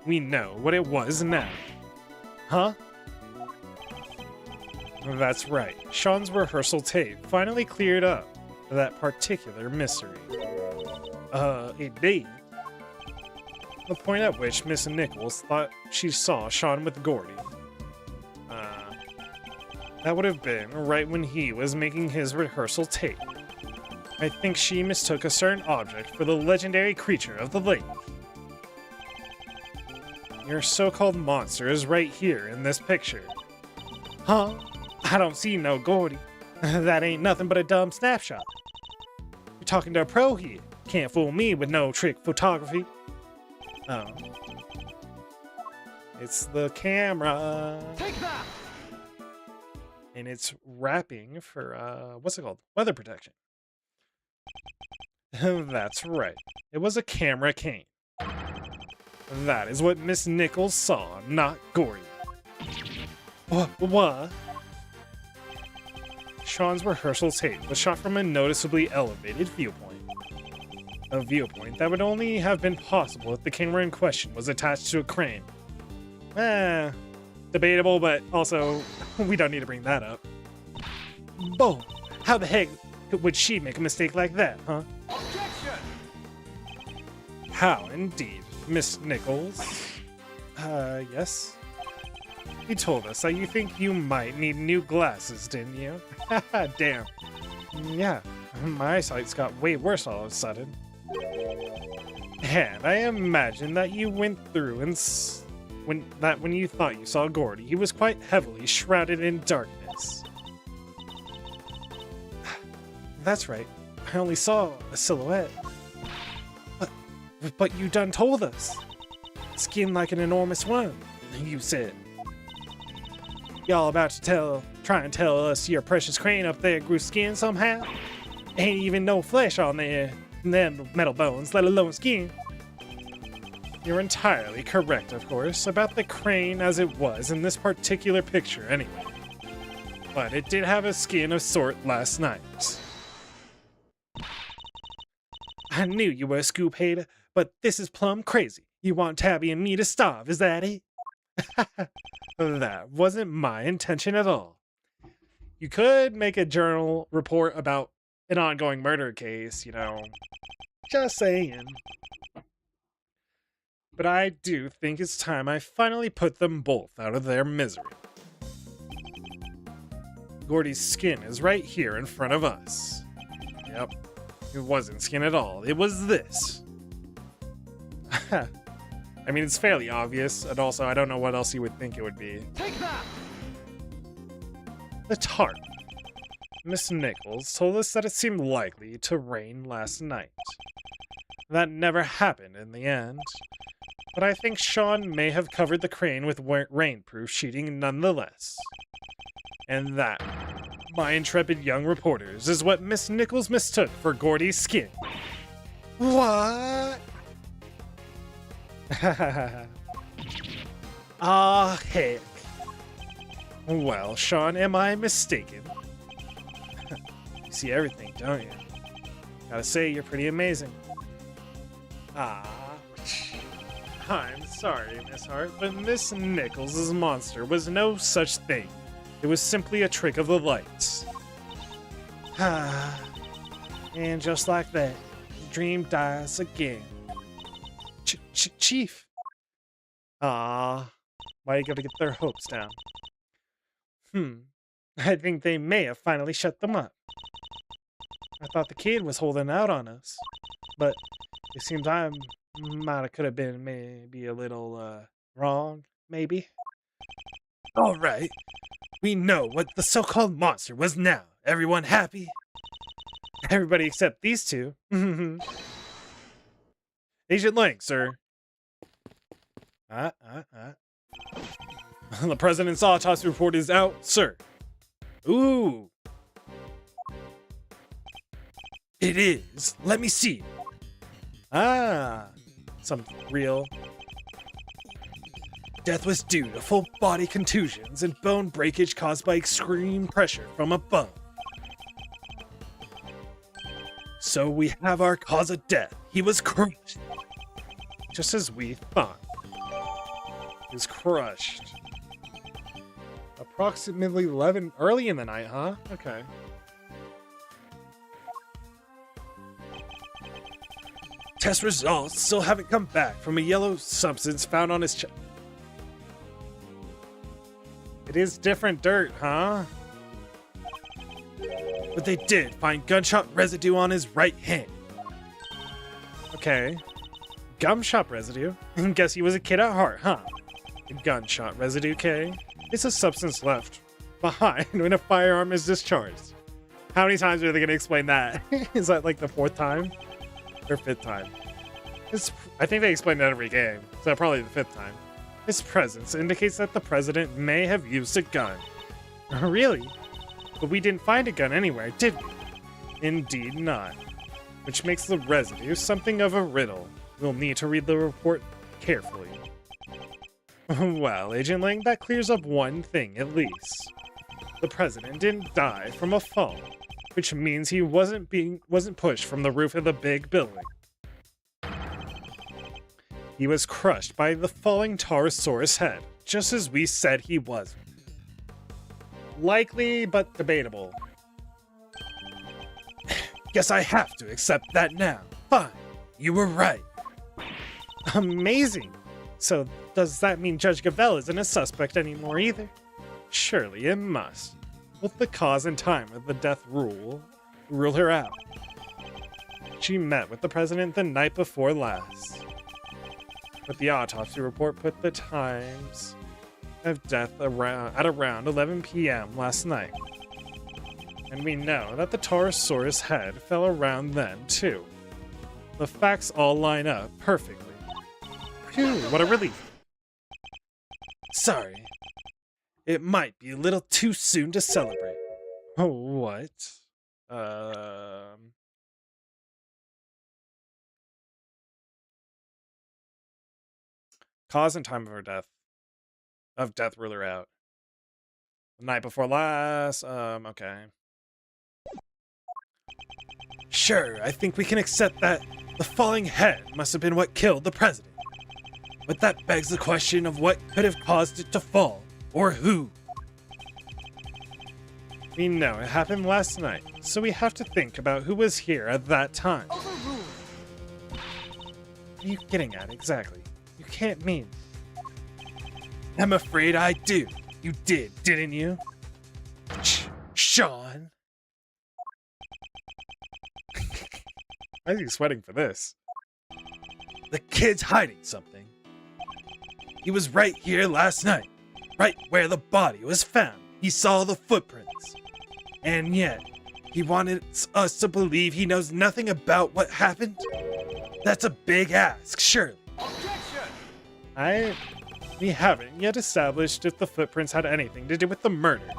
We know what it was now. Huh? That's right. Sean's rehearsal tape finally cleared up that particular mystery. It did. The point at which Miss Nichols thought she saw Sean with Gordy. That would have been right when he was making his rehearsal tape. I think she mistook a certain object for the legendary creature of the lake. Your so-called monster is right here in this picture. Huh? I don't see no Gordy. That ain't nothing but a dumb snapshot. You're talking to a pro here. Can't fool me with no trick photography. Oh. It's the camera. Take that! And it's wrapping for, what's it called? Weather protection. That's right. It was a camera cane. That is what Miss Nichols saw, not Gordy. What? Sean's rehearsal tape was shot from a noticeably elevated viewpoint. A viewpoint that would only have been possible if the camera in question was attached to a crane. Debatable, but also, we don't need to bring that up. Bo, how the heck would she make a mistake like that, huh? Objection! How indeed, Miss Nichols? Yes? You told us that you think you might need new glasses, didn't you? Damn. Yeah, my eyesight's got way worse all of a sudden. And I imagine that you went through and when you thought you saw Gordy, he was quite heavily shrouded in darkness. That's right. I only saw a silhouette. But you done told us. Skin like an enormous worm, you said. Y'all about to try and tell us your precious crane up there grew skin somehow? Ain't even no flesh on there, them metal bones, let alone skin. You're entirely correct, of course, about the crane as it was in this particular picture anyway. But it did have a skin of sort last night. I knew you were a scoop hater, but this is plumb crazy. You want Tabby and me to starve, is that it? That wasn't my intention at all. You could make a journal report about an ongoing murder case, you know. Just saying. But I do think it's time I finally put them both out of their misery. Gordy's skin is right here in front of us. Yep. It wasn't skin at all. It was this. I mean, it's fairly obvious, and also I don't know what else you would think it would be. Take that! The tarp. Miss Nichols told us that it seemed likely to rain last night. That never happened in the end, but I think Sean may have covered the crane with rainproof sheeting nonetheless. And that, my intrepid young reporters, is what Miss Nichols mistook for Gordy's skin. What? Ah, heck. Well, Sean, am I mistaken? You see everything, don't you? Gotta say, you're pretty amazing. Ah. I'm sorry, Miss Hart, but Miss Nichols' monster was no such thing. It was simply a trick of the lights. Ah. And just like that, the dream dies again. Chief. Ah, why you gotta get their hopes down? I think they may have finally shut them up. I thought the kid was holding out on us, but it seems I could have been maybe a little wrong, maybe. All right, we know what the so-called monster was now. Everyone happy? Everybody except these two. Agent Lang, sir. The president's autopsy report is out, sir. Ooh. It is. Let me see. Ah. Something real. Death was due to full body contusions and bone breakage caused by extreme pressure from above. So we have our cause of death. He was crushed. Just as we thought. He was crushed. Approximately 11, early in the night, huh? Okay. Test results still haven't come back from a yellow substance found on his chest. It is different dirt, huh? But they did find gunshot residue on his right hand. Okay. Gunshot residue? Guess he was a kid at heart, huh? Gunshot residue, okay? It's a substance left behind when a firearm is discharged. How many times are they going to explain that? Is that like the 4th time? Or 5th time? I think they explain that every game, so probably the 5th time. His presence indicates that the president may have used a gun. Really? But we didn't find a gun anywhere, did we? Indeed not. Which makes the residue something of a riddle. We'll need to read the report carefully. Well, Agent Lang, that clears up one thing at least. The president didn't die from a fall, which means he wasn't pushed from the roof of the big building. He was crushed by the falling Taurosaurus head, just as we said he was. Likely, but debatable. Guess I have to accept that now. Fine, you were right. Amazing. So, does that mean Judge Gavel isn't a suspect anymore either? Surely it must. Will the cause and time of the death rule her out? She met with the president the night before last. But the autopsy report put the times of death at around 11 p.m. last night. And we know that the Taurosaurus head fell around then, too. The facts all line up perfectly. Phew, what a relief. Sorry. It might be a little too soon to celebrate. Oh, what? Cause and time of her death. Of death ruler out. The night before last, okay. Sure, I think we can accept that the falling head must have been what killed the president. But that begs the question of what could have caused it to fall, or who. We know it happened last night, so we have to think about who was here at that time. Overruled. What are you getting at exactly? You can't mean. I'm afraid I do. You did, didn't you? Sean? Why is he sweating for this? The kid's hiding something. He was right here last night, right where the body was found. He saw the footprints. And yet, he wanted us to believe he knows nothing about what happened? That's a big ask, surely. Objection! We haven't yet established if the footprints had anything to do with the murder.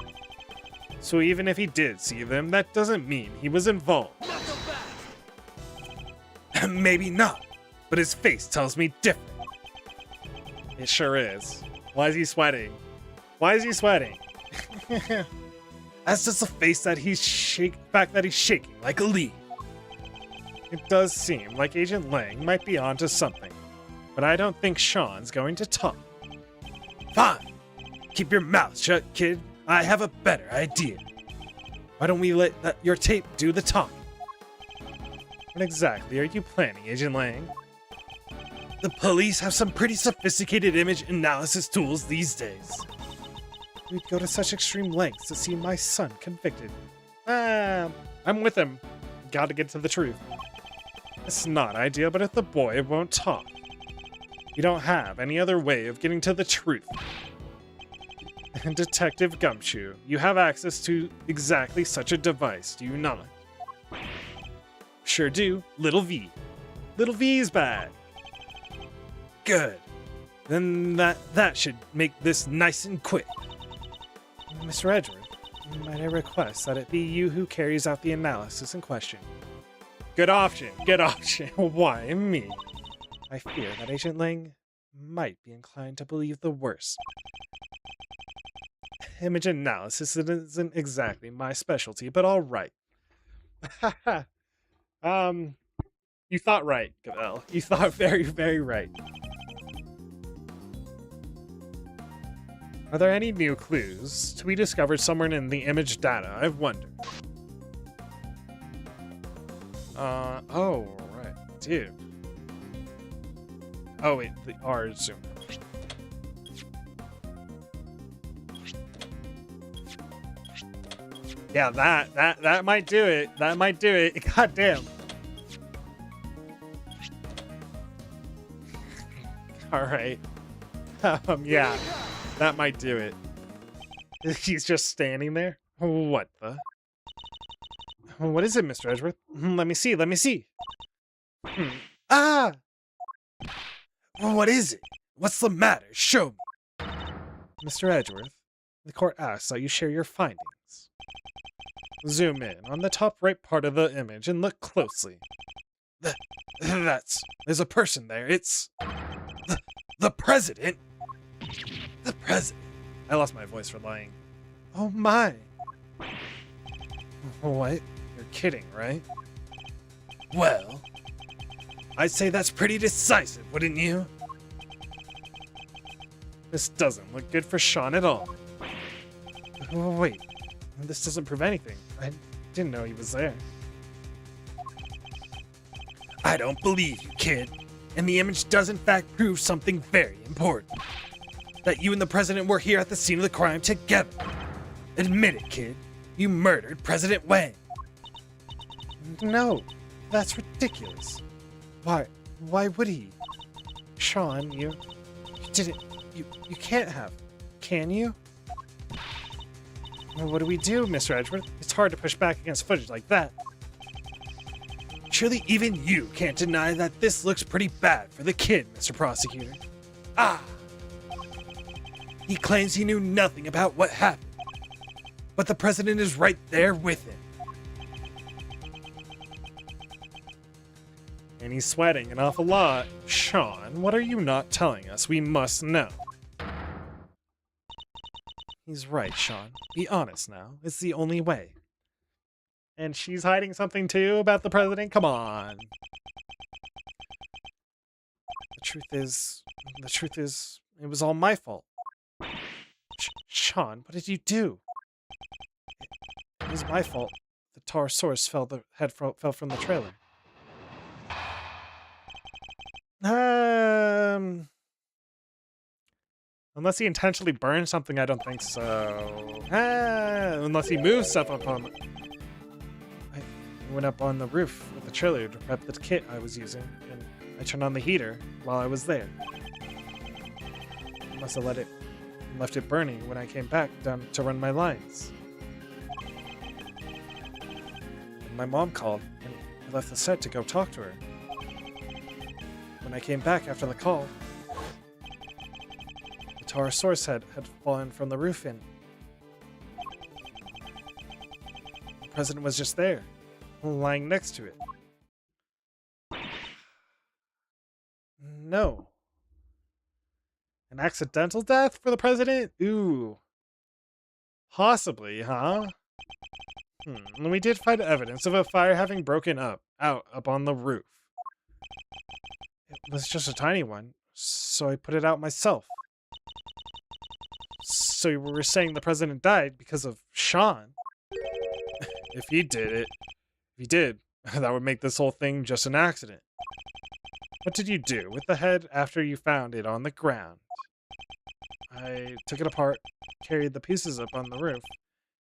So even if he did see them, that doesn't mean he was involved. Not so fast! Maybe not, but his face tells me different. It sure is. Why is he sweating? Why is he sweating? That's just the face that he's fact that he's shaking like a leaf. It does seem like Agent Lang might be onto something, but I don't think Sean's going to talk. Fine. Keep your mouth shut, kid. I have a better idea. Why don't we let your tape do the talking? What exactly are you planning, Agent Lang? The police have some pretty sophisticated image analysis tools these days. We'd go to such extreme lengths to see my son convicted. I'm with him. Gotta get to the truth. It's not ideal, but if the boy won't talk, you don't have any other way of getting to the truth. Detective Gumshoe, you have access to exactly such a device, do you not? Sure do. Little V. Little V's bad. Good. Then that should make this nice and quick. Mr. Edgeworth, might I request that it be you who carries out the analysis in question? Good option. Good option. Why me? I fear that Agent Lang might be inclined to believe the worst. Image analysis isn't exactly my specialty, but all right. You thought right, Gavel. You thought very, very right. Are there any new clues to be discovered somewhere in the image data? I've wondered. Oh, right, dude. Oh, wait, the R is zoomed. Yeah, that might do it. That might do it. God damn. All right. Yeah, that might do it. He's just standing there. What the? What is it, Mr. Edgeworth? Let me see. Let me see. Ah! What is it? What's the matter? Show me. Mr. Edgeworth, the court asks that you share your findings. Zoom in on the top right part of the image and look closely. There's a person there. It's the president. The president. I lost my voice for lying. Oh my. What? You're kidding, right? Well, I'd say that's pretty decisive, wouldn't you? This doesn't look good for Sean at all. Oh, wait, this doesn't prove anything. I didn't know he was there. I don't believe you, kid. And the image does in fact prove something very important. That you and the president were here at the scene of the crime together. Admit it, kid. You murdered President Wang. No, that's ridiculous. Why would he? Sean, you didn't, you can't have, can you? Well, what do we do, Mr. Edgeworth? It's hard to push back against footage like that. Surely even you can't deny that this looks pretty bad for the kid, Mr. Prosecutor. Ah! He claims he knew nothing about what happened. But the president is right there with him. And he's sweating an awful lot. Sean, what are you not telling us? We must know. He's right, Sean. Be honest now. It's the only way. And she's hiding something too about the president? Come on. The truth is, it was all my fault. Sean, what did you do? It was my fault. The Taurosaurus fell from the trailer. Unless he intentionally burned something, I don't think so. Unless he moved stuff up on... I went up on the roof with the trailer to prep the kit I was using, and I turned on the heater while I was there. I must have left it burning when I came back down to run my lines. And my mom called, and I left the set to go talk to her. When I came back after the call, the Taurosaurus head had fallen from the roof and the president was just there, lying next to it. No. An accidental death for the president? Ooh. Possibly, huh? We did find evidence of a fire having broken out up on the roof. It was just a tiny one, so I put it out myself. So you were saying the president died because of Sean? If he did, that would make this whole thing just an accident. What did you do with the head after you found it on the ground? I took it apart, carried the pieces up on the roof,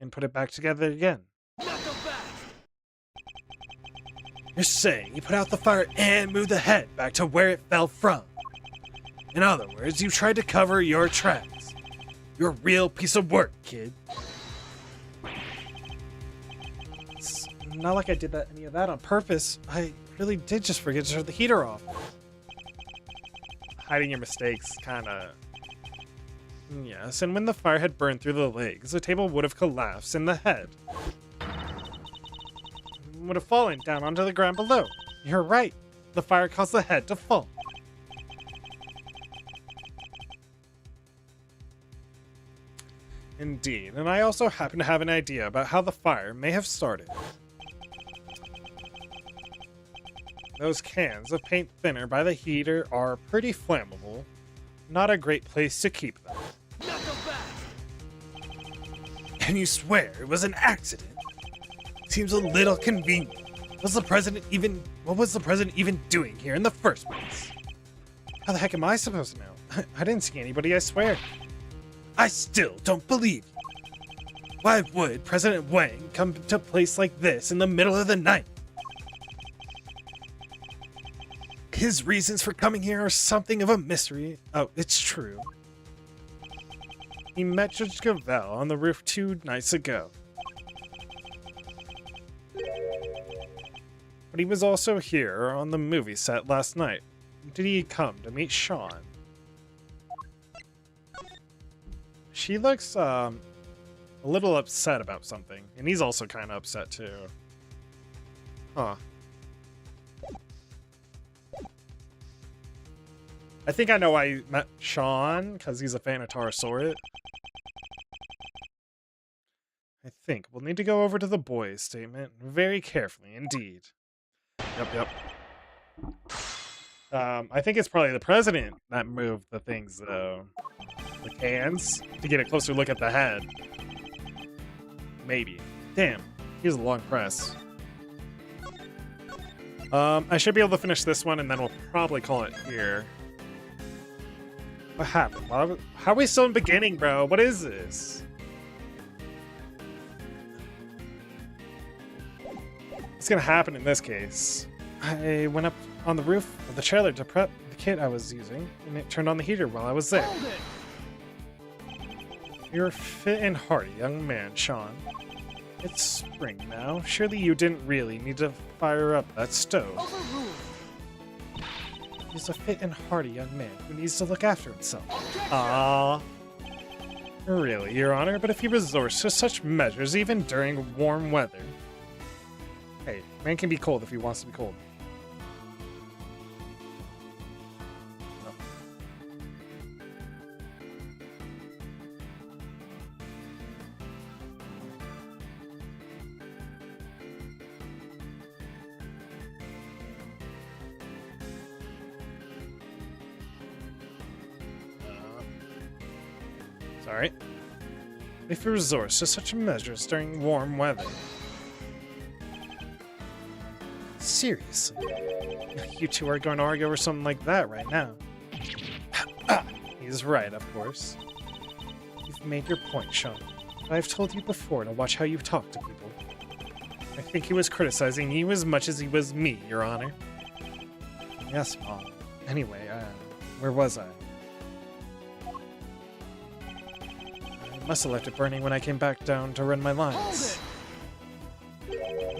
and put it back together again. You're saying you put out the fire and moved the head back to where it fell from. In other words, you tried to cover your tracks. You're a real piece of work, kid. It's not like I did any of that on purpose. I really did just forget to turn the heater off. Hiding your mistakes, kinda... Yes, and when the fire had burned through the legs, the table would have collapsed and the head would have fallen down onto the ground below. You're right. The fire caused the head to fall. Indeed, and I also happen to have an idea about how the fire may have started. Those cans of paint thinner by the heater are pretty flammable. Not a great place to keep them. And you swear it was an accident? Seems a little convenient. What was the president even doing here in the first place? How the heck am I supposed to know? I didn't see anybody, I swear. I still don't believe you. Why would President Wang come to a place like this in the middle of the night? His reasons for coming here are something of a mystery. Oh, it's true. He met Judge Cavell on the roof 2 nights ago. But he was also here on the movie set last night. Did he come to meet Sean? She looks, a little upset about something. And he's also kind of upset too. Huh. I think I know why he met Sean, because he's a fan of Tarasaurit. I think we'll need to go over to the boys' statement very carefully indeed. Yep. I think it's probably the president that moved the things, though. The cans, to get a closer look at the head. Maybe. Damn, here's a long press. I should be able to finish this one, and then we'll probably call it here. What happened? How are we still in the beginning, bro? What is this? What's gonna happen in this case? I went up on the roof of the trailer to prep the kit I was using, and it turned on the heater while I was there. You're a fit and hearty young man, Sean. It's spring now. Surely you didn't really need to fire up that stove. He's a fit and hearty young man who needs to look after himself. Ah, really, Your Honor? But if he resorts to such measures even during warm weather... Hey, man can be cold if he wants to be cold. Sorry. If he resorts to such measures during warm weather. Seriously? You two are going to argue over something like that right now. He's right, of course. You've made your point, Sean. But I've told you before to watch how you talk to people. I think he was criticizing you as much as he was me, Your Honor. Yes, Mom. Anyway, where was I? I must have left it burning when I came back down to run my lines.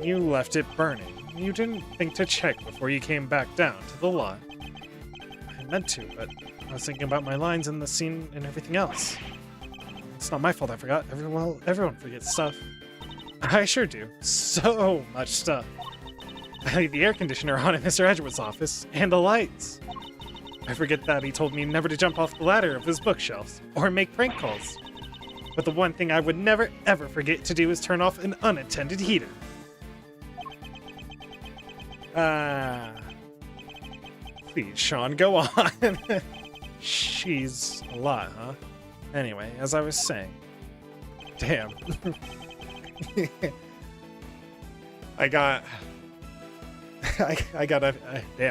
You left it burning. You didn't think to check before you came back down to the lot. I meant to, but I was thinking about my lines and the scene and everything else. It's not my fault I forgot. Everyone forgets stuff. I sure do. So much stuff. I leave the air conditioner on in Mr. Edgewood's office, and the lights. I forget that he told me never to jump off the ladder of his bookshelves, or make prank calls. But the one thing I would never ever forget to do is turn off an unattended heater. Please, Sean, go on. She's a lot, huh? Anyway, as I was saying. Damn. Damn,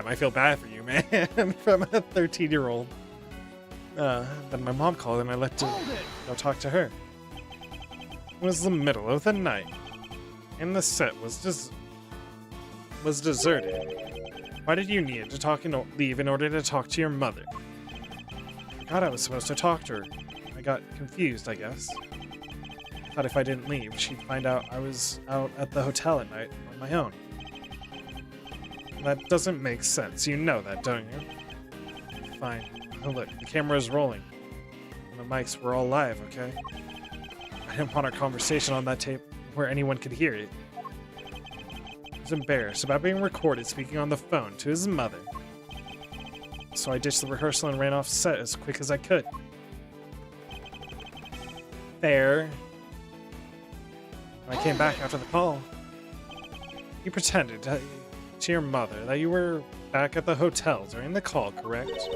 I feel bad for you, man. From a 13-year-old. Then my mom called and I let to go talk to her. It was the middle of the night. And the set was deserted. Why did you need to leave in order to talk to your mother? I forgot I was supposed to talk to her. I got confused, I guess. I thought if I didn't leave, she'd find out I was out at the hotel at night on my own. That doesn't make sense. You know that, don't you? Fine. Oh, look, the camera's rolling. And the mics were all live, okay? I didn't want our conversation on that tape where anyone could hear it. He was embarrassed about being recorded speaking on the phone to his mother. So I ditched the rehearsal and ran off set as quick as I could. Fair. When I came back after the call, you pretended to your mother that you were back at the hotel during the call, correct?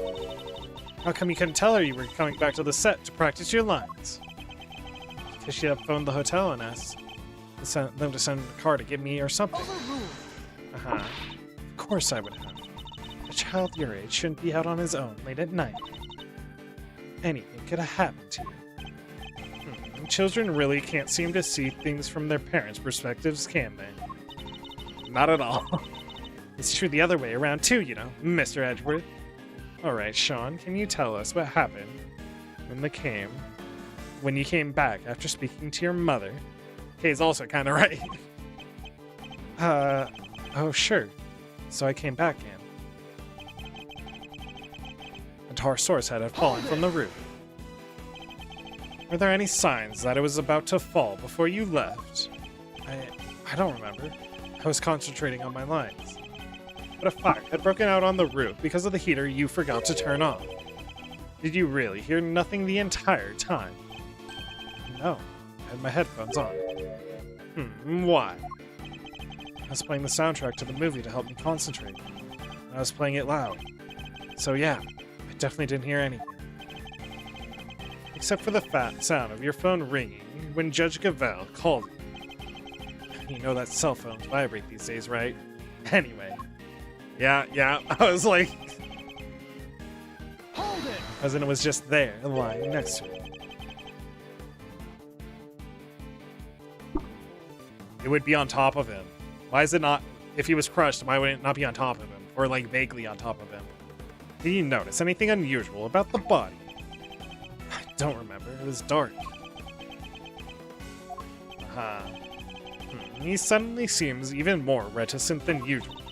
How come you couldn't tell her you were coming back to the set to practice your lines? Because she had phoned the hotel and asked them to send a car to get me or something. Uh-huh. Of course I would have. A child your age shouldn't be out on his own late at night. Anything could have happened to you. Children really can't seem to see things from their parents' perspectives, can they? Not at all. It's true the other way around too, you know, Mr. Edgewood. Alright, Sean, can you tell us what happened when you came back after speaking to your mother? Kay's also kind of right. Oh sure. So I came back in. A Tarsaurus head had fallen from the roof. Were there any signs that it was about to fall before you left? I don't remember. I was concentrating on my lines. But a fire had broken out on the roof because of the heater you forgot to turn on. Did you really hear nothing the entire time? No. I had my headphones on. Why? I was playing the soundtrack to the movie to help me concentrate. And I was playing it loud. So yeah, I definitely didn't hear anything. Except for the fat sound of your phone ringing when Judge Gavelle called you. You know that cell phones vibrate these days, right? Anyway. Yeah, I was like... Hold it! The president was just there, lying next to it. It would be on top of him. Why is it not... If he was crushed, why would it not be on top of him? Or, like, vaguely on top of him? Did you notice anything unusual about the body? I don't remember. It was dark. He suddenly seems even more reticent than usual.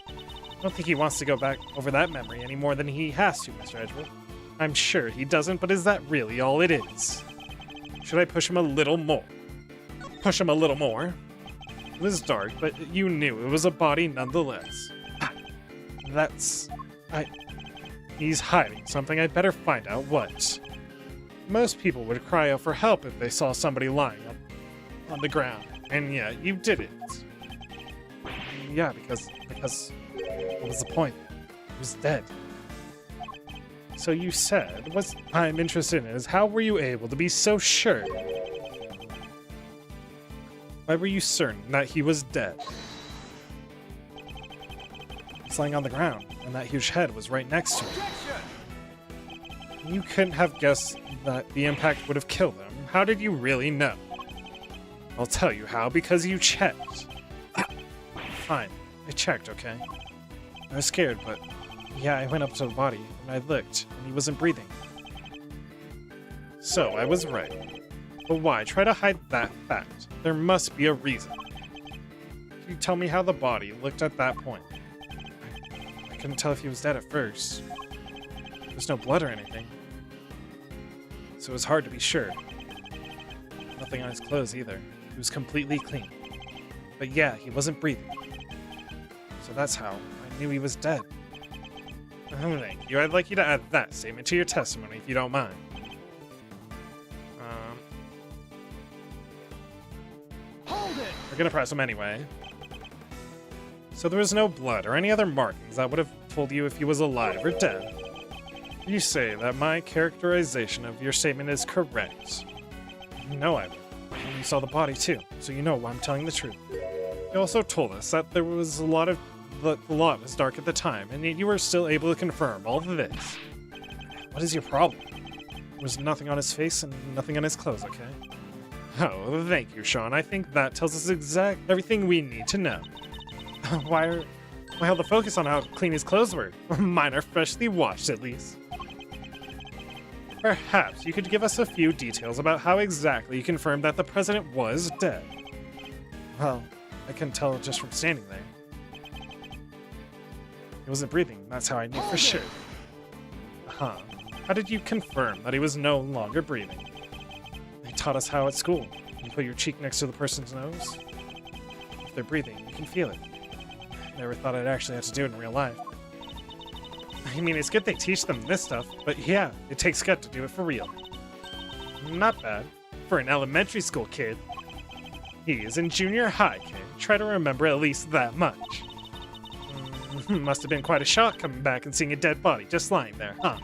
I don't think he wants to go back over that memory any more than he has to, Mr. Edgeworth. I'm sure he doesn't, but is that really all it is? Should I push him a little more? Push him a little more? It was dark, but you knew it was a body nonetheless. He's hiding something. I'd better find out what. Most people would cry out for help if they saw somebody lying on the ground. And yeah, you didn't. Yeah, because what was the point? He was dead. So you said, what I'm interested in is how were you able to be so sure? Why were you certain that he was dead? He's lying on the ground, and that huge head was right next to him. You couldn't have guessed that the impact would have killed him. How did you really know? I'll tell you how, because you checked. Fine, I checked, okay? I was scared, but yeah, I went up to the body, and I looked, and he wasn't breathing. So, I was right. But why try to hide that fact? There must be a reason. Can you tell me how the body looked at that point? I couldn't tell if he was dead at first. There was no blood or anything. So it was hard to be sure. Nothing on his clothes either. He was completely clean. But yeah, he wasn't breathing. So that's how I knew he was dead. Oh, thank you. I'd like you to add that statement to your testimony if you don't mind. Hold it! We're gonna press him anyway. So there was no blood or any other markings that would have told you if he was alive or dead. You say that my characterization of your statement is correct. No, I and you saw the body too, so you know I'm telling the truth. You also told us that there was the lot was dark at the time, and yet you were still able to confirm all of this. What is your problem? There was nothing on his face and nothing on his clothes, okay? Oh, thank you, Sean. I think that tells us everything we need to know. Why all the focus on how clean his clothes were? Mine are freshly washed, at least. Perhaps you could give us a few details about how exactly you confirmed that the president was dead. Well, I can tell just from standing there. He wasn't breathing, that's how I knew for sure. How did you confirm that he was no longer breathing? They taught us how at school. You put your cheek next to the person's nose. If they're breathing, you can feel it. I never thought I'd actually have to do it in real life. I mean, it's good they teach them this stuff, but yeah, it takes gut to do it for real. Not bad. For an elementary school kid. He is in junior high, kid. Try to remember at least that much. Must have been quite a shock coming back and seeing a dead body just lying there, huh?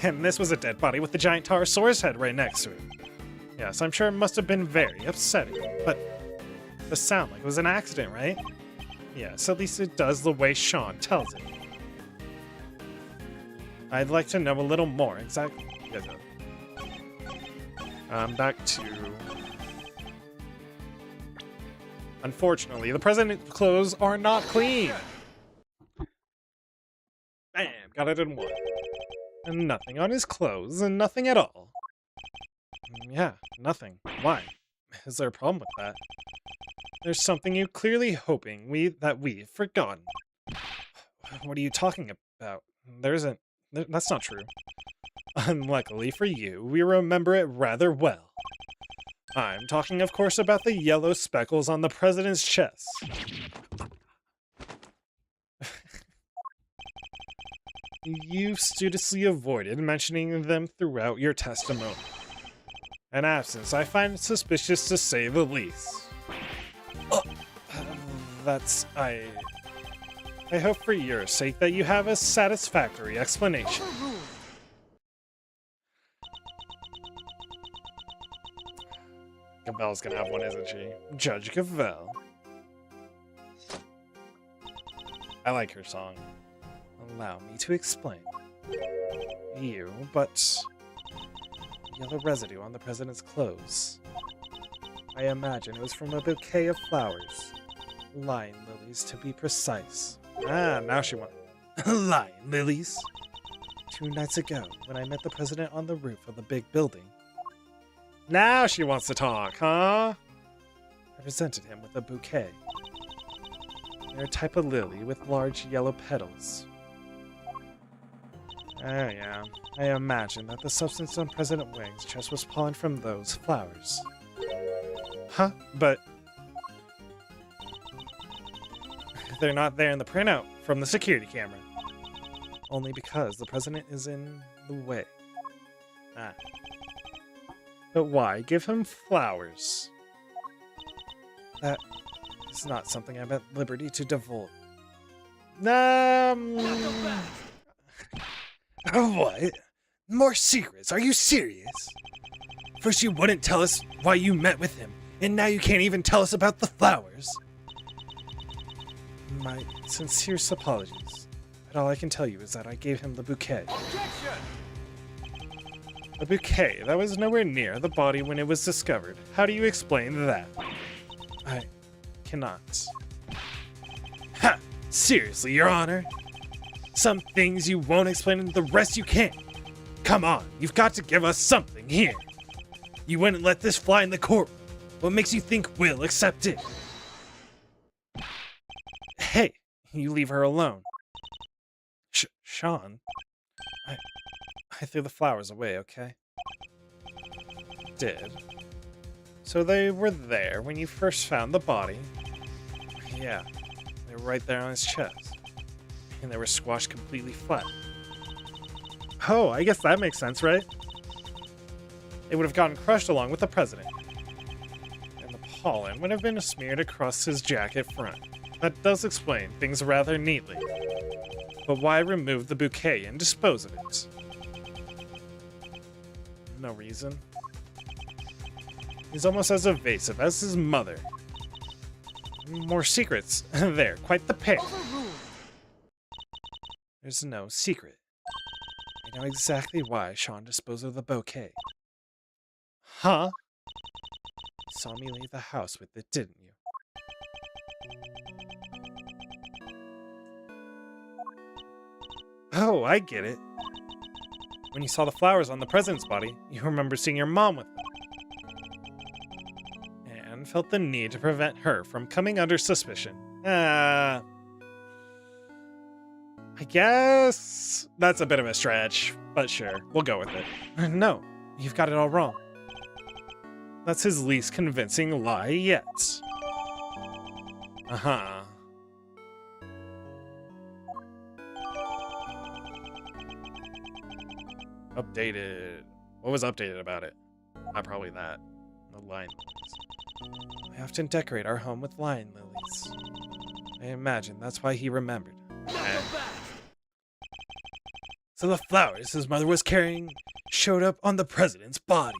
And this was a dead body with the giant Taurosaurus head right next to it. Yes, I'm sure it must have been very upsetting, but it does sound like it was an accident, right? Yes, at least it does the way Sean tells it. I'd like to know a little more exactly. Back to... Unfortunately, the president's clothes are not clean. Bam, got it in one. And nothing on his clothes, and nothing at all. Yeah, nothing. Why? Is there a problem with that? There's something you're clearly hoping we've forgotten. What are you talking about? There isn't... That's not true. Unluckily for you, we remember it rather well. I'm talking, of course, about the yellow speckles on the president's chest. You studiously avoided mentioning them throughout your testimony. An absence I find suspicious to say the least. I hope for your sake that you have a satisfactory explanation. Gavelle's gonna have one, isn't she? Judge Gavelle. I like her song. Allow me to explain. But yellow residue on the president's clothes. I imagine it was from a bouquet of flowers. Lion lilies, to be precise. Ah, now she wants lion lilies. 2 nights ago, when I met the president on the roof of the big building. Now she wants to talk, huh? I presented him with a bouquet. They're a type of lily with large yellow petals. Oh yeah, I imagine that the substance on President Wang's chest was pollen from those flowers. Huh? But they're not there in the printout from the security camera. Only because the president is in the way. Ah. But why give him flowers? That is not something I'm at liberty to divulge. What? More secrets? Are you serious? First you wouldn't tell us why you met with him, and now you can't even tell us about the flowers. My sincerest apologies, but all I can tell you is that I gave him the bouquet. Objection! A bouquet that was nowhere near the body when it was discovered. How do you explain that? I cannot. Ha! Seriously, Your Honor? Some things you won't explain and the rest you can't. Come on, you've got to give us something here. You wouldn't let this fly in the courtroom. What makes you think we'll accept it? Hey, you leave her alone. Sean? I threw the flowers away, okay? Did. So they were there when you first found the body? Yeah, they were right there on his chest. And they were squashed completely flat. Oh, I guess that makes sense, right? It would have gotten crushed along with the president. And the pollen would have been smeared across his jacket front. That does explain things rather neatly. But why remove the bouquet and dispose of it? No reason. He's almost as evasive as his mother. More secrets. There, quite the pair. There's no secret. I know exactly why Sean disposed of the bouquet. Huh? You saw me leave the house with it, didn't you? Oh, I get it. When you saw the flowers on the president's body, you remember seeing your mom with them. And felt the need to prevent her from coming under suspicion. I guess that's a bit of a stretch, but sure, we'll go with it. No, you've got it all wrong. That's his least convincing lie yet. Uh-huh. Updated. What was updated about it? Not probably that. The lion lilies. I often decorate our home with lion lilies. I imagine that's why he remembered. So the flowers his mother was carrying showed up on the president's body.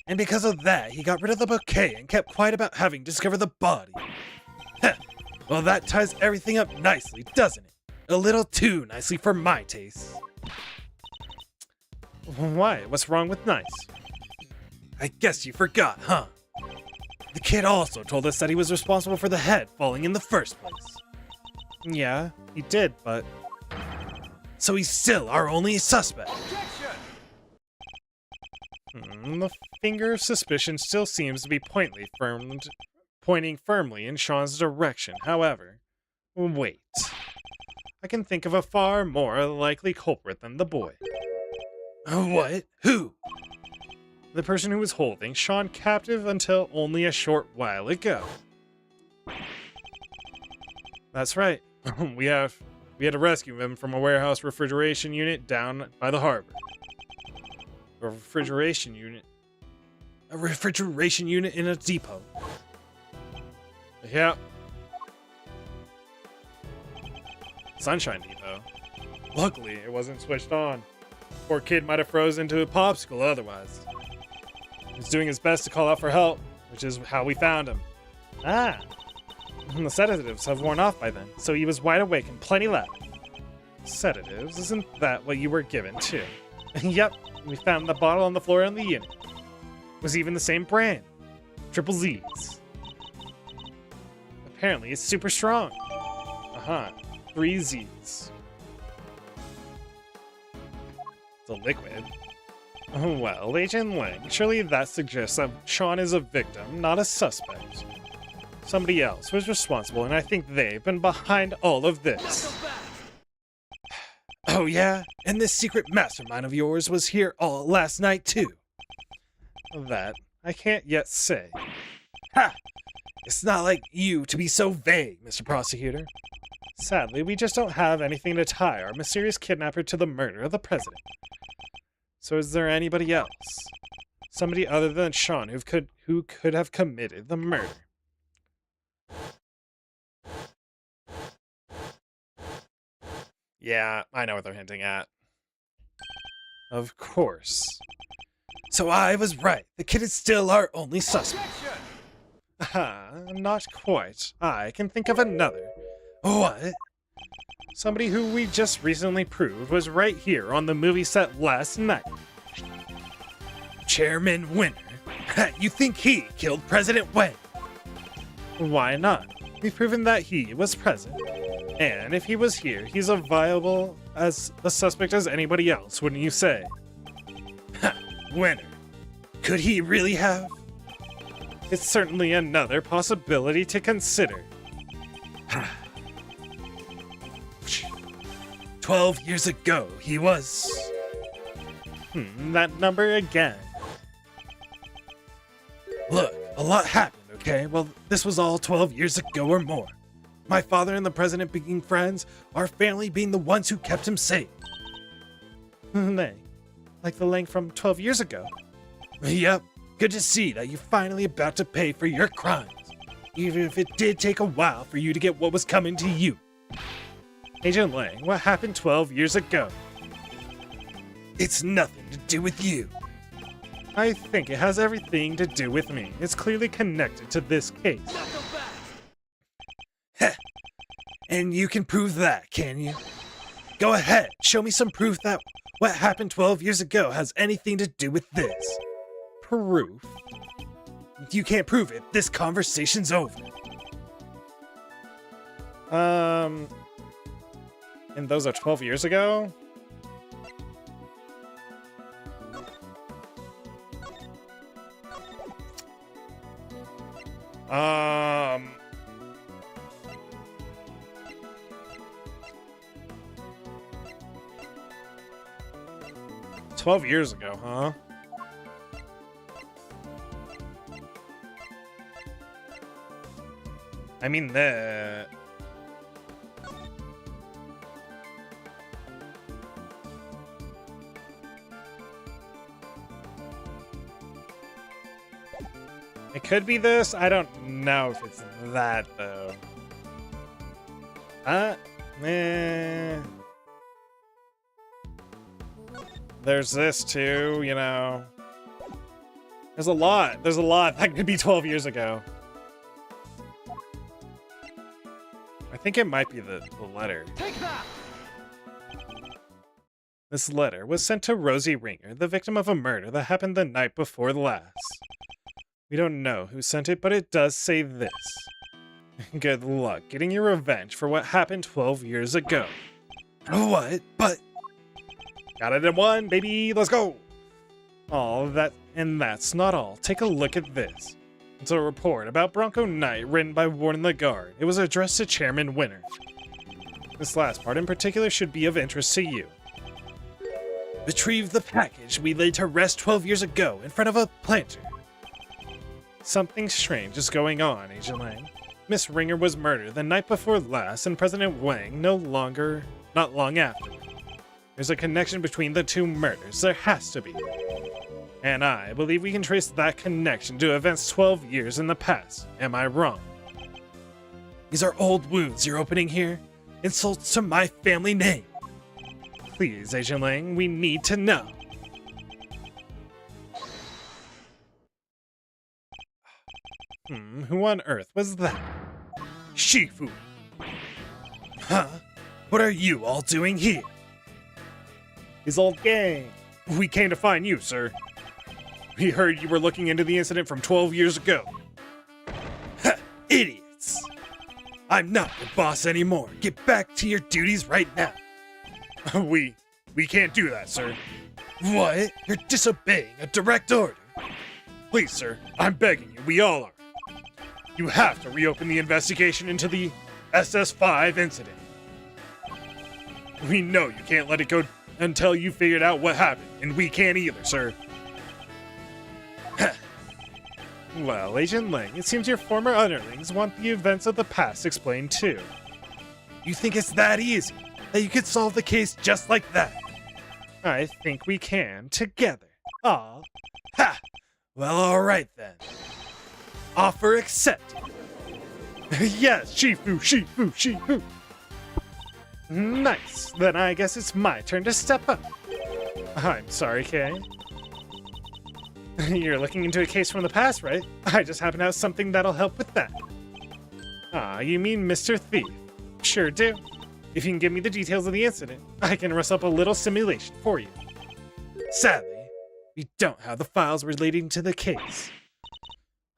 And because of that, he got rid of the bouquet and kept quiet about having discovered the body. Well, that ties everything up nicely, doesn't it? A little too nicely for my taste. Why? What's wrong with nice? I guess you forgot, huh? The kid also told us that he was responsible for the head falling in the first place. Yeah, he did, but... So he's still our only suspect. The finger of suspicion still seems to be pointing firmly in Sean's direction. However, wait. I can think of a far more likely culprit than the boy. What? Who? The person who was holding Sean captive until only a short while ago. That's right. We had to rescue him from a warehouse refrigeration unit down by the harbor. A refrigeration unit? A refrigeration unit in a depot. Yeah. Sunshine Depot. Luckily, it wasn't switched on. Poor kid might have frozen into a popsicle otherwise. He was doing his best to call out for help, which is how we found him. Ah. The sedatives have worn off by then, so he was wide awake and plenty left. Sedatives? Isn't that what you were given, too? Yep, we found the bottle on the floor in the unit. It was even the same brand. Triple Z's. Apparently, it's super strong. 3 Z's. It's a liquid. Well, Agent Lang, surely that suggests that Sean is a victim, not a suspect. Somebody else was responsible, and I think they've been behind all of this. Oh yeah? And this secret mastermind of yours was here all last night, too. That I can't yet say. Ha! It's not like you to be so vague, Mr. Prosecutor. Sadly, we just don't have anything to tie our mysterious kidnapper to the murder of the president. So is there anybody else? Somebody other than Sean who could have committed the murder? Yeah, I know what they're hinting at. Of course. So I was right. The kid is still our only suspect. Not quite. I can think of another. What? Somebody who we just recently proved was right here on the movie set last night. Chairman Winner. You think he killed President Wang? Why not? We've proven that he was present. And if he was here, he's as viable as a suspect as anybody else, wouldn't you say? Winner. Could he really have? It's certainly another possibility to consider. 12 years ago, he was... that number again. Look, a lot happened, okay? Well, this was all 12 years ago or more. My father and the president being friends, our family being the ones who kept him safe. Lang. Like the Lang from 12 years ago. Yep. Good to see that you're finally about to pay for your crimes. Even if it did take a while for you to get what was coming to you. Agent Lang, what happened 12 years ago? It's nothing to do with you. I think it has everything to do with me. It's clearly connected to this case. Heh. And you can prove that, can you? Go ahead, show me some proof that what happened 12 years ago has anything to do with this. Proof? If you can't prove it, this conversation's over. And those are 12 years ago? "12 years ago, huh? I mean, the... It could be this. I don't know if it's that, though. There's this, too, you know. There's a lot. There's a lot. That could be 12 years ago. I think it might be the letter. Take that! This letter was sent to Rosie Ringer, the victim of a murder that happened the night before the last. We don't know who sent it, but it does say this. Good luck getting your revenge for what happened 12 years ago. What? But... Got it in one, baby! Let's go! Oh, that's not all. Take a look at this. It's a report about Bronco Knight written by Warden the Guard. It was addressed to Chairman Winner. This last part in particular should be of interest to you. Retrieve the package we laid to rest 12 years ago in front of a planter. Something strange is going on, Agent Lang. Miss Ringer was murdered the night before last, and President Wang not long after. There's a connection between the two murders. There has to be. And I believe we can trace that connection to events 12 years in the past. Am I wrong? These are old wounds you're opening here. Insults to my family name. Please, Agent Lang, we need to know. Who on earth was that? Shifu. Huh? What are you all doing here? His old gang. We came to find you, sir. We heard you were looking into the incident from 12 years ago. Ha! Idiots! I'm not your boss anymore. Get back to your duties right now. We can't do that, sir. What? You're disobeying a direct order. Please, sir, I'm begging you, we all are. You have to reopen the investigation into the SS5 incident. We know you can't let it go until you figured out what happened, and we can't either, sir. Well, Agent Lang, it seems your former underlings want the events of the past explained too. You think it's that easy? That you could solve the case just like that? I think we can, together. Aw. Ha! Well, alright then. Offer accepted. Yes, Shifu, Shifu, Shifu. Nice. Then I guess it's my turn to step up. I'm sorry, Kay. You're looking into a case from the past, right? I just happen to have something that'll help with that. Ah, you mean Mr. Thief? Sure do. If you can give me the details of the incident, I can rustle up a little simulation for you. Sadly, we don't have the files relating to the case.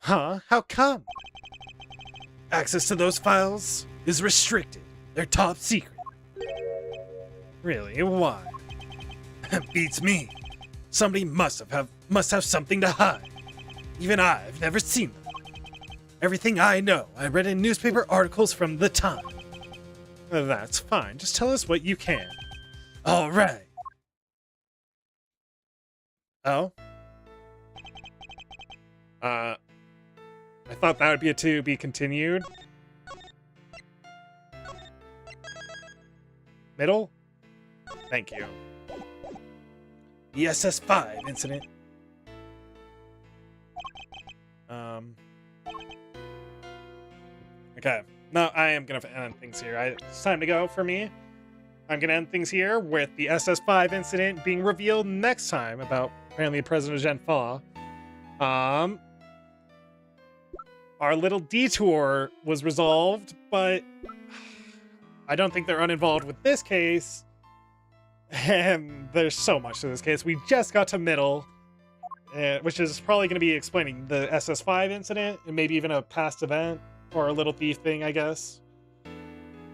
Huh? How come? Access to those files is restricted. They're top secret. Really? Why? Beats me. Somebody must have something to hide. Even I've never seen them. Everything I know, I read in newspaper articles from the time. That's fine. Just tell us what you can. All right. Oh? I thought that would be a to be continued. Middle? Thank you. The SS5 incident. Okay. No, I am gonna end things here. It's time to go for me. I'm gonna end things here with the SS5 incident being revealed next time about apparently President Zhen Fa. Our little detour was resolved, but I don't think they're uninvolved with this case. And there's so much to this case. We just got to middle, which is probably going to be explaining the SS5 incident and maybe even a past event or a little thief thing, I guess.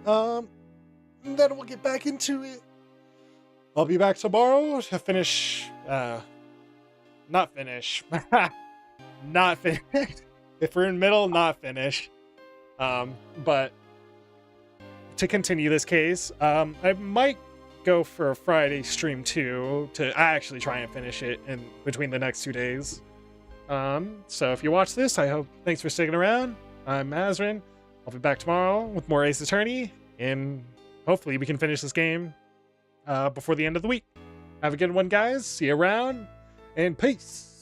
Then we'll get back into it. I'll be back tomorrow to finish. Not finish. Not finish. If we're in middle, not finish. But to continue this case, I might go for a Friday stream too to actually try and finish it in between the next 2 days. So if you watch this, thanks for sticking around. I'm Azrren. I'll be back tomorrow with more Ace Attorney, and hopefully we can finish this game before the end of the week. Have a good one, guys. See you around, and peace.